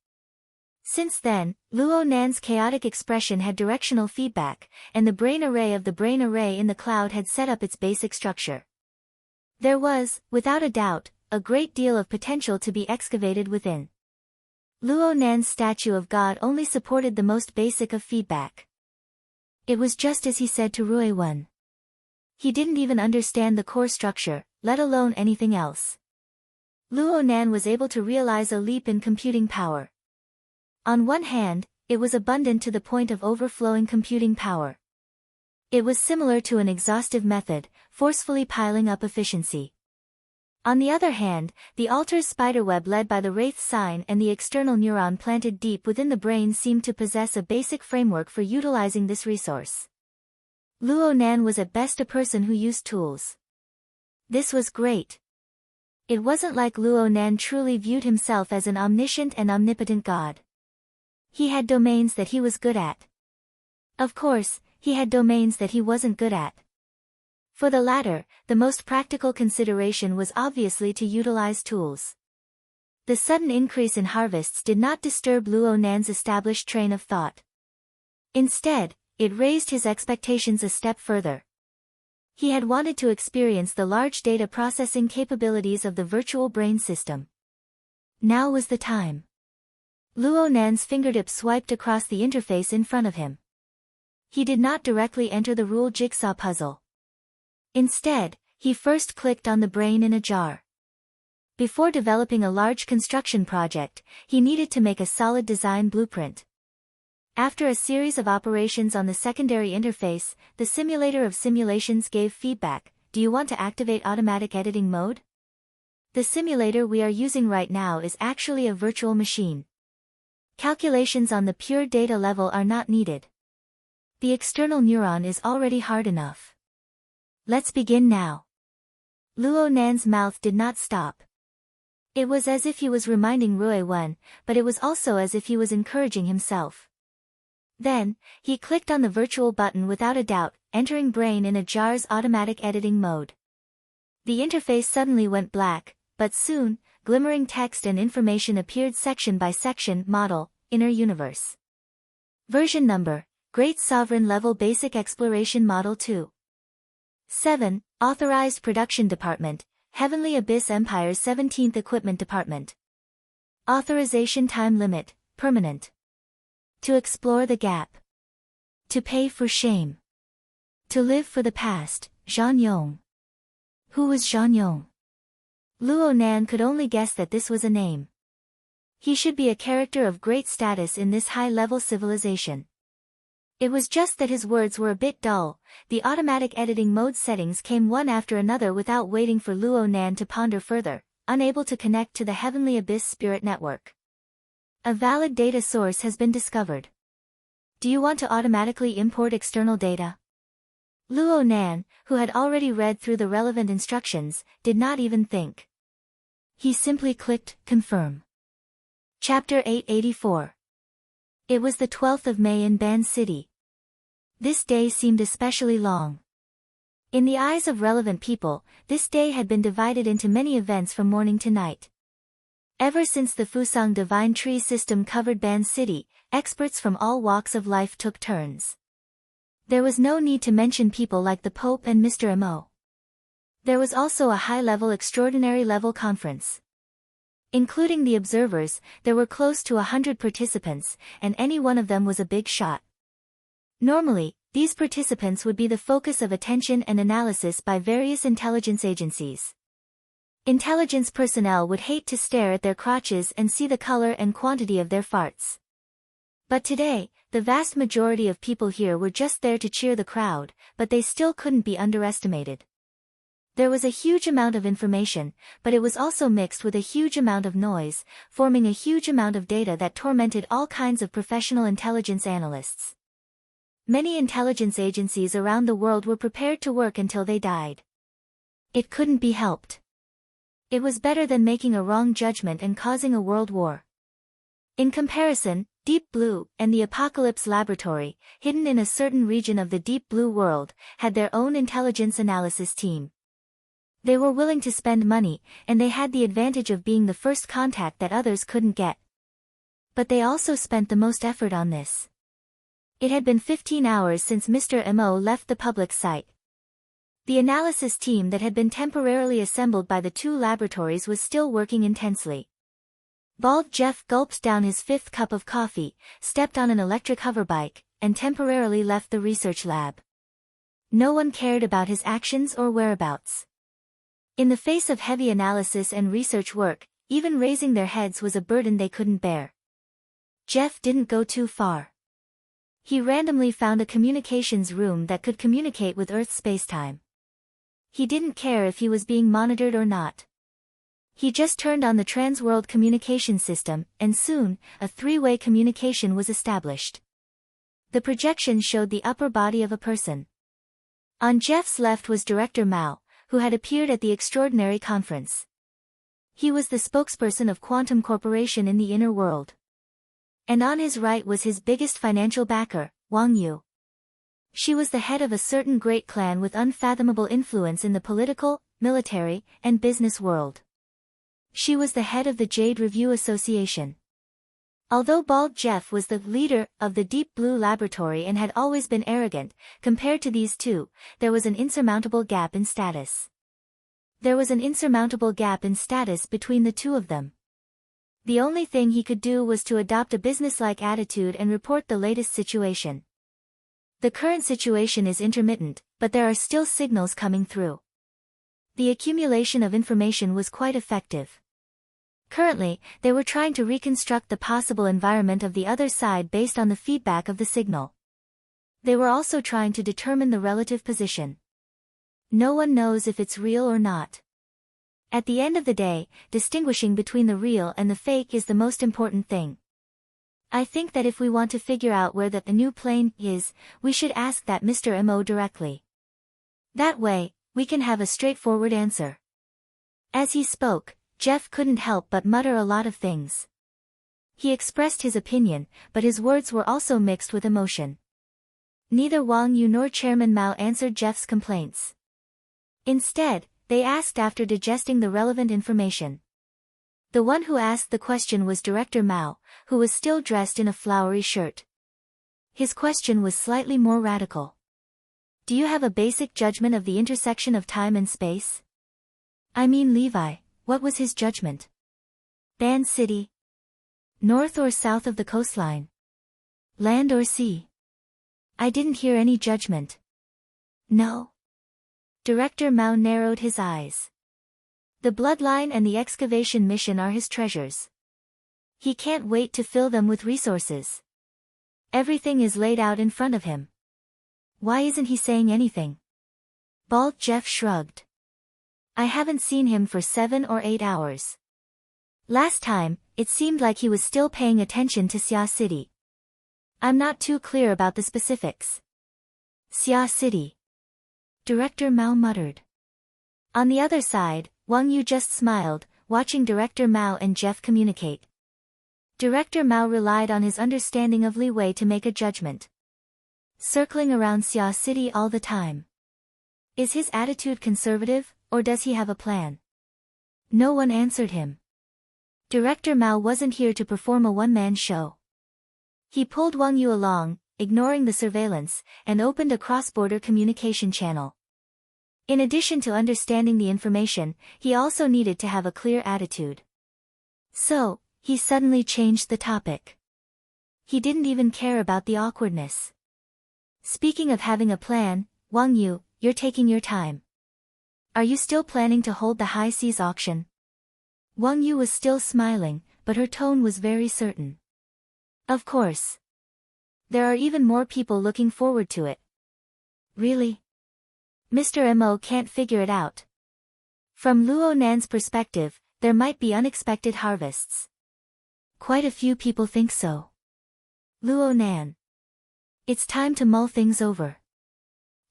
Since then, Luo Nan's chaotic expression had directional feedback, and the brain array of the brain array in the cloud had set up its basic structure. There was, without a doubt, a great deal of potential to be excavated within. Luo Nan's statue of God only supported the most basic of feedback. It was just as he said to Rui Wen. He didn't even understand the core structure, let alone anything else. Luo Nan was able to realize a leap in computing power. On one hand, it was abundant to the point of overflowing computing power. It was similar to an exhaustive method, forcefully piling up efficiency. On the other hand, the altar's spiderweb led by the wraith sign and the external neuron planted deep within the brain seemed to possess a basic framework for utilizing this resource. Luo Nan was at best a person who used tools. This was great. It wasn't like Luo Nan truly viewed himself as an omniscient and omnipotent god. He had domains that he was good at. Of course, he had domains that he wasn't good at. For the latter, the most practical consideration was obviously to utilize tools. The sudden increase in harvests did not disturb Luo Nan's established train of thought. Instead, it raised his expectations a step further. He had wanted to experience the large data processing capabilities of the virtual brain system. Now was the time. Luo Nan's fingertip swiped across the interface in front of him. He did not directly enter the rule jigsaw puzzle. Instead, he first clicked on the brain in a jar. Before developing a large construction project, he needed to make a solid design blueprint. After a series of operations on the secondary interface, the simulator of simulations gave feedback. Do you want to activate automatic editing mode? The simulator we are using right now is actually a virtual machine. Calculations on the pure data level are not needed. The external neuron is already hard enough. Let's begin now. Luo Nan's mouth did not stop. It was as if he was reminding Rui Wen, but it was also as if he was encouraging himself. Then, he clicked on the virtual button without a doubt, entering brain in a jar's automatic editing mode. The interface suddenly went black, but soon, glimmering text and information appeared section by section. Model, Inner Universe. Version number, Great Sovereign Level Basic Exploration Model 2. 7. Authorized Production Department, Heavenly Abyss Empire's 17th Equipment Department. Authorization Time Limit, Permanent. To explore the gap. To pay for shame. To live for the past, Zhang Yong. Who was Zhang Yong? Luo Nan could only guess that this was a name. He should be a character of great status in this high-level civilization. It was just that his words were a bit dull. The automatic editing mode settings came one after another without waiting for Luo Nan to ponder further, unable to connect to the Heavenly Abyss Spirit Network. A valid data source has been discovered. Do you want to automatically import external data? Luo Nan, who had already read through the relevant instructions, did not even think. He simply clicked Confirm. Chapter 884. It was the 12th of May in Ban City. This day seemed especially long. In the eyes of relevant people, this day had been divided into many events from morning to night. Ever since the Fusang Divine Tree system covered Ban City, experts from all walks of life took turns. There was no need to mention people like the Pope and Mr. Mo. There was also a high-level extraordinary-level conference. Including the observers, there were close to 100 participants, and any one of them was a big shot. Normally, these participants would be the focus of attention and analysis by various intelligence agencies. Intelligence personnel would hate to stare at their crotches and see the color and quantity of their farts. But today, the vast majority of people here were just there to cheer the crowd, but they still couldn't be underestimated. There was a huge amount of information, but it was also mixed with a huge amount of noise, forming a huge amount of data that tormented all kinds of professional intelligence analysts. Many intelligence agencies around the world were prepared to work until they died. It couldn't be helped. It was better than making a wrong judgment and causing a world war. In comparison, Deep Blue, and the Apocalypse Laboratory, hidden in a certain region of the Deep Blue world, had their own intelligence analysis team. They were willing to spend money, and they had the advantage of being the first contact that others couldn't get. But they also spent the most effort on this. It had been 15 hours since Mr. Mo left the public site. The analysis team that had been temporarily assembled by the two laboratories was still working intensely. Bald Jeff gulped down his fifth cup of coffee, stepped on an electric hoverbike, and temporarily left the research lab. No one cared about his actions or whereabouts. In the face of heavy analysis and research work, even raising their heads was a burden they couldn't bear. Jeff didn't go too far. He randomly found a communications room that could communicate with Earth's spacetime. He didn't care if he was being monitored or not. He just turned on the Transworld communication system, and soon, a three-way communication was established. The projection showed the upper body of a person. On Jeff's left was Director Mao, who had appeared at the extraordinary conference. He was the spokesperson of Quantum Corporation in the inner world. And on his right was his biggest financial backer, Wang Yu. She was the head of a certain great clan with unfathomable influence in the political, military, and business world. She was the head of the Jade Review Association. Although Bald Jeff was the leader of the Deep Blue Laboratory and had always been arrogant, compared to these two, there was an insurmountable gap in status. There was an insurmountable gap in status between the two of them. The only thing he could do was to adopt a businesslike attitude and report the latest situation. The current situation is intermittent, but there are still signals coming through. The accumulation of information was quite effective. Currently, they were trying to reconstruct the possible environment of the other side based on the feedback of the signal. They were also trying to determine the relative position. No one knows if it's real or not. At the end of the day, distinguishing between the real and the fake is the most important thing. I think that if we want to figure out where the new plane is, we should ask that Mr. Mo directly. That way, we can have a straightforward answer. As he spoke, Jeff couldn't help but mutter a lot of things. He expressed his opinion, but his words were also mixed with emotion. Neither Wang Yu nor Chairman Mao answered Jeff's complaints. Instead, they asked after digesting the relevant information. The one who asked the question was Director Mao, who was still dressed in a flowery shirt. His question was slightly more radical. Do you have a basic judgment of the intersection of time and space? I mean Levi, what was his judgment? Band City? North or south of the coastline? Land or sea? I didn't hear any judgment. No. Director Mao narrowed his eyes. The bloodline and the excavation mission are his treasures. He can't wait to fill them with resources. Everything is laid out in front of him. Why isn't he saying anything? Bald Jeff shrugged. I haven't seen him for 7 or 8 hours. Last time, it seemed like he was still paying attention to Xia City. I'm not too clear about the specifics. Xia City. Director Mao muttered. On the other side, Wang Yu just smiled, watching Director Mao and Jeff communicate. Director Mao relied on his understanding of Li Wei to make a judgment. Circling around Xia City all the time. Is his attitude conservative, or does he have a plan? No one answered him. Director Mao wasn't here to perform a one-man show. He pulled Wang Yu along, ignoring the surveillance, and opened a cross-border communication channel. In addition to understanding the information, he also needed to have a clear attitude. So, he suddenly changed the topic. He didn't even care about the awkwardness. Speaking of having a plan, Wang Yu, you're taking your time. Are you still planning to hold the high seas auction? Wang Yu was still smiling, but her tone was very certain. Of course. There are even more people looking forward to it. Really? Mr. Mo can't figure it out. From Luo Nan's perspective, there might be unexpected harvests. Quite a few people think so. Luo Nan. It's time to mull things over.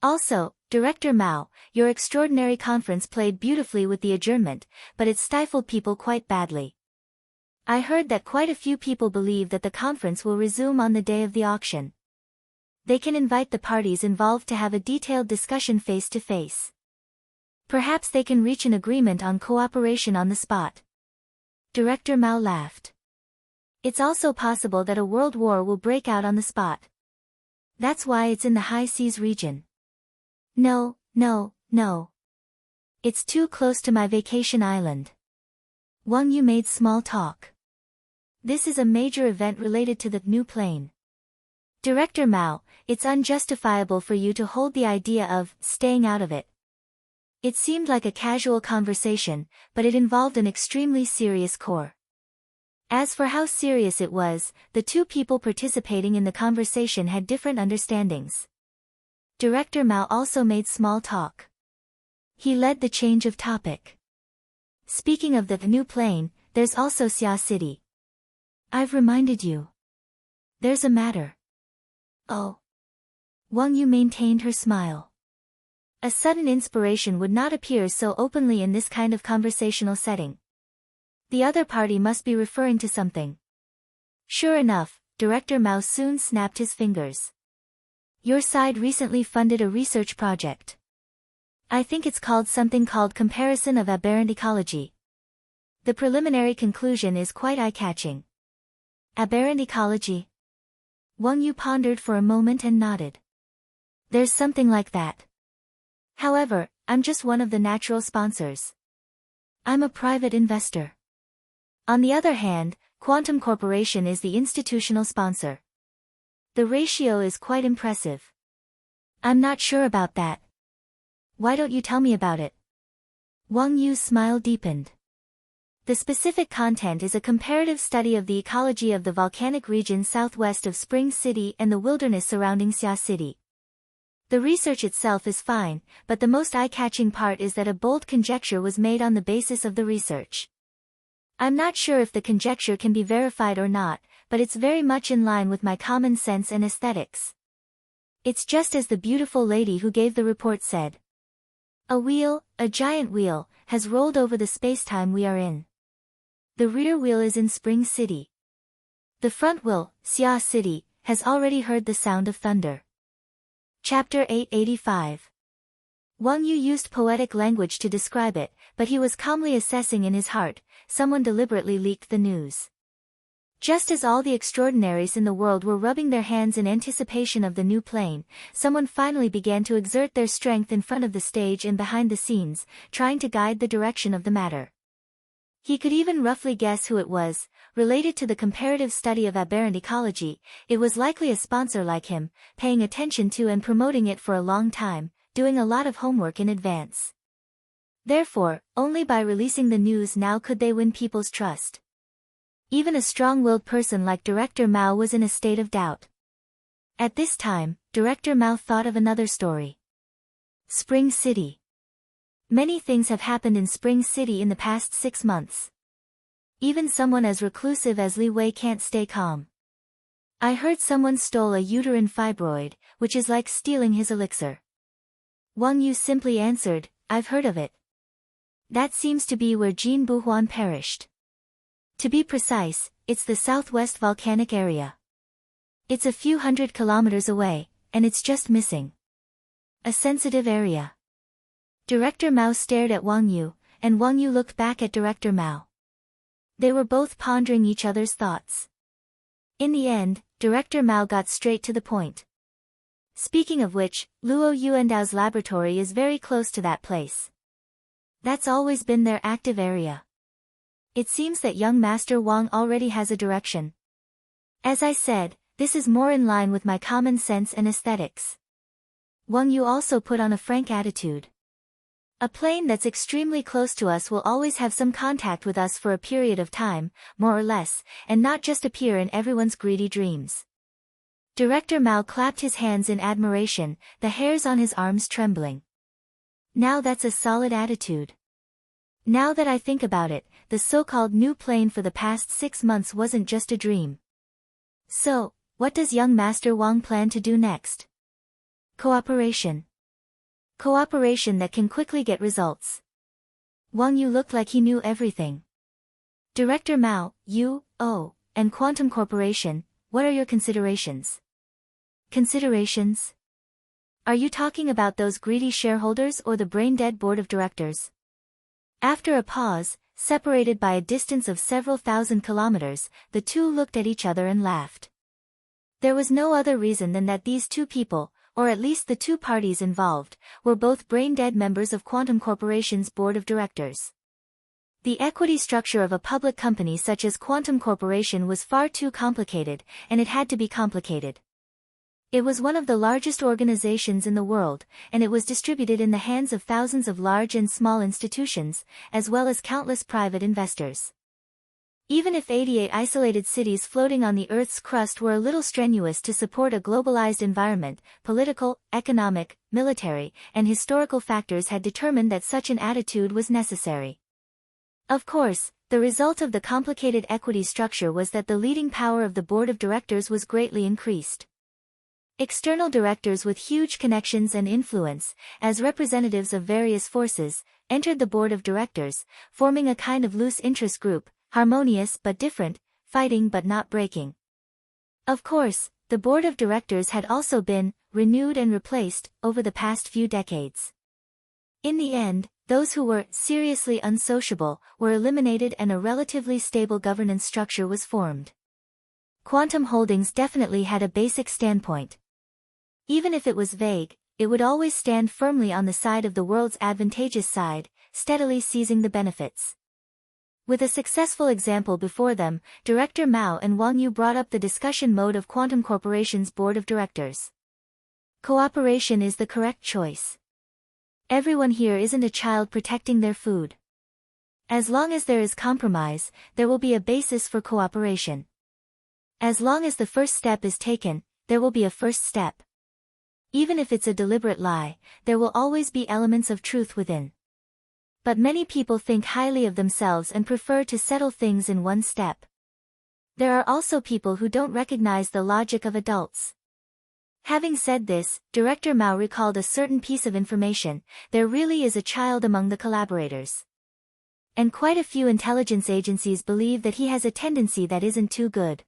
Also, Director Mao, your extraordinary conference played beautifully with the adjournment, but it stifled people quite badly. I heard that quite a few people believe that the conference will resume on the day of the auction. They can invite the parties involved to have a detailed discussion face to face. Perhaps they can reach an agreement on cooperation on the spot. Director Mao laughed. It's also possible that a world war will break out on the spot. That's why it's in the high seas region. No. It's too close to my vacation island. Wang Yu made small talk. This is a major event related to the new plane. Director Mao, it's unjustifiable for you to hold the idea of staying out of it. It seemed like a casual conversation, but it involved an extremely serious core. As for how serious it was, the two people participating in the conversation had different understandings. Director Mao also made small talk. He led the change of topic. Speaking of the new plane, there's also Xia City. I've reminded you. There's a matter. Oh. Wang Yu maintained her smile. A sudden inspiration would not appear so openly in this kind of conversational setting. The other party must be referring to something. Sure enough, Director Mao soon snapped his fingers. Your side recently funded a research project. I think it's called something called Comparison of Aberrant Ecology. The preliminary conclusion is quite eye-catching. Aberrant ecology? Wang Yu pondered for a moment and nodded. There's something like that. However, I'm just one of the natural sponsors. I'm a private investor. On the other hand, Quantum Corporation is the institutional sponsor. The ratio is quite impressive. I'm not sure about that. Why don't you tell me about it? Wang Yu's smile deepened. The specific content is a comparative study of the ecology of the volcanic region southwest of Spring City and the wilderness surrounding Xia City. The research itself is fine, but the most eye-catching part is that a bold conjecture was made on the basis of the research. I'm not sure if the conjecture can be verified or not, but it's very much in line with my common sense and aesthetics. It's just as the beautiful lady who gave the report said. A wheel, a giant wheel, has rolled over the space-time we are in. The rear wheel is in Spring City. The front wheel, Xia City, has already heard the sound of thunder. Chapter 885. Wang Yu used poetic language to describe it, but he was calmly assessing in his heart, someone deliberately leaked the news. Just as all the extraordinaries in the world were rubbing their hands in anticipation of the new plane, someone finally began to exert their strength in front of the stage and behind the scenes, trying to guide the direction of the matter. He could even roughly guess who it was. Related to the comparative study of aberrant ecology, it was likely a sponsor like him, paying attention to and promoting it for a long time, doing a lot of homework in advance. Therefore, only by releasing the news now could they win people's trust. Even a strong-willed person like Director Mao was in a state of doubt. At this time, Director Mao thought of another story. Spring City. Many things have happened in Spring City in the past 6 months. Even someone as reclusive as Li Wei can't stay calm. I heard someone stole a uterine fibroid, which is like stealing his elixir. Wang Yu simply answered, I've heard of it. That seems to be where Jin Buhuan perished. To be precise, it's the southwest volcanic area. It's a few hundred kilometers away, and it's just missing. A sensitive area. Director Mao stared at Wang Yu, and Wang Yu looked back at Director Mao. They were both pondering each other's thoughts. In the end, Director Mao got straight to the point. Speaking of which, Luo Yuandao's laboratory is very close to that place. That's always been their active area. It seems that young Master Wang already has a direction. As I said, this is more in line with my common sense and aesthetics. Wang Yu also put on a frank attitude. A plane that's extremely close to us will always have some contact with us for a period of time, more or less, and not just appear in everyone's greedy dreams. Director Mao clapped his hands in admiration, the hairs on his arms trembling. Now that's a solid attitude. Now that I think about it, the so-called new plane for the past 6 months wasn't just a dream. So, what does young Master Wang plan to do next? Cooperation. Cooperation that can quickly get results. Wang Yu looked like he knew everything. Director Mao, and Quantum Corporation, what are your considerations? Considerations? Are you talking about those greedy shareholders or the brain-dead board of directors? After a pause, separated by a distance of several thousand kilometers, the two looked at each other and laughed. There was no other reason than that these two people, or at least the two parties involved, were both brain-dead members of Quantum Corporation's board of directors. The equity structure of a public company such as Quantum Corporation was far too complicated, and it had to be complicated. It was one of the largest organizations in the world, and it was distributed in the hands of thousands of large and small institutions, as well as countless private investors. Even if 88 isolated cities floating on the Earth's crust were a little strenuous to support a globalized environment, political, economic, military, and historical factors had determined that such an attitude was necessary. Of course, the result of the complicated equity structure was that the leading power of the board of directors was greatly increased. External directors with huge connections and influence, as representatives of various forces, entered the board of directors, forming a kind of loose interest group, harmonious but different, fighting but not breaking. Of course, the board of directors had also been renewed and replaced over the past few decades. In the end, those who were seriously unsociable were eliminated and a relatively stable governance structure was formed. Quantum Holdings definitely had a basic standpoint. Even if it was vague, it would always stand firmly on the side of the world's advantageous side, steadily seizing the benefits. With a successful example before them, Director Mao and Wang Yu brought up the discussion mode of Quantum Corporation's board of directors. Cooperation is the correct choice. Everyone here isn't a child protecting their food. As long as there is compromise, there will be a basis for cooperation. As long as the first step is taken, there will be a first step. Even if it's a deliberate lie, there will always be elements of truth within. But many people think highly of themselves and prefer to settle things in one step. There are also people who don't recognize the logic of adults. Having said this, Director Mao recalled a certain piece of information: there really is a child among the collaborators. And quite a few intelligence agencies believe that he has a tendency that isn't too good.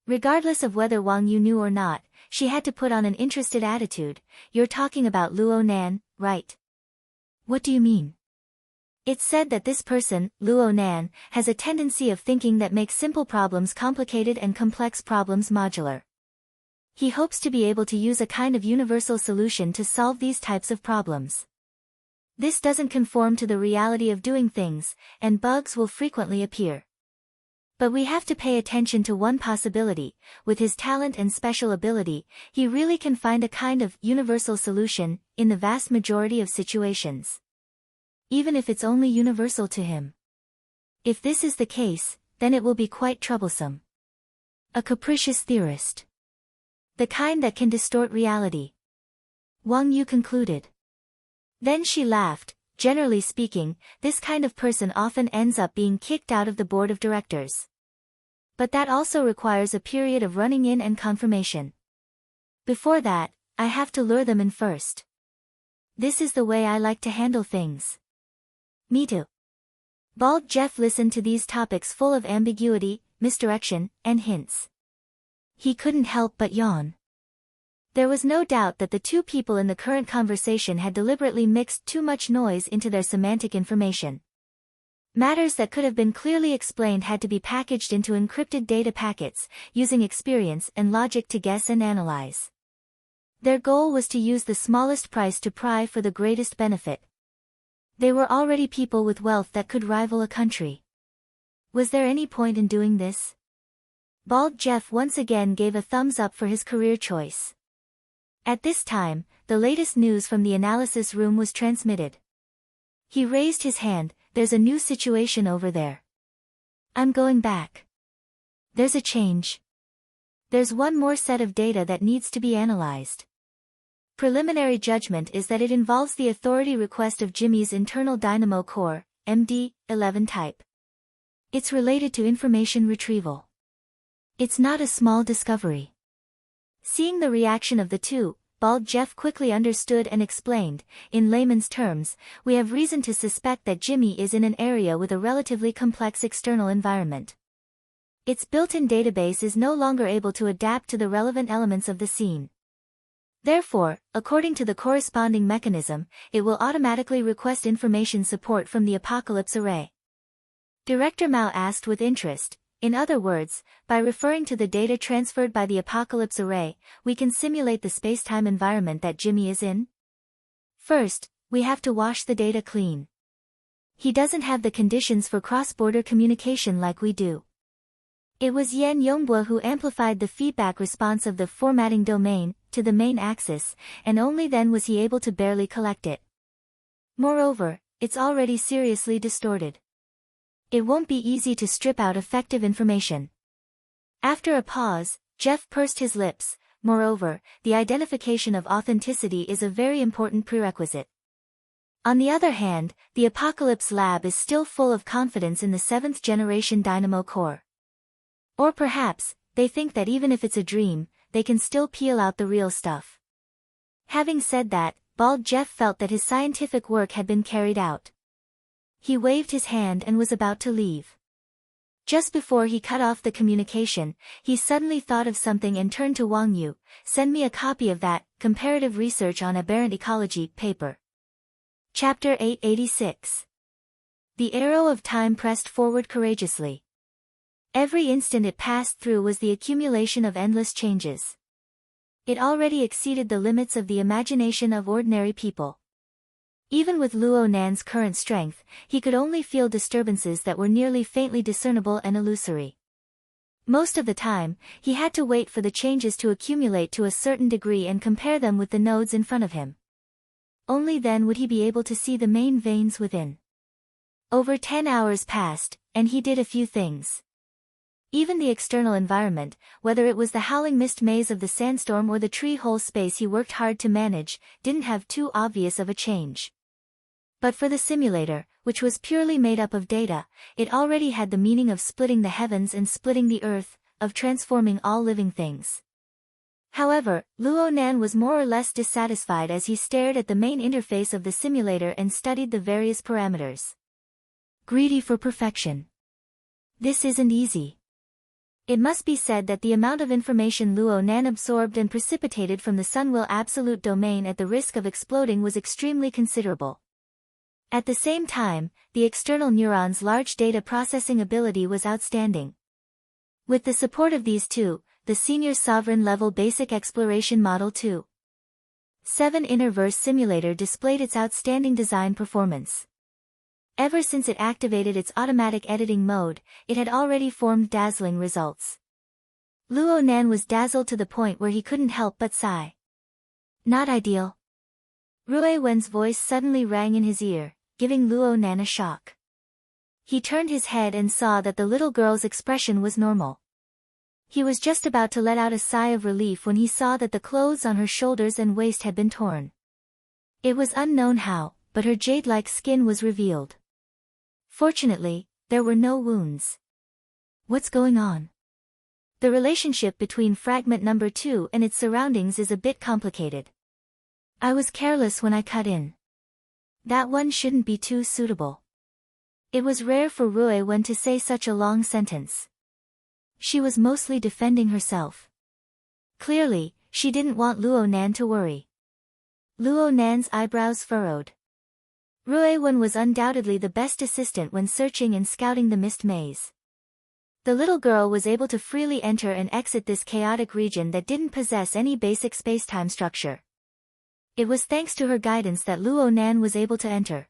Regardless of whether Wang Yu knew or not, she had to put on an interested attitude. You're talking about Luo Nan, right? What do you mean? It's said that this person, Luo Nan, has a tendency of thinking that makes simple problems complicated and complex problems modular. He hopes to be able to use a kind of universal solution to solve these types of problems. This doesn't conform to the reality of doing things, and bugs will frequently appear. But we have to pay attention to one possibility: with his talent and special ability, he really can find a kind of universal solution in the vast majority of situations. Even if it's only universal to him. If this is the case, then it will be quite troublesome. A capricious theorist. The kind that can distort reality. Wang Yu concluded. Then she laughed. Generally speaking, this kind of person often ends up being kicked out of the board of directors. But that also requires a period of running in and confirmation. Before that, I have to lure them in first. This is the way I like to handle things. Me too. Bald Jeff listened to these topics full of ambiguity, misdirection, and hints. He couldn't help but yawn. There was no doubt that the two people in the current conversation had deliberately mixed too much noise into their semantic information. Matters that could have been clearly explained had to be packaged into encrypted data packets, using experience and logic to guess and analyze. Their goal was to use the smallest price to pry for the greatest benefit. They were already people with wealth that could rival a country. Was there any point in doing this? Bald Jeff once again gave a thumbs up for his career choice. At this time, the latest news from the analysis room was transmitted. He raised his hand. There's a new situation over there. I'm going back. There's a change. There's one more set of data that needs to be analyzed. Preliminary judgment is that it involves the authority request of Jimmy's internal dynamo core, MD-11 type. It's related to information retrieval. It's not a small discovery. Seeing the reaction of the two, Bald Jeff quickly understood and explained. In layman's terms, we have reason to suspect that Jimmy is in an area with a relatively complex external environment. Its built-in database is no longer able to adapt to the relevant elements of the scene. Therefore, according to the corresponding mechanism, it will automatically request information support from the Apocalypse Array. Director Mao asked with interest. In other words, by referring to the data transferred by the Apocalypse Array, we can simulate the space-time environment that Jimmy is in? First, we have to wash the data clean. He doesn't have the conditions for cross-border communication like we do. It was Yan Yongbua who amplified the feedback response of the formatting domain to the main axis, and only then was he able to barely collect it. Moreover, it's already seriously distorted. It won't be easy to strip out effective information. After a pause, Jeff pursed his lips. Moreover, the identification of authenticity is a very important prerequisite. On the other hand, the Apocalypse Lab is still full of confidence in the 7th-generation Dynamo core. Or perhaps, they think that even if it's a dream, they can still peel out the real stuff. Having said that, Bald Jeff felt that his scientific work had been carried out. He waved his hand and was about to leave. Just before he cut off the communication, he suddenly thought of something and turned to Wang Yu. Send me a copy of that, Comparative Research on Aberrant Ecology, paper. Chapter 886. The arrow of time pressed forward courageously. Every instant it passed through was the accumulation of endless changes. It already exceeded the limits of the imagination of ordinary people. Even with Luo Nan's current strength, he could only feel disturbances that were nearly faintly discernible and illusory. Most of the time, he had to wait for the changes to accumulate to a certain degree and compare them with the nodes in front of him. Only then would he be able to see the main veins within. Over 10 hours passed, and he did a few things. Even the external environment, whether it was the howling mist maze of the sandstorm or the tree-hole space he worked hard to manage, didn't have too obvious of a change. But for the simulator, which was purely made up of data, it already had the meaning of splitting the heavens and splitting the earth, of transforming all living things. However, Luo Nan was more or less dissatisfied as he stared at the main interface of the simulator and studied the various parameters. Greedy for perfection. This isn't easy. It must be said that the amount of information Luo Nan absorbed and precipitated from the Sunwill absolute domain at the risk of exploding was extremely considerable. At the same time, the external neuron's large data processing ability was outstanding. With the support of these two, the Senior Sovereign Level Basic Exploration Model 2.7 Innerverse Simulator displayed its outstanding design performance. Ever since it activated its automatic editing mode, it had already formed dazzling results. Luo Nan was dazzled to the point where he couldn't help but sigh. Not ideal. Rui Wen's voice suddenly rang in his ear, giving Luo Nan a shock. He turned his head and saw that the little girl's expression was normal. He was just about to let out a sigh of relief when he saw that the clothes on her shoulders and waist had been torn. It was unknown how, but her jade-like skin was revealed. Fortunately, there were no wounds. What's going on? The relationship between fragment number 2 and its surroundings is a bit complicated. I was careless when I cut in. That one shouldn't be too suitable. It was rare for Rui Wen to say such a long sentence. She was mostly defending herself. Clearly, she didn't want Luo Nan to worry. Luo Nan's eyebrows furrowed. Rui Wen was undoubtedly the best assistant when searching and scouting the mist maze. The little girl was able to freely enter and exit this chaotic region that didn't possess any basic spacetime structure. It was thanks to her guidance that Luo Nan was able to enter.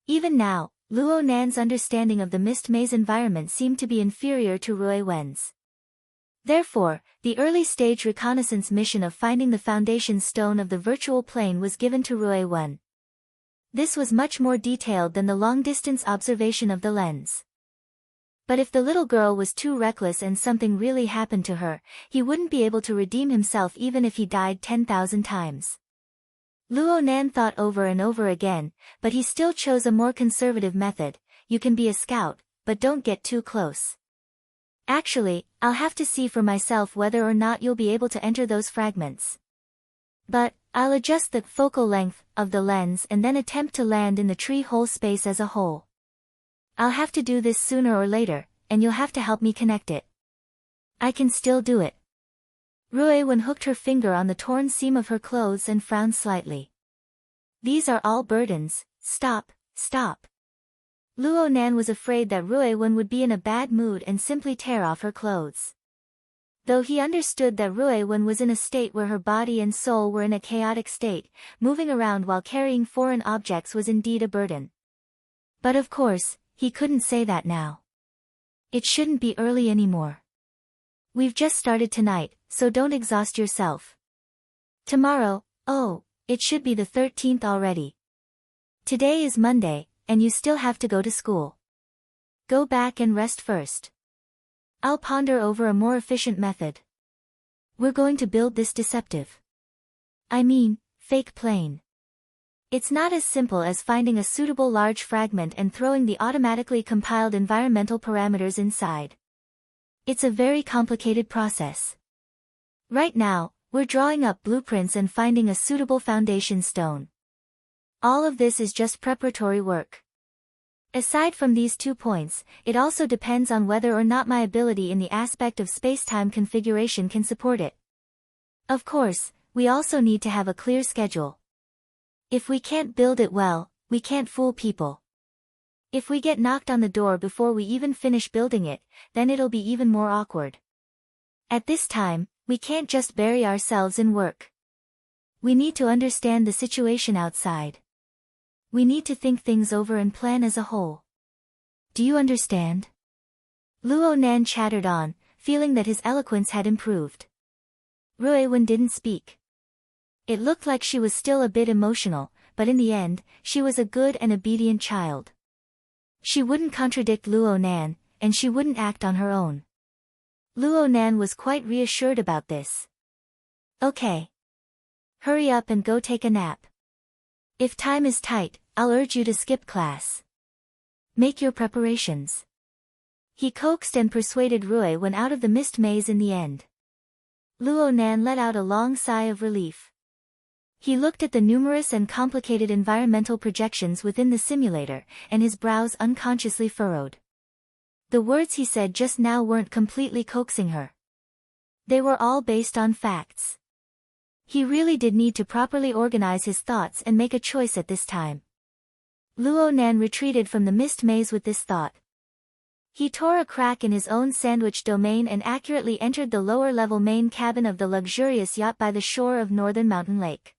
Even now, Luo Nan's understanding of the mist maze environment seemed to be inferior to Rui Wen's. Therefore, the early-stage reconnaissance mission of finding the foundation stone of the virtual plane was given to Rui Wen. This was much more detailed than the long-distance observation of the lens. But if the little girl was too reckless and something really happened to her, he wouldn't be able to redeem himself even if he died 10,000 times. Luo Nan thought over and over again, but he still chose a more conservative method. You can be a scout, but don't get too close. Actually, I'll have to see for myself whether or not you'll be able to enter those fragments. But, I'll adjust the focal length of the lens and then attempt to land in the tree hole space as a whole. I'll have to do this sooner or later, and you'll have to help me connect it. I can still do it. Ruewen hooked her finger on the torn seam of her clothes and frowned slightly. These are all burdens, stop. Luo Nan was afraid that Ruewen would be in a bad mood and simply tear off her clothes. Though he understood that Ruewen was in a state where her body and soul were in a chaotic state, moving around while carrying foreign objects was indeed a burden. But of course, he couldn't say that now. It shouldn't be early anymore. We've just started tonight, so don't exhaust yourself. Tomorrow, it should be the 13th already. Today is Monday, and you still have to go to school. Go back and rest first. I'll ponder over a more efficient method. We're going to build this fake plane. It's not as simple as finding a suitable large fragment and throwing the automatically compiled environmental parameters inside. It's a very complicated process. Right now, we're drawing up blueprints and finding a suitable foundation stone. All of this is just preparatory work. Aside from these 2 points, it also depends on whether or not my ability in the aspect of space-time configuration can support it. Of course, we also need to have a clear schedule. If we can't build it well, we can't fool people. If we get knocked on the door before we even finish building it, then it'll be even more awkward. At this time, we can't just bury ourselves in work. We need to understand the situation outside. We need to think things over and plan as a whole. Do you understand? Luo Nan chattered on, feeling that his eloquence had improved. Ruewen didn't speak. It looked like she was still a bit emotional, but in the end, she was a good and obedient child. She wouldn't contradict Luo Nan, and she wouldn't act on her own. Luo Nan was quite reassured about this. Okay. Hurry up and go take a nap. If time is tight, I'll urge you to skip class. Make your preparations. He coaxed and persuaded Ruewen out of the mist maze in the end. Luo Nan let out a long sigh of relief. He looked at the numerous and complicated environmental projections within the simulator, and his brows unconsciously furrowed. The words he said just now weren't completely coaxing her. They were all based on facts. He really did need to properly organize his thoughts and make a choice at this time. Luo Nan retreated from the mist maze with this thought. He tore a crack in his own sandwich domain and accurately entered the lower-level main cabin of the luxurious yacht by the shore of Northern Mountain Lake.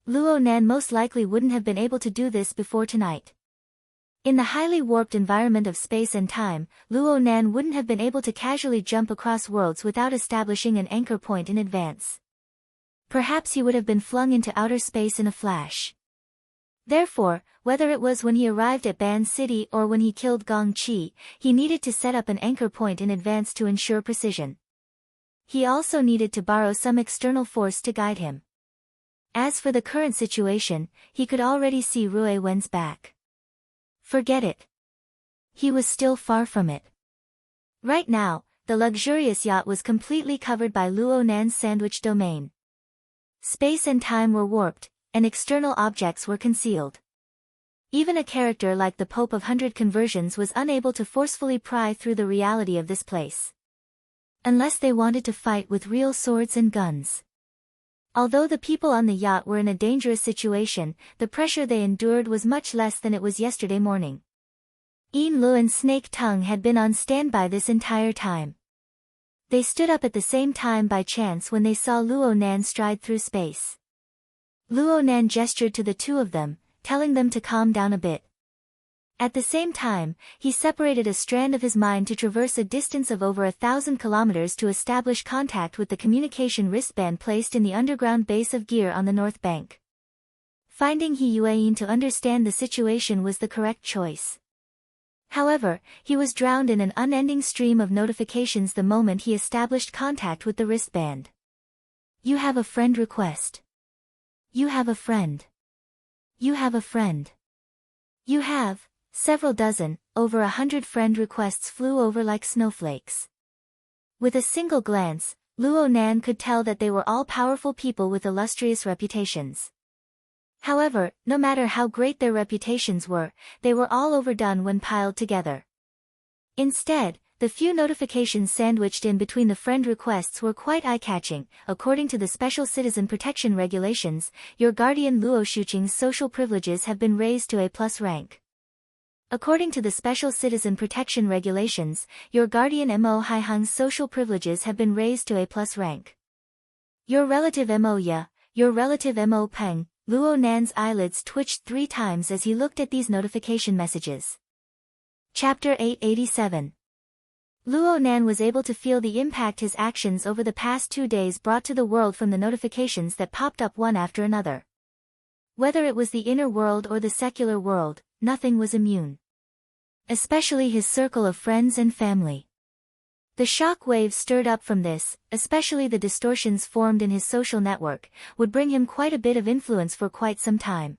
Luo Nan most likely wouldn't have been able to do this before tonight. In the highly warped environment of space and time, Luo Nan wouldn't have been able to casually jump across worlds without establishing an anchor point in advance. Perhaps he would have been flung into outer space in a flash. Therefore, whether it was when he arrived at Ban City or when he killed Gong Qi, he needed to set up an anchor point in advance to ensure precision. He also needed to borrow some external force to guide him. As for the current situation, he could already see Ruewen's back. Forget it. He was still far from it. Right now, the luxurious yacht was completely covered by Luo Nan's sandwich domain. Space and time were warped, and external objects were concealed. Even a character like the Pope of 100 Conversions was unable to forcefully pry through the reality of this place. Unless they wanted to fight with real swords and guns. Although the people on the yacht were in a dangerous situation, the pressure they endured was much less than it was yesterday morning. Yin Lu and Snake Tongue had been on standby this entire time. They stood up at the same time by chance when they saw Luo Nan stride through space. Luo Nan gestured to the two of them, telling them to calm down a bit. At the same time, he separated a strand of his mind to traverse a distance of over 1,000 kilometers to establish contact with the communication wristband placed in the underground base of Gear on the north bank. Finding He Yueyin to understand the situation was the correct choice. However, he was drowned in an unending stream of notifications the moment he established contact with the wristband. You have a friend request. You have a friend. You have a friend. You have. Several dozen, over 100 friend requests flew over like snowflakes. With a single glance, Luo Nan could tell that they were all powerful people with illustrious reputations. However, no matter how great their reputations were, they were all overdone when piled together. Instead, the few notifications sandwiched in between the friend requests were quite eye-catching. According to the Special Citizen Protection Regulations, your guardian Luo Shuqing's social privileges have been raised to A+ rank. According to the Special Citizen Protection Regulations, your guardian Mo Haihang's social privileges have been raised to A+ rank. Your relative Mo Ya, your relative Mo Peng. Luo Nan's eyelids twitched 3 times as he looked at these notification messages. Chapter 887. Luo Nan was able to feel the impact his actions over the past 2 days brought to the world from the notifications that popped up one after another. Whether it was the inner world or the secular world, nothing was immune. Especially his circle of friends and family. The shock waves stirred up from this, especially the distortions formed in his social network, would bring him quite a bit of influence for quite some time.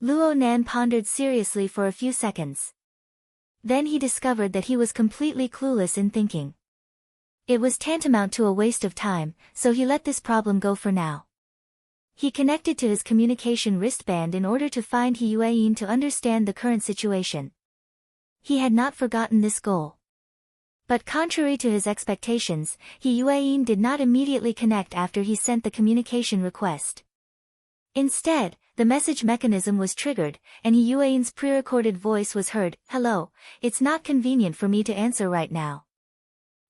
Luo Nan pondered seriously for a few seconds. Then he discovered that he was completely clueless in thinking. It was tantamount to a waste of time, so he let this problem go for now. He connected to his communication wristband in order to find He Yueyin to understand the current situation. He had not forgotten this goal. But contrary to his expectations, He Yueyin did not immediately connect after he sent the communication request. Instead, the message mechanism was triggered, and He Yueyin's pre-recorded voice was heard. "Hello, it's not convenient for me to answer right now."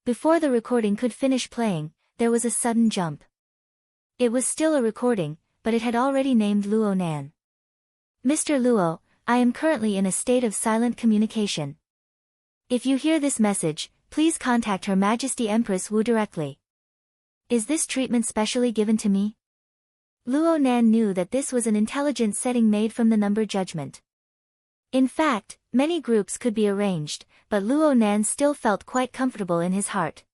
Before the recording could finish playing, there was a sudden jump. It was still a recording, but it had already named Luo Nan. "Mr. Luo, I am currently in a state of silent communication. If you hear this message, please contact Her Majesty Empress Wu directly. Is this treatment specially given to me?" Luo Nan knew that this was an intelligent setting made from the number judgment. In fact, many groups could be arranged, but Luo Nan still felt quite comfortable in his heart.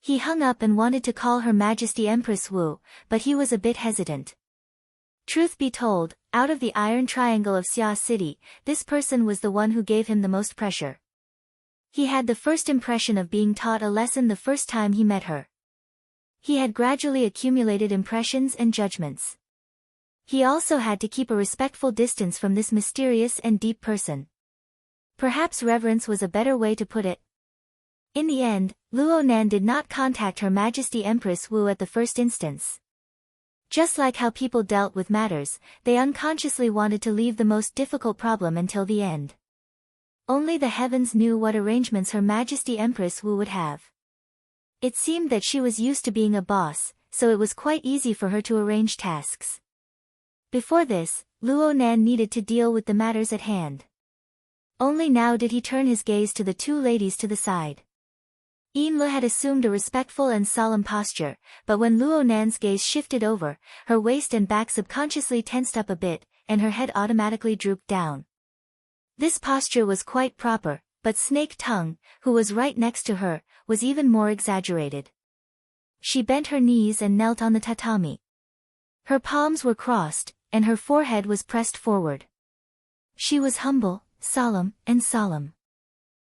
He hung up and wanted to call Her Majesty Empress Wu, but he was a bit hesitant. Truth be told, out of the Iron Triangle of Xia City, this person was the one who gave him the most pressure. He had the first impression of being taught a lesson the first time he met her. He had gradually accumulated impressions and judgments. He also had to keep a respectful distance from this mysterious and deep person. Perhaps reverence was a better way to put it. In the end, Luo Nan did not contact Her Majesty Empress Wu at the first instance. Just like how people dealt with matters, they unconsciously wanted to leave the most difficult problem until the end. Only the heavens knew what arrangements Her Majesty Empress Wu would have. It seemed that she was used to being a boss, so it was quite easy for her to arrange tasks. Before this, Luo Nan needed to deal with the matters at hand. Only now did he turn his gaze to the 2 ladies to the side. Yin Le had assumed a respectful and solemn posture, but when Luo Nan's gaze shifted over, her waist and back subconsciously tensed up a bit, and her head automatically drooped down. This posture was quite proper, but Snake Tongue, who was right next to her, was even more exaggerated. She bent her knees and knelt on the tatami. Her palms were crossed, and her forehead was pressed forward. She was humble, solemn, and solemn.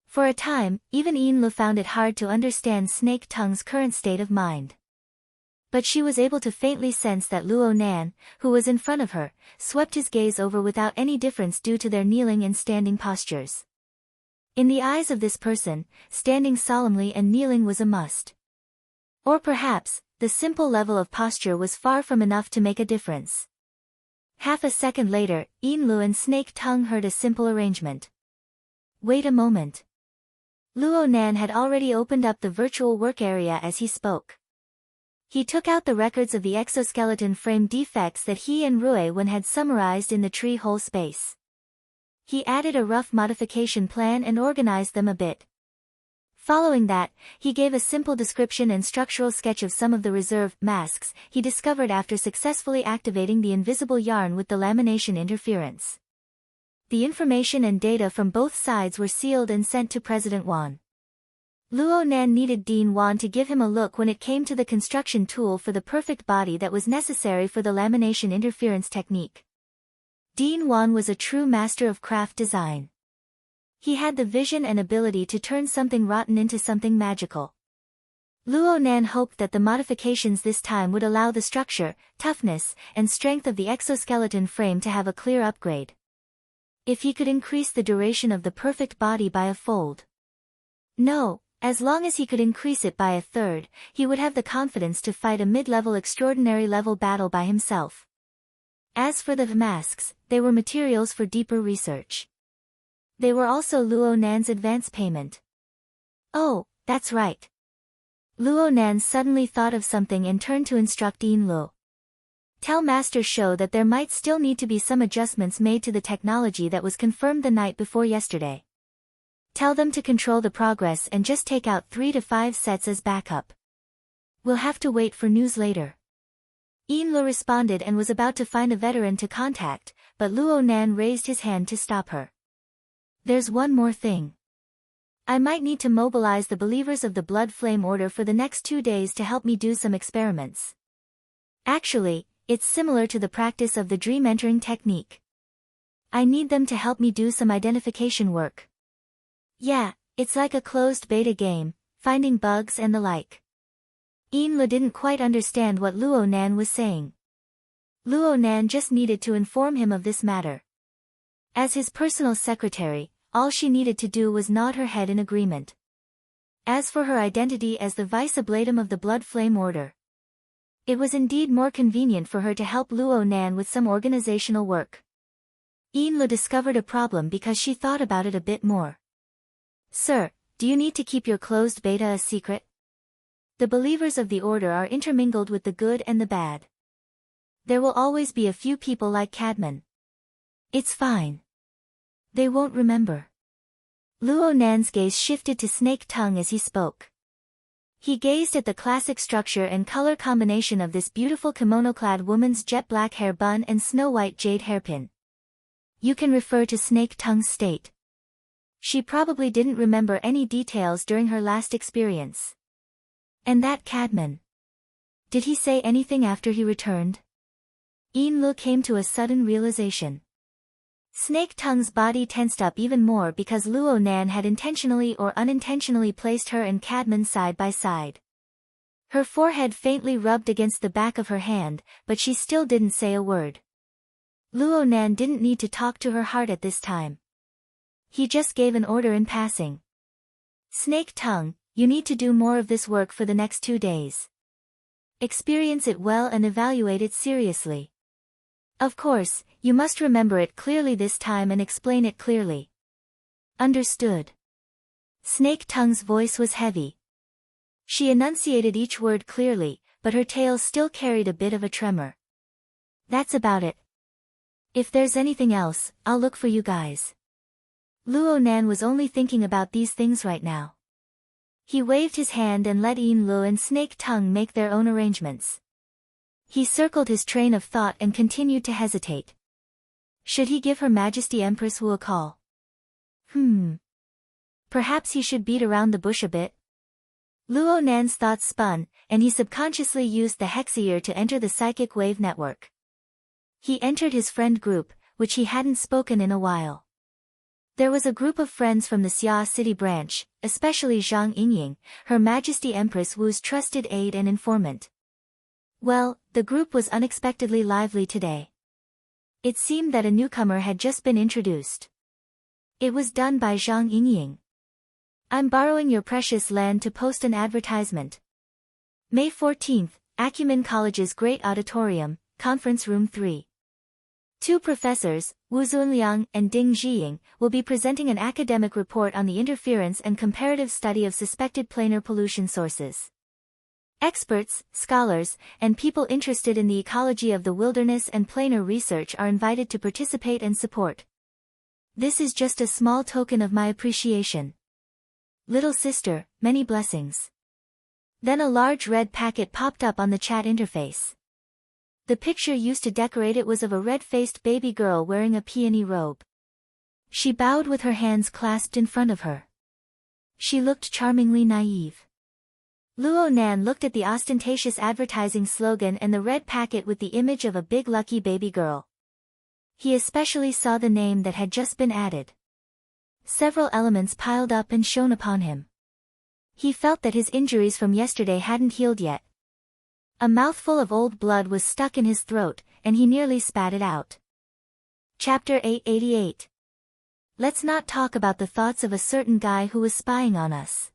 For a time, even Yin Le found it hard to understand Snake Tongue's current state of mind. But she was able to faintly sense that Luo Nan, who was in front of her, swept his gaze over without any difference due to their kneeling and standing postures. In the eyes of this person, standing solemnly and kneeling was a must. Or perhaps, the simple level of posture was far from enough to make a difference. Half a second later, Yin Lu and Snake Tongue heard a simple arrangement. "Wait a moment." Luo Nan had already opened up the virtual work area as he spoke. He took out the records of the exoskeleton frame defects that he and Rui Wen had summarized in the tree hole space. He added a rough modification plan and organized them a bit. Following that, he gave a simple description and structural sketch of some of the reserve masks he discovered after successfully activating the invisible yarn with the lamination interference. The information and data from both sides were sealed and sent to President Wan. Luo Nan needed Dean Wan to give him a look when it came to the construction tool for the perfect body that was necessary for the lamination interference technique. Dean Wan was a true master of craft design. He had the vision and ability to turn something rotten into something magical. Luo Nan hoped that the modifications this time would allow the structure, toughness, and strength of the exoskeleton frame to have a clear upgrade. If he could increase the duration of the perfect body by a fold. No, as long as he could increase it by a third, he would have the confidence to fight a mid-level extraordinary level battle by himself. As for the masks, they were materials for deeper research. They were also Luo Nan's advance payment. Oh, that's right. Luo Nan suddenly thought of something and turned to instruct Yin Luo. Tell Master Shou that there might still need to be some adjustments made to the technology that was confirmed the night before yesterday. Tell them to control the progress and just take out 3 to 5 sets as backup. We'll have to wait for news later. Yin Luo responded and was about to find a veteran to contact, but Luo Nan raised his hand to stop her. There's one more thing. I might need to mobilize the believers of the Blood Flame Order for the next 2 days to help me do some experiments. Actually, it's similar to the practice of the dream entering technique. I need them to help me do some identification work. Yeah, it's like a closed beta game, finding bugs and the like. Yin Luo didn't quite understand what Luo Nan was saying. Luo Nan just needed to inform him of this matter. As his personal secretary, all she needed to do was nod her head in agreement. As for her identity as the Vice Ablatum of the Blood Flame Order, it was indeed more convenient for her to help Luo Nan with some organizational work. Yin Luo discovered a problem because she thought about it a bit more. Sir, do you need to keep your closed beta a secret? The believers of the Order are intermingled with the good and the bad. There will always be a few people like Cadman. It's fine. They won't remember. Luo Nan's gaze shifted to Snake Tongue as he spoke. He gazed at the classic structure and color combination of this beautiful kimono-clad woman's jet black hair bun and snow-white jade hairpin. You can refer to Snake Tongue's state. She probably didn't remember any details during her last experience. And that Cadman. Did he say anything after he returned? Yin Luo came to a sudden realization. Snake Tongue's body tensed up even more because Luo Nan had intentionally or unintentionally placed her and Cadman side by side. Her forehead faintly rubbed against the back of her hand, but she still didn't say a word. Luo Nan didn't need to talk to her heart at this time. He just gave an order in passing. Snake Tongue, you need to do more of this work for the next 2 days. Experience it well and evaluate it seriously. Of course, you must remember it clearly this time and explain it clearly. Understood. Snake Tongue's voice was heavy. She enunciated each word clearly, but her tail still carried a bit of a tremor. That's about it. If there's anything else, I'll look for you guys. Luo Nan was only thinking about these things right now. He waved his hand and let Yin Luo and Snake Tongue make their own arrangements. He circled his train of thought and continued to hesitate. Should he give Her Majesty Empress Wu a call? Perhaps he should beat around the bush a bit. Luo Nan's thoughts spun, and he subconsciously used the hexaear to enter the psychic wave network. He entered his friend group, which he hadn't spoken in a while. There was a group of friends from the Xia City branch, especially Zhang Yingying, Her Majesty Empress Wu's trusted aide and informant. Well, the group was unexpectedly lively today. It seemed that a newcomer had just been introduced. It was done by Zhang Yingying. I'm borrowing your precious land to post an advertisement. May 14th, Acumen College's Great Auditorium, Conference Room 3. 2 professors, Wu Zunliang and Ding Zhiying, will be presenting an academic report on the interference and comparative study of suspected planar pollution sources. Experts, scholars, and people interested in the ecology of the wilderness and planar research are invited to participate and support. This is just a small token of my appreciation. Little sister, many blessings. Then a large red packet popped up on the chat interface. The picture used to decorate it was of a red-faced baby girl wearing a peony robe. She bowed with her hands clasped in front of her. She looked charmingly naive. Luo Nan looked at the ostentatious advertising slogan and the red packet with the image of a big lucky baby girl. He especially saw the name that had just been added. Several elements piled up and shone upon him. He felt that his injuries from yesterday hadn't healed yet. A mouthful of old blood was stuck in his throat, and he nearly spat it out. Chapter 888. Let's not talk about the thoughts of a certain guy who was spying on us.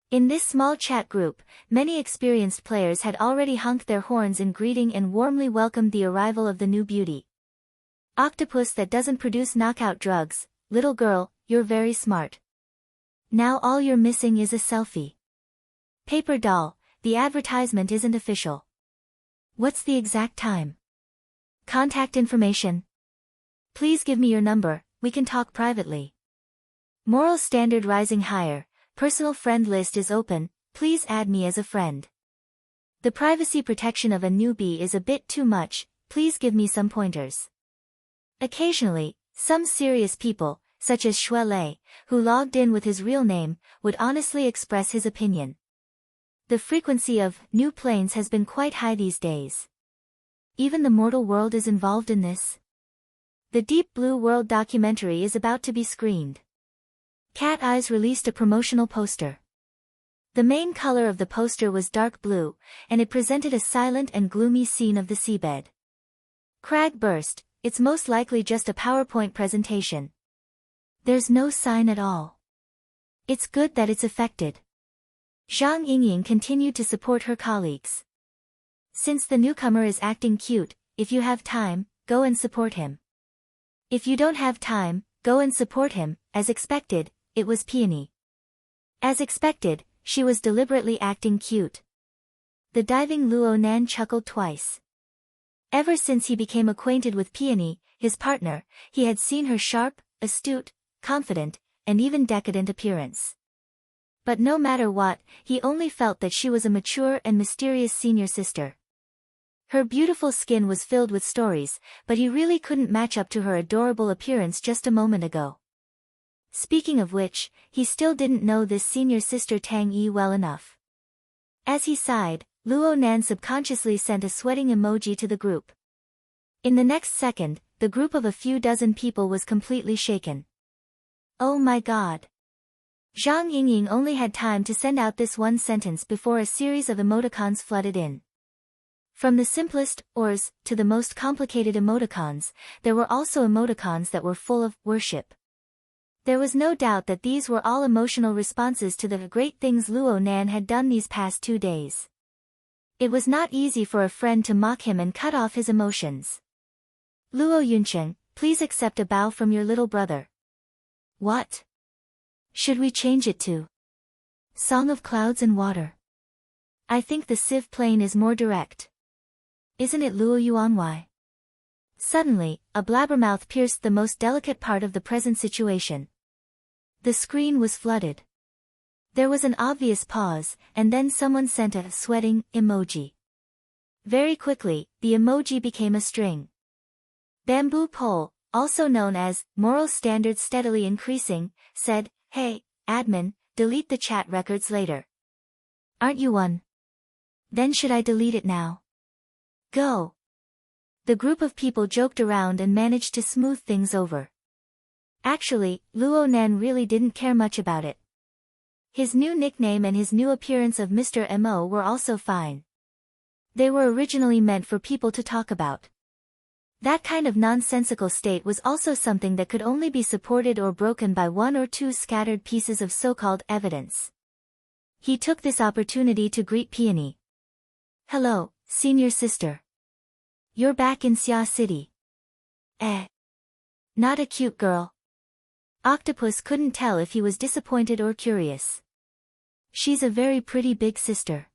In this small chat group, many experienced players had already honked their horns in greeting and warmly welcomed the arrival of the new beauty. Octopus that doesn't produce knockout drugs, little girl, you're very smart. Now all you're missing is a selfie. Paper doll, the advertisement isn't official. What's the exact time? Contact information. Please give me your number, we can talk privately. Moral standard rising higher, personal friend list is open, please add me as a friend. The privacy protection of a newbie is a bit too much, please give me some pointers. Occasionally, some serious people, such as Shui Lei, who logged in with his real name, would honestly express his opinion. The frequency of new planes has been quite high these days. Even the mortal world is involved in this. The Deep Blue World documentary is about to be screened. Cat Eyes released a promotional poster. The main color of the poster was dark blue, and it presented a silent and gloomy scene of the seabed. Crag burst, it's most likely just a PowerPoint presentation. There's no sign at all. It's good that it's affected. Zhang Yingying continued to support her colleagues. Since the newcomer is acting cute, if you have time, go and support him. If you don't have time, go and support him. As expected, it was Peony. As expected, she was deliberately acting cute. The diving Luo Nan chuckled twice. Ever since he became acquainted with Peony, his partner, he had seen her sharp, astute, confident, and even decadent appearance. But no matter what, he only felt that she was a mature and mysterious senior sister. Her beautiful skin was filled with stories, but he really couldn't match up to her adorable appearance just a moment ago. Speaking of which, he still didn't know this senior sister Tang Yi well enough. As he sighed, Luo Nan subconsciously sent a sweating emoji to the group. In the next second, the group of a few dozen people was completely shaken. Oh my god. Zhang Yingying only had time to send out this one sentence before a series of emoticons flooded in. From the simplest, ors, to the most complicated emoticons, there were also emoticons that were full of worship. There was no doubt that these were all emotional responses to the great things Luo Nan had done these past 2 days. It was not easy for a friend to mock him and cut off his emotions. Luo Yuncheng, please accept a bow from your little brother. What? Should we change it to Song of Clouds and Water? I think the Civ plane is more direct. Isn't it Luo Yuanwei? Suddenly, a blabbermouth pierced the most delicate part of the present situation. The screen was flooded. There was an obvious pause, and then someone sent a sweating emoji. Very quickly, the emoji became a string. Bamboo Pole, also known as Moral Standards Steadily Increasing, said, "Hey, admin, delete the chat records later." Aren't you one? Then should I delete it now? Go. The group of people joked around and managed to smooth things over. Actually, Luo Nan really didn't care much about it. His new nickname and his new appearance of Mr. Mo were also fine. They were originally meant for people to talk about. That kind of nonsensical state was also something that could only be supported or broken by 1 or 2 scattered pieces of so-called evidence. He took this opportunity to greet Peony. Hello, senior sister. You're back in Xia City. Not a cute girl. Octopus couldn't tell if he was disappointed or curious. She's a very pretty big sister.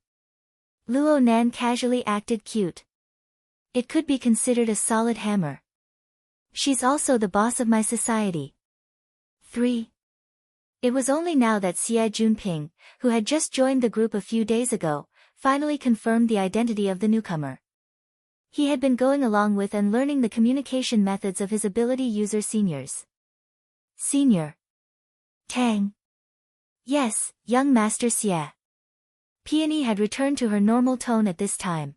Luo Nan casually acted cute. It could be considered a solid hammer. She's also the boss of my society. 3. It was only now that Xie Junping, who had just joined the group a few days ago, finally confirmed the identity of the newcomer. He had been going along with and learning the communication methods of his ability user seniors. Senior. Tang. Yes, young Master Xie. Peony had returned to her normal tone at this time.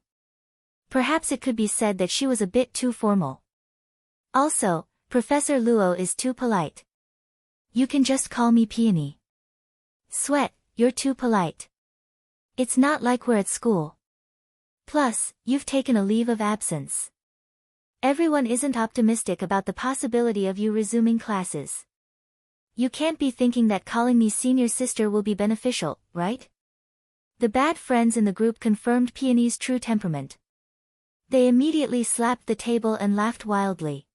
Perhaps it could be said that she was a bit too formal. Also, Professor Luo is too polite. You can just call me Peony. Sweat, you're too polite. It's not like we're at school. Plus, you've taken a leave of absence. Everyone isn't optimistic about the possibility of you resuming classes. You can't be thinking that calling me senior sister will be beneficial, right? The bad friends in the group confirmed Peony's true temperament. They immediately slapped the table and laughed wildly.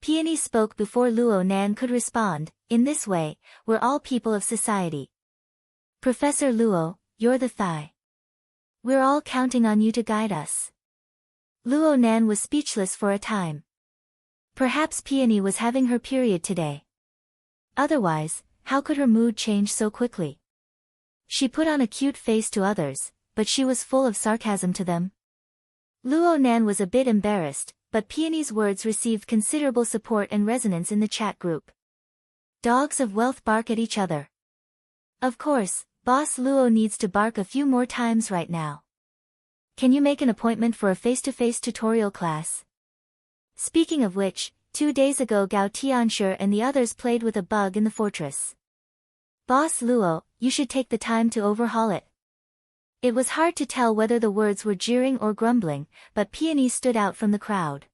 Peony spoke before Luo Nan could respond. In this way, we're all people of society. Professor Luo, you're the thigh. We're all counting on you to guide us. Luo Nan was speechless for a time. Perhaps Peony was having her period today. Otherwise, how could her mood change so quickly? She put on a cute face to others, but she was full of sarcasm to them. Luo Nan was a bit embarrassed, but Peony's words received considerable support and resonance in the chat group. Dogs of wealth bark at each other. Of course, Boss Luo needs to bark a few more times right now. Can you make an appointment for a face-to-face tutorial class? Speaking of which, 2 days ago Gao Tianshi and the others played with a bug in the fortress. Boss Luo, you should take the time to overhaul it. It was hard to tell whether the words were jeering or grumbling, but Peony stood out from the crowd.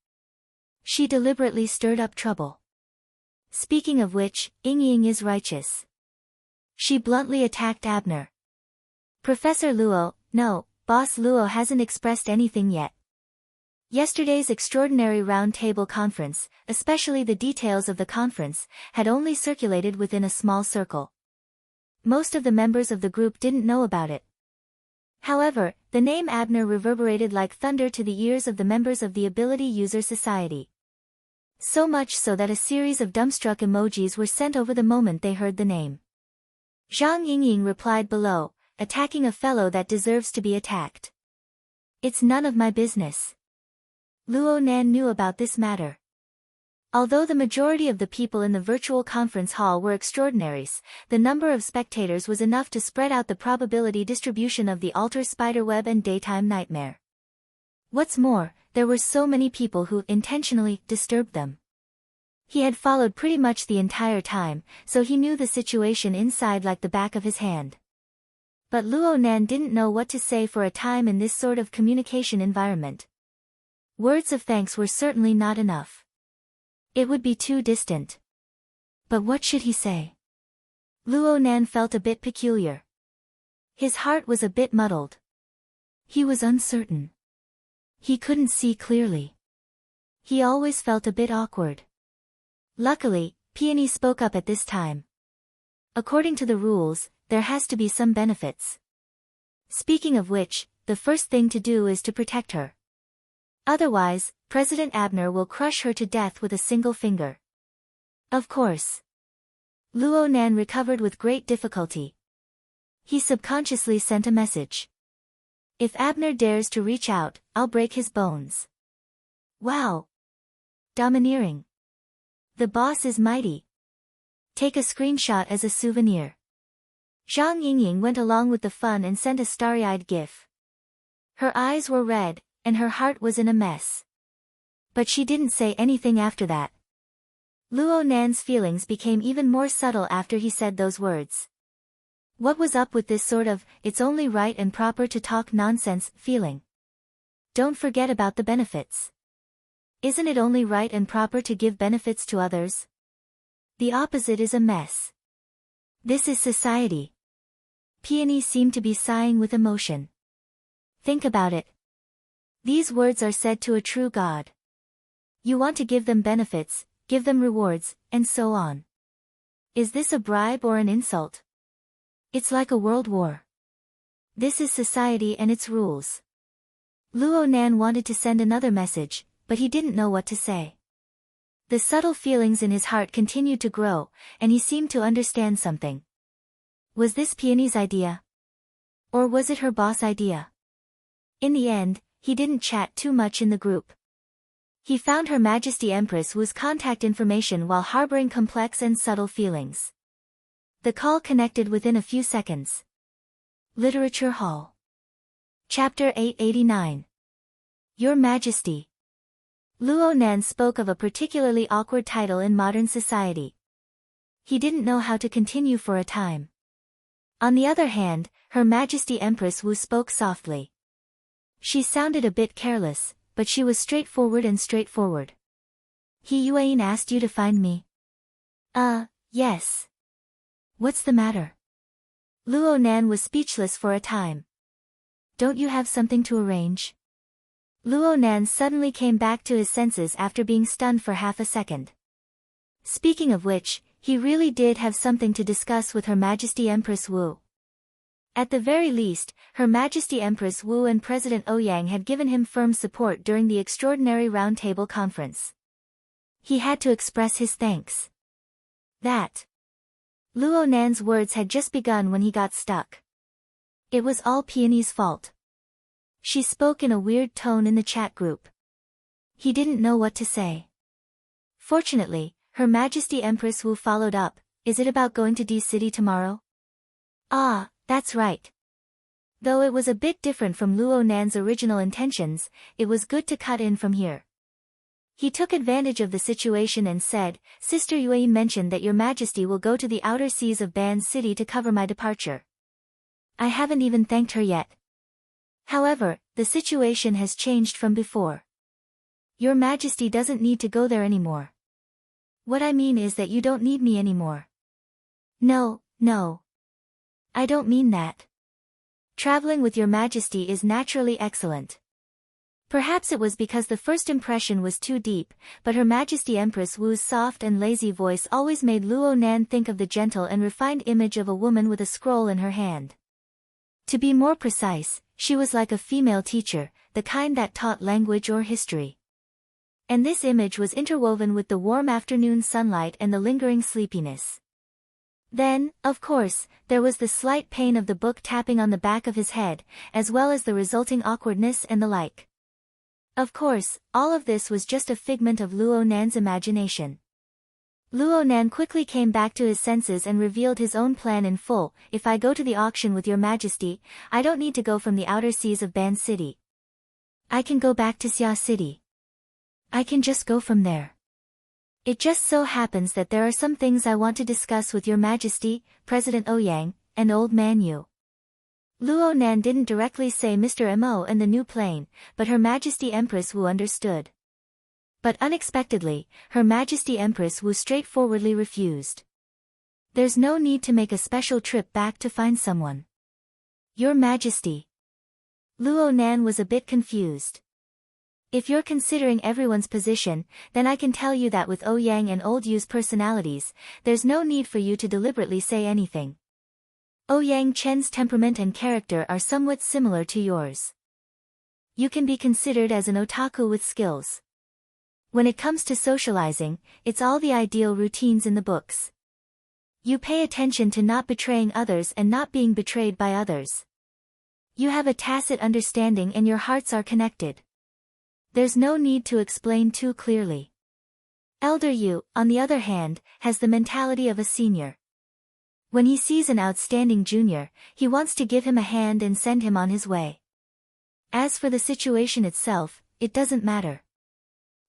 She deliberately stirred up trouble. Speaking of which, Ying is righteous. She bluntly attacked Abner. Professor Luo, no, Boss Luo hasn't expressed anything yet. Yesterday's extraordinary round-table conference, especially the details of the conference, had only circulated within a small circle. Most of the members of the group didn't know about it. However, the name Abner reverberated like thunder to the ears of the members of the Ability User Society. So much so that a series of dumbstruck emojis were sent over the moment they heard the name. Zhang Yingying replied below, attacking a fellow that deserves to be attacked. It's none of my business. Luo Nan knew about this matter. Although the majority of the people in the virtual conference hall were extraordinaries, the number of spectators was enough to spread out the probability distribution of the altar spiderweb and daytime nightmare. What's more, there were so many people who intentionally disturbed them. He had followed pretty much the entire time, so he knew the situation inside like the back of his hand. But Luo Nan didn't know what to say for a time in this sort of communication environment. Words of thanks were certainly not enough. It would be too distant. But what should he say? Luo Nan felt a bit peculiar. His heart was a bit muddled. He was uncertain. He couldn't see clearly. He always felt a bit awkward. Luckily, Peony spoke up at this time. According to the rules, there has to be some benefits. Speaking of which, the first thing to do is to protect her. Otherwise, President Abner will crush her to death with a single finger. Of course. Luo Nan recovered with great difficulty. He subconsciously sent a message. If Abner dares to reach out, I'll break his bones. Wow. Domineering. The boss is mighty. Take a screenshot as a souvenir. Zhang Yingying went along with the fun and sent a starry-eyed gif. Her eyes were red, and her heart was in a mess. But she didn't say anything after that. Luo Nan's feelings became even more subtle after he said those words. What was up with this sort of, it's only right and proper to talk nonsense, feeling? Don't forget about the benefits. Isn't it only right and proper to give benefits to others? The opposite is a mess. This is society. Peony seemed to be sighing with emotion. Think about it. These words are said to a true God. You want to give them benefits, give them rewards, and so on. Is this a bribe or an insult? It's like a world war. This is society and its rules. Luo Nan wanted to send another message, but he didn't know what to say. The subtle feelings in his heart continued to grow, and he seemed to understand something. Was this Peony's idea? Or was it her boss' idea? In the end, he didn't chat too much in the group. He found Her Majesty Empress Wu's contact information while harboring complex and subtle feelings. The call connected within a few seconds. Literature Hall. Chapter 889. Your Majesty. Luo Nan spoke of a particularly awkward title in modern society. He didn't know how to continue for a time. On the other hand, Her Majesty Empress Wu spoke softly. She sounded a bit careless, but she was straightforward. He Yuan asked you to find me? Yes. What's the matter? Luo Nan was speechless for a time. Don't you have something to arrange? Luo Nan suddenly came back to his senses after being stunned for half a second. Speaking of which, he really did have something to discuss with Her Majesty Empress Wu. At the very least, Her Majesty Empress Wu and President Ouyang had given him firm support during the extraordinary roundtable conference. He had to express his thanks. Luo Nan's words had just begun when he got stuck. It was all Peony's fault. She spoke in a weird tone in the chat group. He didn't know what to say. Fortunately, Her Majesty Empress Wu followed up, is it about going to D City tomorrow? Ah, that's right. Though it was a bit different from Luo Nan's original intentions, it was good to cut in from here. He took advantage of the situation and said, Sister Yue mentioned that Your Majesty will go to the outer seas of Ban City to cover my departure. I haven't even thanked her yet. However, the situation has changed from before. Your Majesty doesn't need to go there anymore. What I mean is that you don't need me anymore. No. I don't mean that. Traveling with Your Majesty is naturally excellent. Perhaps it was because the first impression was too deep, but Her Majesty Empress Wu's soft and lazy voice always made Luo Nan think of the gentle and refined image of a woman with a scroll in her hand. To be more precise, she was like a female teacher, the kind that taught language or history. And this image was interwoven with the warm afternoon sunlight and the lingering sleepiness. Then, of course, there was the slight pain of the book tapping on the back of his head, as well as the resulting awkwardness and the like. Of course, all of this was just a figment of Luo Nan's imagination. Luo Nan quickly came back to his senses and revealed his own plan in full. If I go to the auction with Your Majesty, I don't need to go from the outer seas of Ban City. I can go back to Xia City. I can just go from there. It just so happens that there are some things I want to discuss with Your Majesty, President Ouyang, and Old Man Yu. Luo Nan didn't directly say Mr. Mo and the new plane, but Her Majesty Empress Wu understood. But unexpectedly, Her Majesty Empress Wu straightforwardly refused. There's no need to make a special trip back to find someone. Your Majesty. Luo Nan was a bit confused. If you're considering everyone's position, then I can tell you that with Ouyang and Old Yu's personalities, there's no need for you to deliberately say anything. Ouyang Chen's temperament and character are somewhat similar to yours. You can be considered as an otaku with skills. When it comes to socializing, it's all the ideal routines in the books. You pay attention to not betraying others and not being betrayed by others. You have a tacit understanding and your hearts are connected. There's no need to explain too clearly. Elder Yu, on the other hand, has the mentality of a senior. When he sees an outstanding junior, he wants to give him a hand and send him on his way. As for the situation itself, it doesn't matter.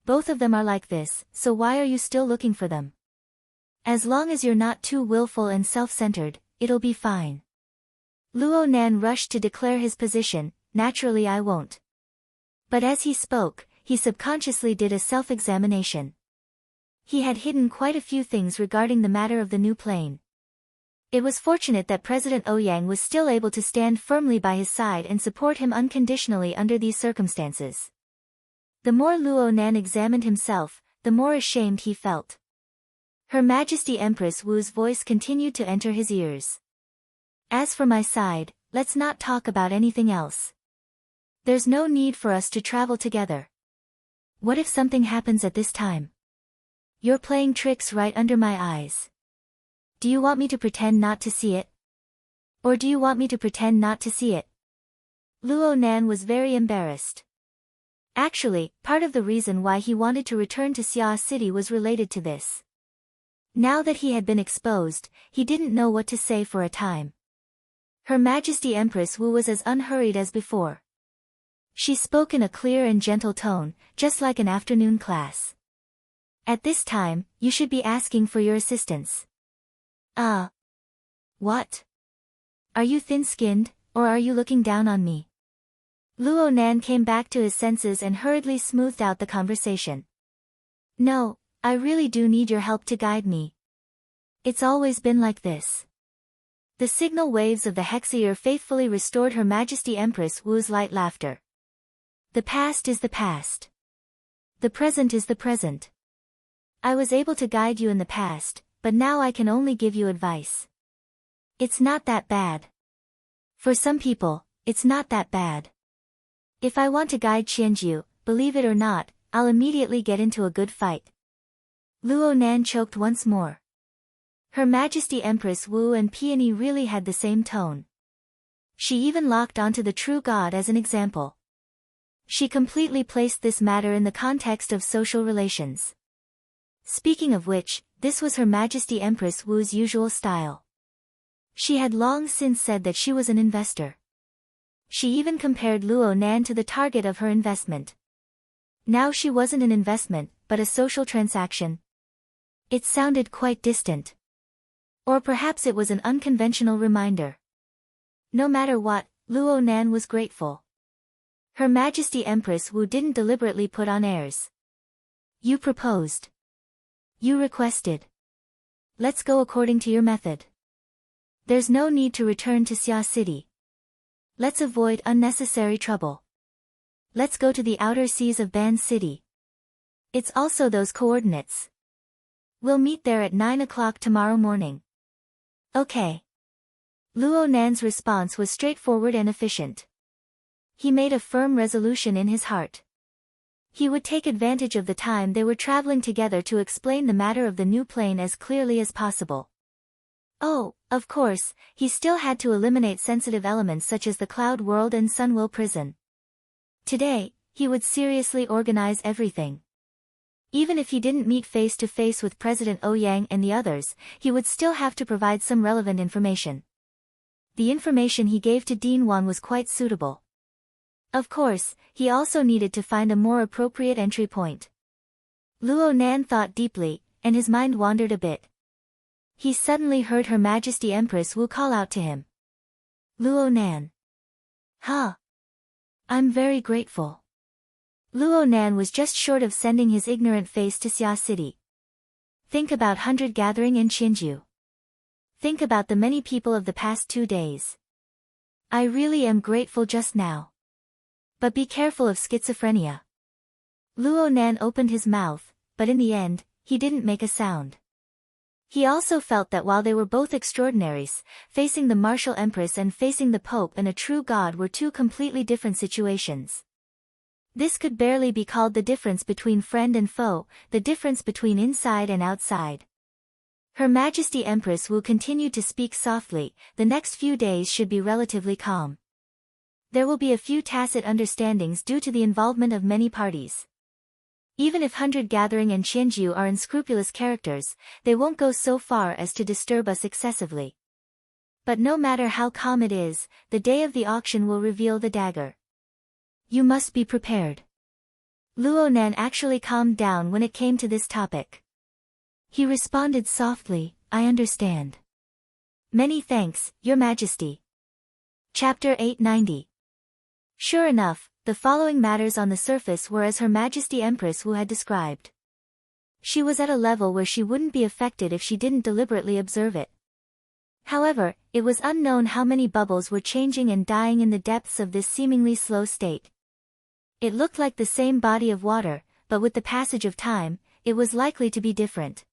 Both of them are like this, so why are you still looking for them? As long as you're not too willful and self-centered, it'll be fine. Luo Nan rushed to declare his position, naturally I won't. But as he spoke, he subconsciously did a self-examination. He had hidden quite a few things regarding the matter of the new plane. It was fortunate that President Ouyang was still able to stand firmly by his side and support him unconditionally under these circumstances. The more Luo Nan examined himself, the more ashamed he felt. Her Majesty Empress Wu's voice continued to enter his ears. As for my side, let's not talk about anything else. There's no need for us to travel together. What if something happens at this time? You're playing tricks right under my eyes. Do you want me to pretend not to see it? Or do you want me to pretend not to see it? Luo Nan was very embarrassed. Actually, part of the reason why he wanted to return to Xia City was related to this. Now that he had been exposed, he didn't know what to say for a time. Her Majesty Empress Wu was as unhurried as before. She spoke in a clear and gentle tone, just like an afternoon class. At this time, you should be asking for your assistance. What? Are you thin-skinned, or are you looking down on me? Luo Nan came back to his senses and hurriedly smoothed out the conversation. No, I really do need your help to guide me. It's always been like this. The signal waves of the hexaear faithfully restored Her Majesty Empress Wu's light laughter. The past is the past. The present is the present. I was able to guide you in the past, but now I can only give you advice. It's not that bad. For some people, it's not that bad. If I want to guide Qianju, believe it or not, I'll immediately get into a good fight. Luo Nan choked once more. Her Majesty Empress Wu and Peony really had the same tone. She even locked onto the true God as an example. She completely placed this matter in the context of social relations. Speaking of which, this was Her Majesty Empress Wu's usual style. She had long since said that she was an investor. She even compared Luo Nan to the target of her investment. Now she wasn't an investment, but a social transaction. It sounded quite distant. Or perhaps it was an unconventional reminder. No matter what, Luo Nan was grateful. Her Majesty Empress Wu didn't deliberately put on airs. You proposed. You requested. Let's go according to your method. There's no need to return to Xia City. Let's avoid unnecessary trouble. Let's go to the outer seas of Ban City. It's also those coordinates. We'll meet there at 9 o'clock tomorrow morning. Okay. Luo Nan's response was straightforward and efficient. He made a firm resolution in his heart. He would take advantage of the time they were traveling together to explain the matter of the new plane as clearly as possible. Oh, of course, he still had to eliminate sensitive elements such as the Cloud World and Sunwell Prison. Today, he would seriously organize everything. Even if he didn't meet face-to-face with President Ouyang and the others, he would still have to provide some relevant information. The information he gave to Dean Wan was quite suitable. Of course, he also needed to find a more appropriate entry point. Luo Nan thought deeply, and his mind wandered a bit. He suddenly heard Her Majesty Empress Wu call out to him. Luo Nan. Huh. I'm very grateful. Luo Nan was just short of sending his ignorant face to Xia City. Think about Hundred Gathering in Qianju. Think about the many people of the past 2 days. I really am grateful just now. But be careful of schizophrenia. Luo Nan opened his mouth, but in the end, he didn't make a sound. He also felt that while they were both extraordinaries, facing the martial empress and facing the pope and a true god were two completely different situations. This could barely be called the difference between friend and foe, the difference between inside and outside. Her Majesty Empress Wu continued to speak softly. The next few days should be relatively calm. There will be a few tacit understandings due to the involvement of many parties. Even if Hundred Gathering and Qianju are unscrupulous characters, they won't go so far as to disturb us excessively. But no matter how calm it is, the day of the auction will reveal the dagger. You must be prepared. Luo Nan actually calmed down when it came to this topic. He responded softly, I understand. Many thanks, Your Majesty. Chapter 890. Sure enough, the following matters on the surface were as Her Majesty Empress Wu had described. She was at a level where she wouldn't be affected if she didn't deliberately observe it. However, it was unknown how many bubbles were changing and dying in the depths of this seemingly slow state. It looked like the same body of water, but with the passage of time, it was likely to be different.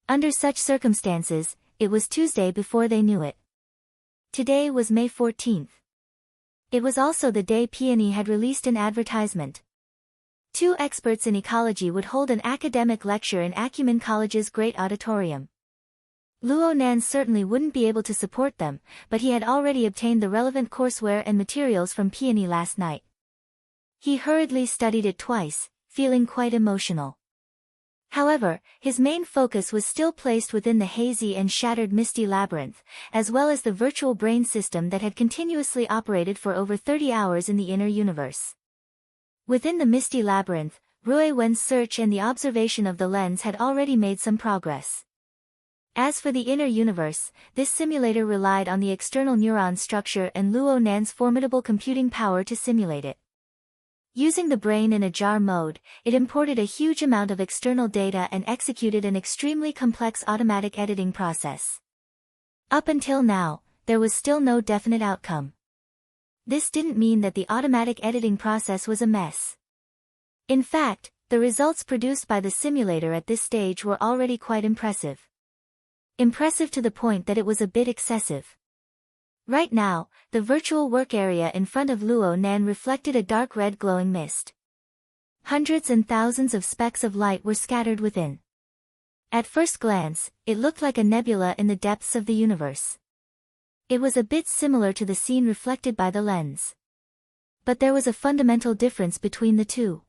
Under such circumstances, it was Tuesday before they knew it. Today was May 14th. It was also the day Peony had released an advertisement. 2 experts in ecology would hold an academic lecture in Acumen College's great auditorium. Luo Nan certainly wouldn't be able to support them, but he had already obtained the relevant courseware and materials from Peony last night. He hurriedly studied it twice, feeling quite emotional. However, his main focus was still placed within the hazy and shattered misty labyrinth, as well as the virtual brain system that had continuously operated for over 30 hours in the inner universe. Within the misty labyrinth, Rui Wen's search and the observation of the lens had already made some progress. As for the inner universe, this simulator relied on the external neuron structure and Luo Nan's formidable computing power to simulate it. Using the brain in a jar mode, it imported a huge amount of external data and executed an extremely complex automatic editing process. Up until now, there was still no definite outcome. This didn't mean that the automatic editing process was a mess. In fact, the results produced by the simulator at this stage were already quite impressive. Impressive to the point that it was a bit excessive. Right now, the virtual work area in front of Luo Nan reflected a dark red glowing mist. Hundreds and thousands of specks of light were scattered within. At first glance, it looked like a nebula in the depths of the universe. It was a bit similar to the scene reflected by the lens. But there was a fundamental difference between the two.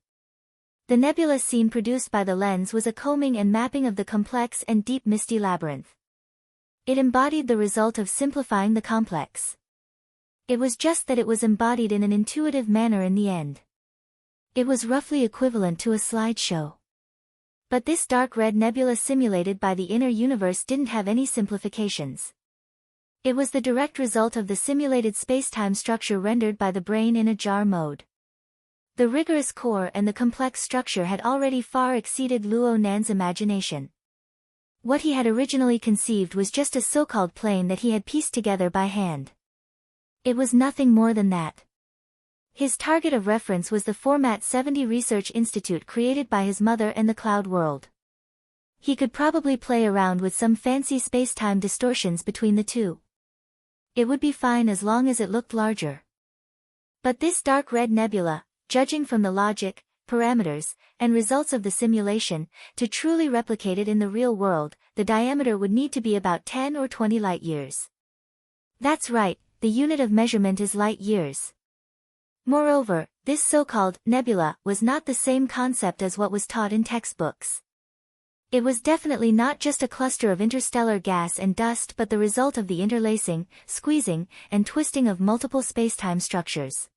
The nebula scene produced by the lens was a combing and mapping of the complex and deep misty labyrinth. It embodied the result of simplifying the complex. It was just that it was embodied in an intuitive manner in the end. It was roughly equivalent to a slideshow. But this dark red nebula simulated by the inner universe didn't have any simplifications. It was the direct result of the simulated spacetime structure rendered by the brain in a jar mode. The rigorous core and the complex structure had already far exceeded Luo Nan's imagination. What he had originally conceived was just a so-called plane that he had pieced together by hand. It was nothing more than that. His target of reference was the Format 70 Research Institute created by his mother and the cloud world. He could probably play around with some fancy spacetime distortions between the two. It would be fine as long as it looked larger. But this dark red nebula, judging from the logic, parameters, and results of the simulation, to truly replicate it in the real world, the diameter would need to be about 10 or 20 light years. That's right, the unit of measurement is light years. Moreover, this so-called nebula was not the same concept as what was taught in textbooks. It was definitely not just a cluster of interstellar gas and dust but the result of the interlacing, squeezing, and twisting of multiple spacetime structures.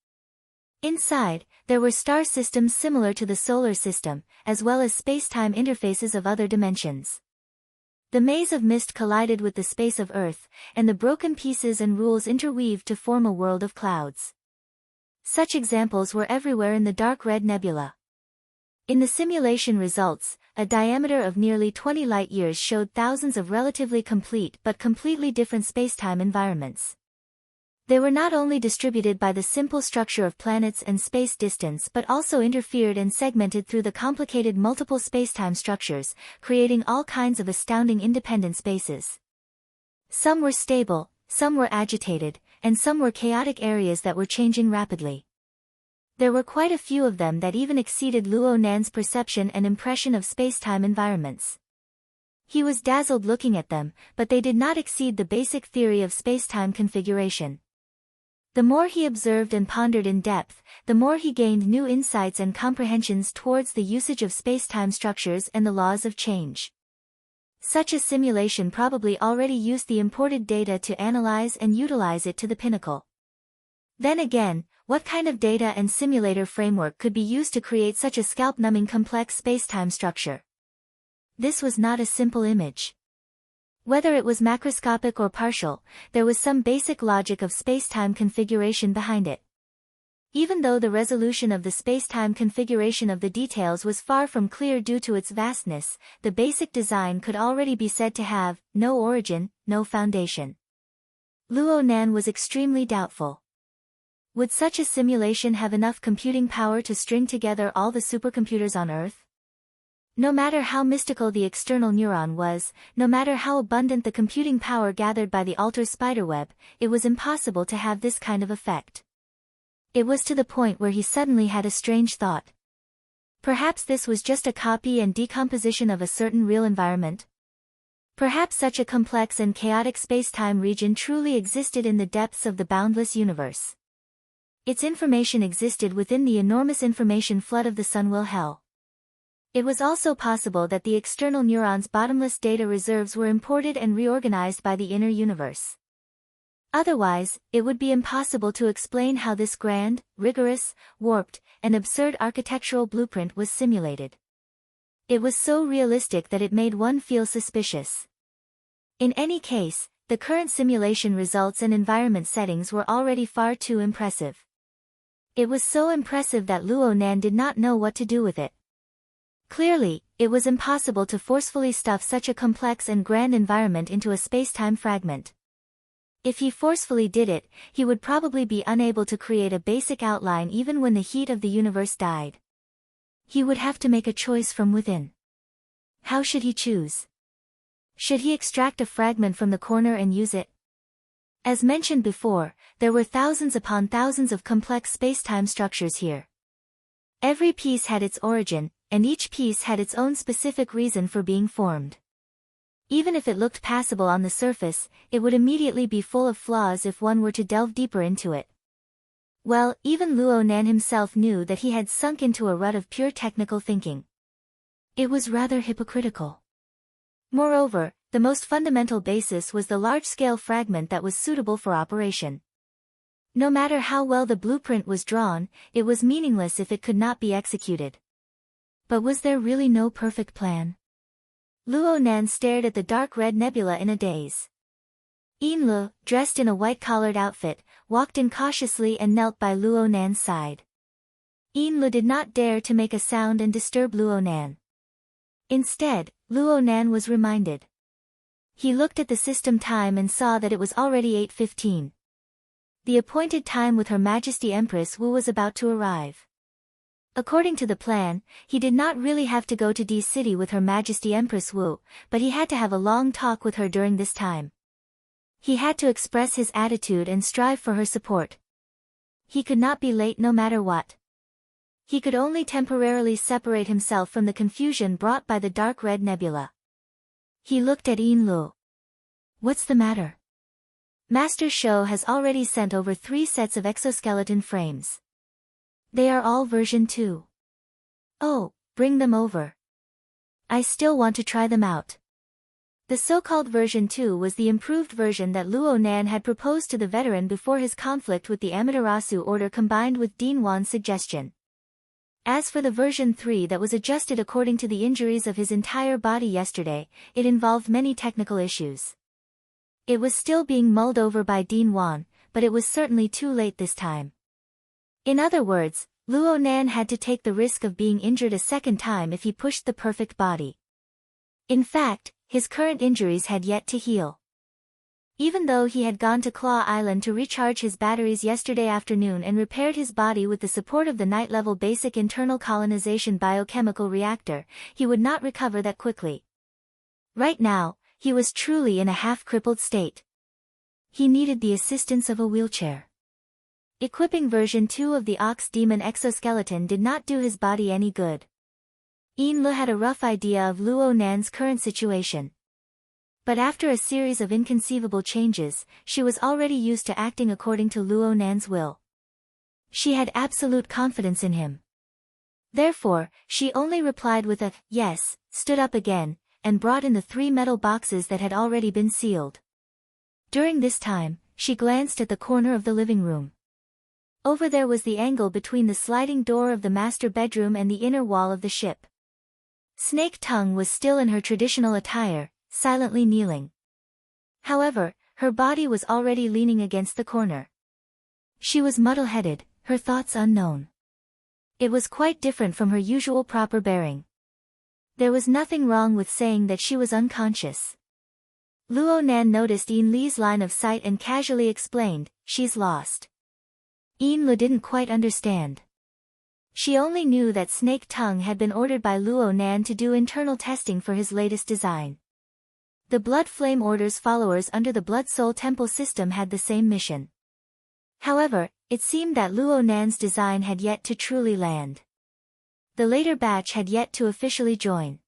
Inside, there were star systems similar to the solar system, as well as spacetime interfaces of other dimensions. The maze of mist collided with the space of Earth, and the broken pieces and rules interweaved to form a world of clouds. Such examples were everywhere in the dark red nebula. In the simulation results, a diameter of nearly 20 light-years showed thousands of relatively complete but completely different spacetime environments. They were not only distributed by the simple structure of planets and space distance but also interfered and segmented through the complicated multiple spacetime structures, creating all kinds of astounding independent spaces. Some were stable, some were agitated, and some were chaotic areas that were changing rapidly. There were quite a few of them that even exceeded Luo Nan's perception and impression of spacetime environments. He was dazzled looking at them, but they did not exceed the basic theory of spacetime configuration. The more he observed and pondered in depth, the more he gained new insights and comprehensions towards the usage of spacetime structures and the laws of change. Such a simulation probably already used the imported data to analyze and utilize it to the pinnacle. Then again, what kind of data and simulator framework could be used to create such a scalp-numbing complex spacetime structure? This was not a simple image. Whether it was macroscopic or partial, there was some basic logic of spacetime configuration behind it. Even though the resolution of the spacetime configuration of the details was far from clear due to its vastness, the basic design could already be said to have no origin, no foundation. Luo Nan was extremely doubtful. Would such a simulation have enough computing power to string together all the supercomputers on Earth? No matter how mystical the external neuron was, no matter how abundant the computing power gathered by the Alter spiderweb, it was impossible to have this kind of effect. It was to the point where he suddenly had a strange thought. Perhaps this was just a copy and decomposition of a certain real environment. Perhaps such a complex and chaotic spacetime region truly existed in the depths of the boundless universe. Its information existed within the enormous information flood of the Sunwheel Hell. It was also possible that the external neuron's bottomless data reserves were imported and reorganized by the inner universe. Otherwise, it would be impossible to explain how this grand, rigorous, warped, and absurd architectural blueprint was simulated. It was so realistic that it made one feel suspicious. In any case, the current simulation results and environment settings were already far too impressive. It was so impressive that Luo Nan did not know what to do with it. Clearly, it was impossible to forcefully stuff such a complex and grand environment into a space-time fragment. If he forcefully did it, he would probably be unable to create a basic outline even when the heat of the universe died. He would have to make a choice from within. How should he choose? Should he extract a fragment from the corner and use it? As mentioned before, there were thousands upon thousands of complex space-time structures here. Every piece had its origin, and each piece had its own specific reason for being formed. Even if it looked passable on the surface, it would immediately be full of flaws if one were to delve deeper into it. Well, even Luo Nan himself knew that he had sunk into a rut of pure technical thinking. It was rather hypocritical. Moreover, the most fundamental basis was the large-scale fragment that was suitable for operation. No matter how well the blueprint was drawn, it was meaningless if it could not be executed. But was there really no perfect plan? Luo Nan stared at the dark red nebula in a daze. Yinlu, dressed in a white-collared outfit, walked in cautiously and knelt by Luo Nan's side. Yinlu did not dare to make a sound and disturb Luo Nan. Instead, Luo Nan was reminded. He looked at the system time and saw that it was already 8:15. The appointed time with Her Majesty Empress Wu was about to arrive. According to the plan, he did not really have to go to D City with Her Majesty Empress Wu, but he had to have a long talk with her during this time. He had to express his attitude and strive for her support. He could not be late no matter what. He could only temporarily separate himself from the confusion brought by the dark red nebula. He looked at Yinlu. What's the matter? Master Shou has already sent over 3 sets of exoskeleton frames. They are all version 2. Oh, bring them over. I still want to try them out. The so-called version 2 was the improved version that Luo Nan had proposed to the veteran before his conflict with the Amaterasu order combined with Din Wan's suggestion. As for the version 3 that was adjusted according to the injuries of his entire body yesterday, it involved many technical issues. It was still being mulled over by Din Wan, but it was certainly too late this time. In other words, Luo Nan had to take the risk of being injured a second time if he pushed the perfect body. In fact, his current injuries had yet to heal. Even though he had gone to Claw Island to recharge his batteries yesterday afternoon and repaired his body with the support of the night-level basic internal colonization biochemical reactor, he would not recover that quickly. Right now, he was truly in a half-crippled state. He needed the assistance of a wheelchair. Equipping version 2 of the Ox Demon exoskeleton did not do his body any good. Yinlu had a rough idea of Luo Nan's current situation. But after a series of inconceivable changes, she was already used to acting according to Luo Nan's will. She had absolute confidence in him. Therefore, she only replied with a yes, stood up again, and brought in the 3 metal boxes that had already been sealed. During this time, she glanced at the corner of the living room. Over there was the angle between the sliding door of the master bedroom and the inner wall of the ship. Snake Tongue was still in her traditional attire, silently kneeling. However, her body was already leaning against the corner. She was muddle-headed, her thoughts unknown. It was quite different from her usual proper bearing. There was nothing wrong with saying that she was unconscious. Luo Nan noticed Yin Li's line of sight and casually explained, "She's lost." Yin Lu didn't quite understand. She only knew that Snake Tongue had been ordered by Luo Nan to do internal testing for his latest design. The Blood Flame Order's followers under the Blood Soul Temple system had the same mission. However, it seemed that Luo Nan's design had yet to truly land. The later batch had yet to officially join.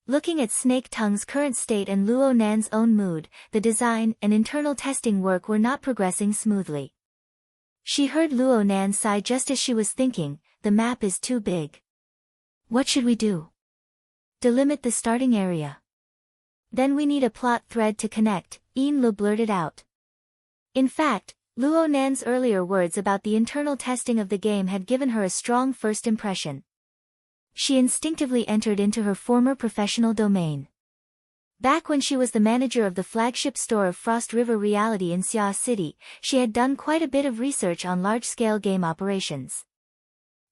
Looking at Snake Tongue's current state and Luo Nan's own mood, the design and internal testing work were not progressing smoothly. She heard Luo Nan sigh just as she was thinking, the map is too big. What should we do? Delimit the starting area. Then we need a plot thread to connect, Yin Lu blurted out. In fact, Luo Nan's earlier words about the internal testing of the game had given her a strong first impression. She instinctively entered into her former professional domain. Back when she was the manager of the flagship store of Frost River Reality in Xia City, she had done quite a bit of research on large-scale game operations.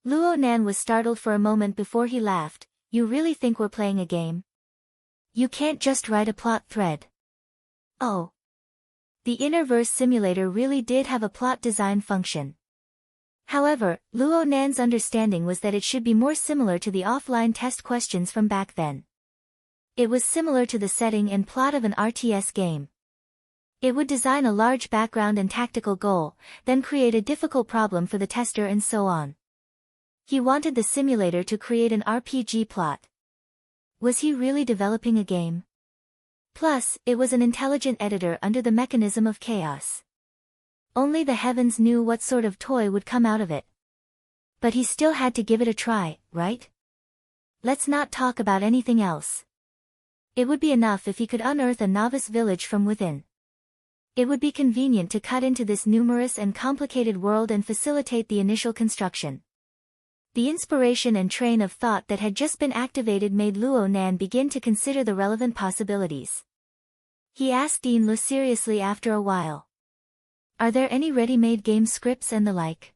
Luo Nan was startled for a moment before he laughed. You really think we're playing a game? You can't just write a plot thread. Oh. The Innerverse simulator really did have a plot design function. However, Luo Nan's understanding was that it should be more similar to the offline test questions from back then. It was similar to the setting and plot of an RTS game. It would design a large background and tactical goal, then create a difficult problem for the tester and so on. He wanted the simulator to create an RPG plot. Was he really developing a game? Plus, it was an intelligent editor under the mechanism of chaos. Only the heavens knew what sort of toy would come out of it. But he still had to give it a try, right? Let's not talk about anything else. It would be enough if he could unearth a novice village from within. It would be convenient to cut into this numerous and complicated world and facilitate the initial construction. The inspiration and train of thought that had just been activated made Luo Nan begin to consider the relevant possibilities. He asked Dean Lu seriously after a while. Are there any ready-made game scripts and the like?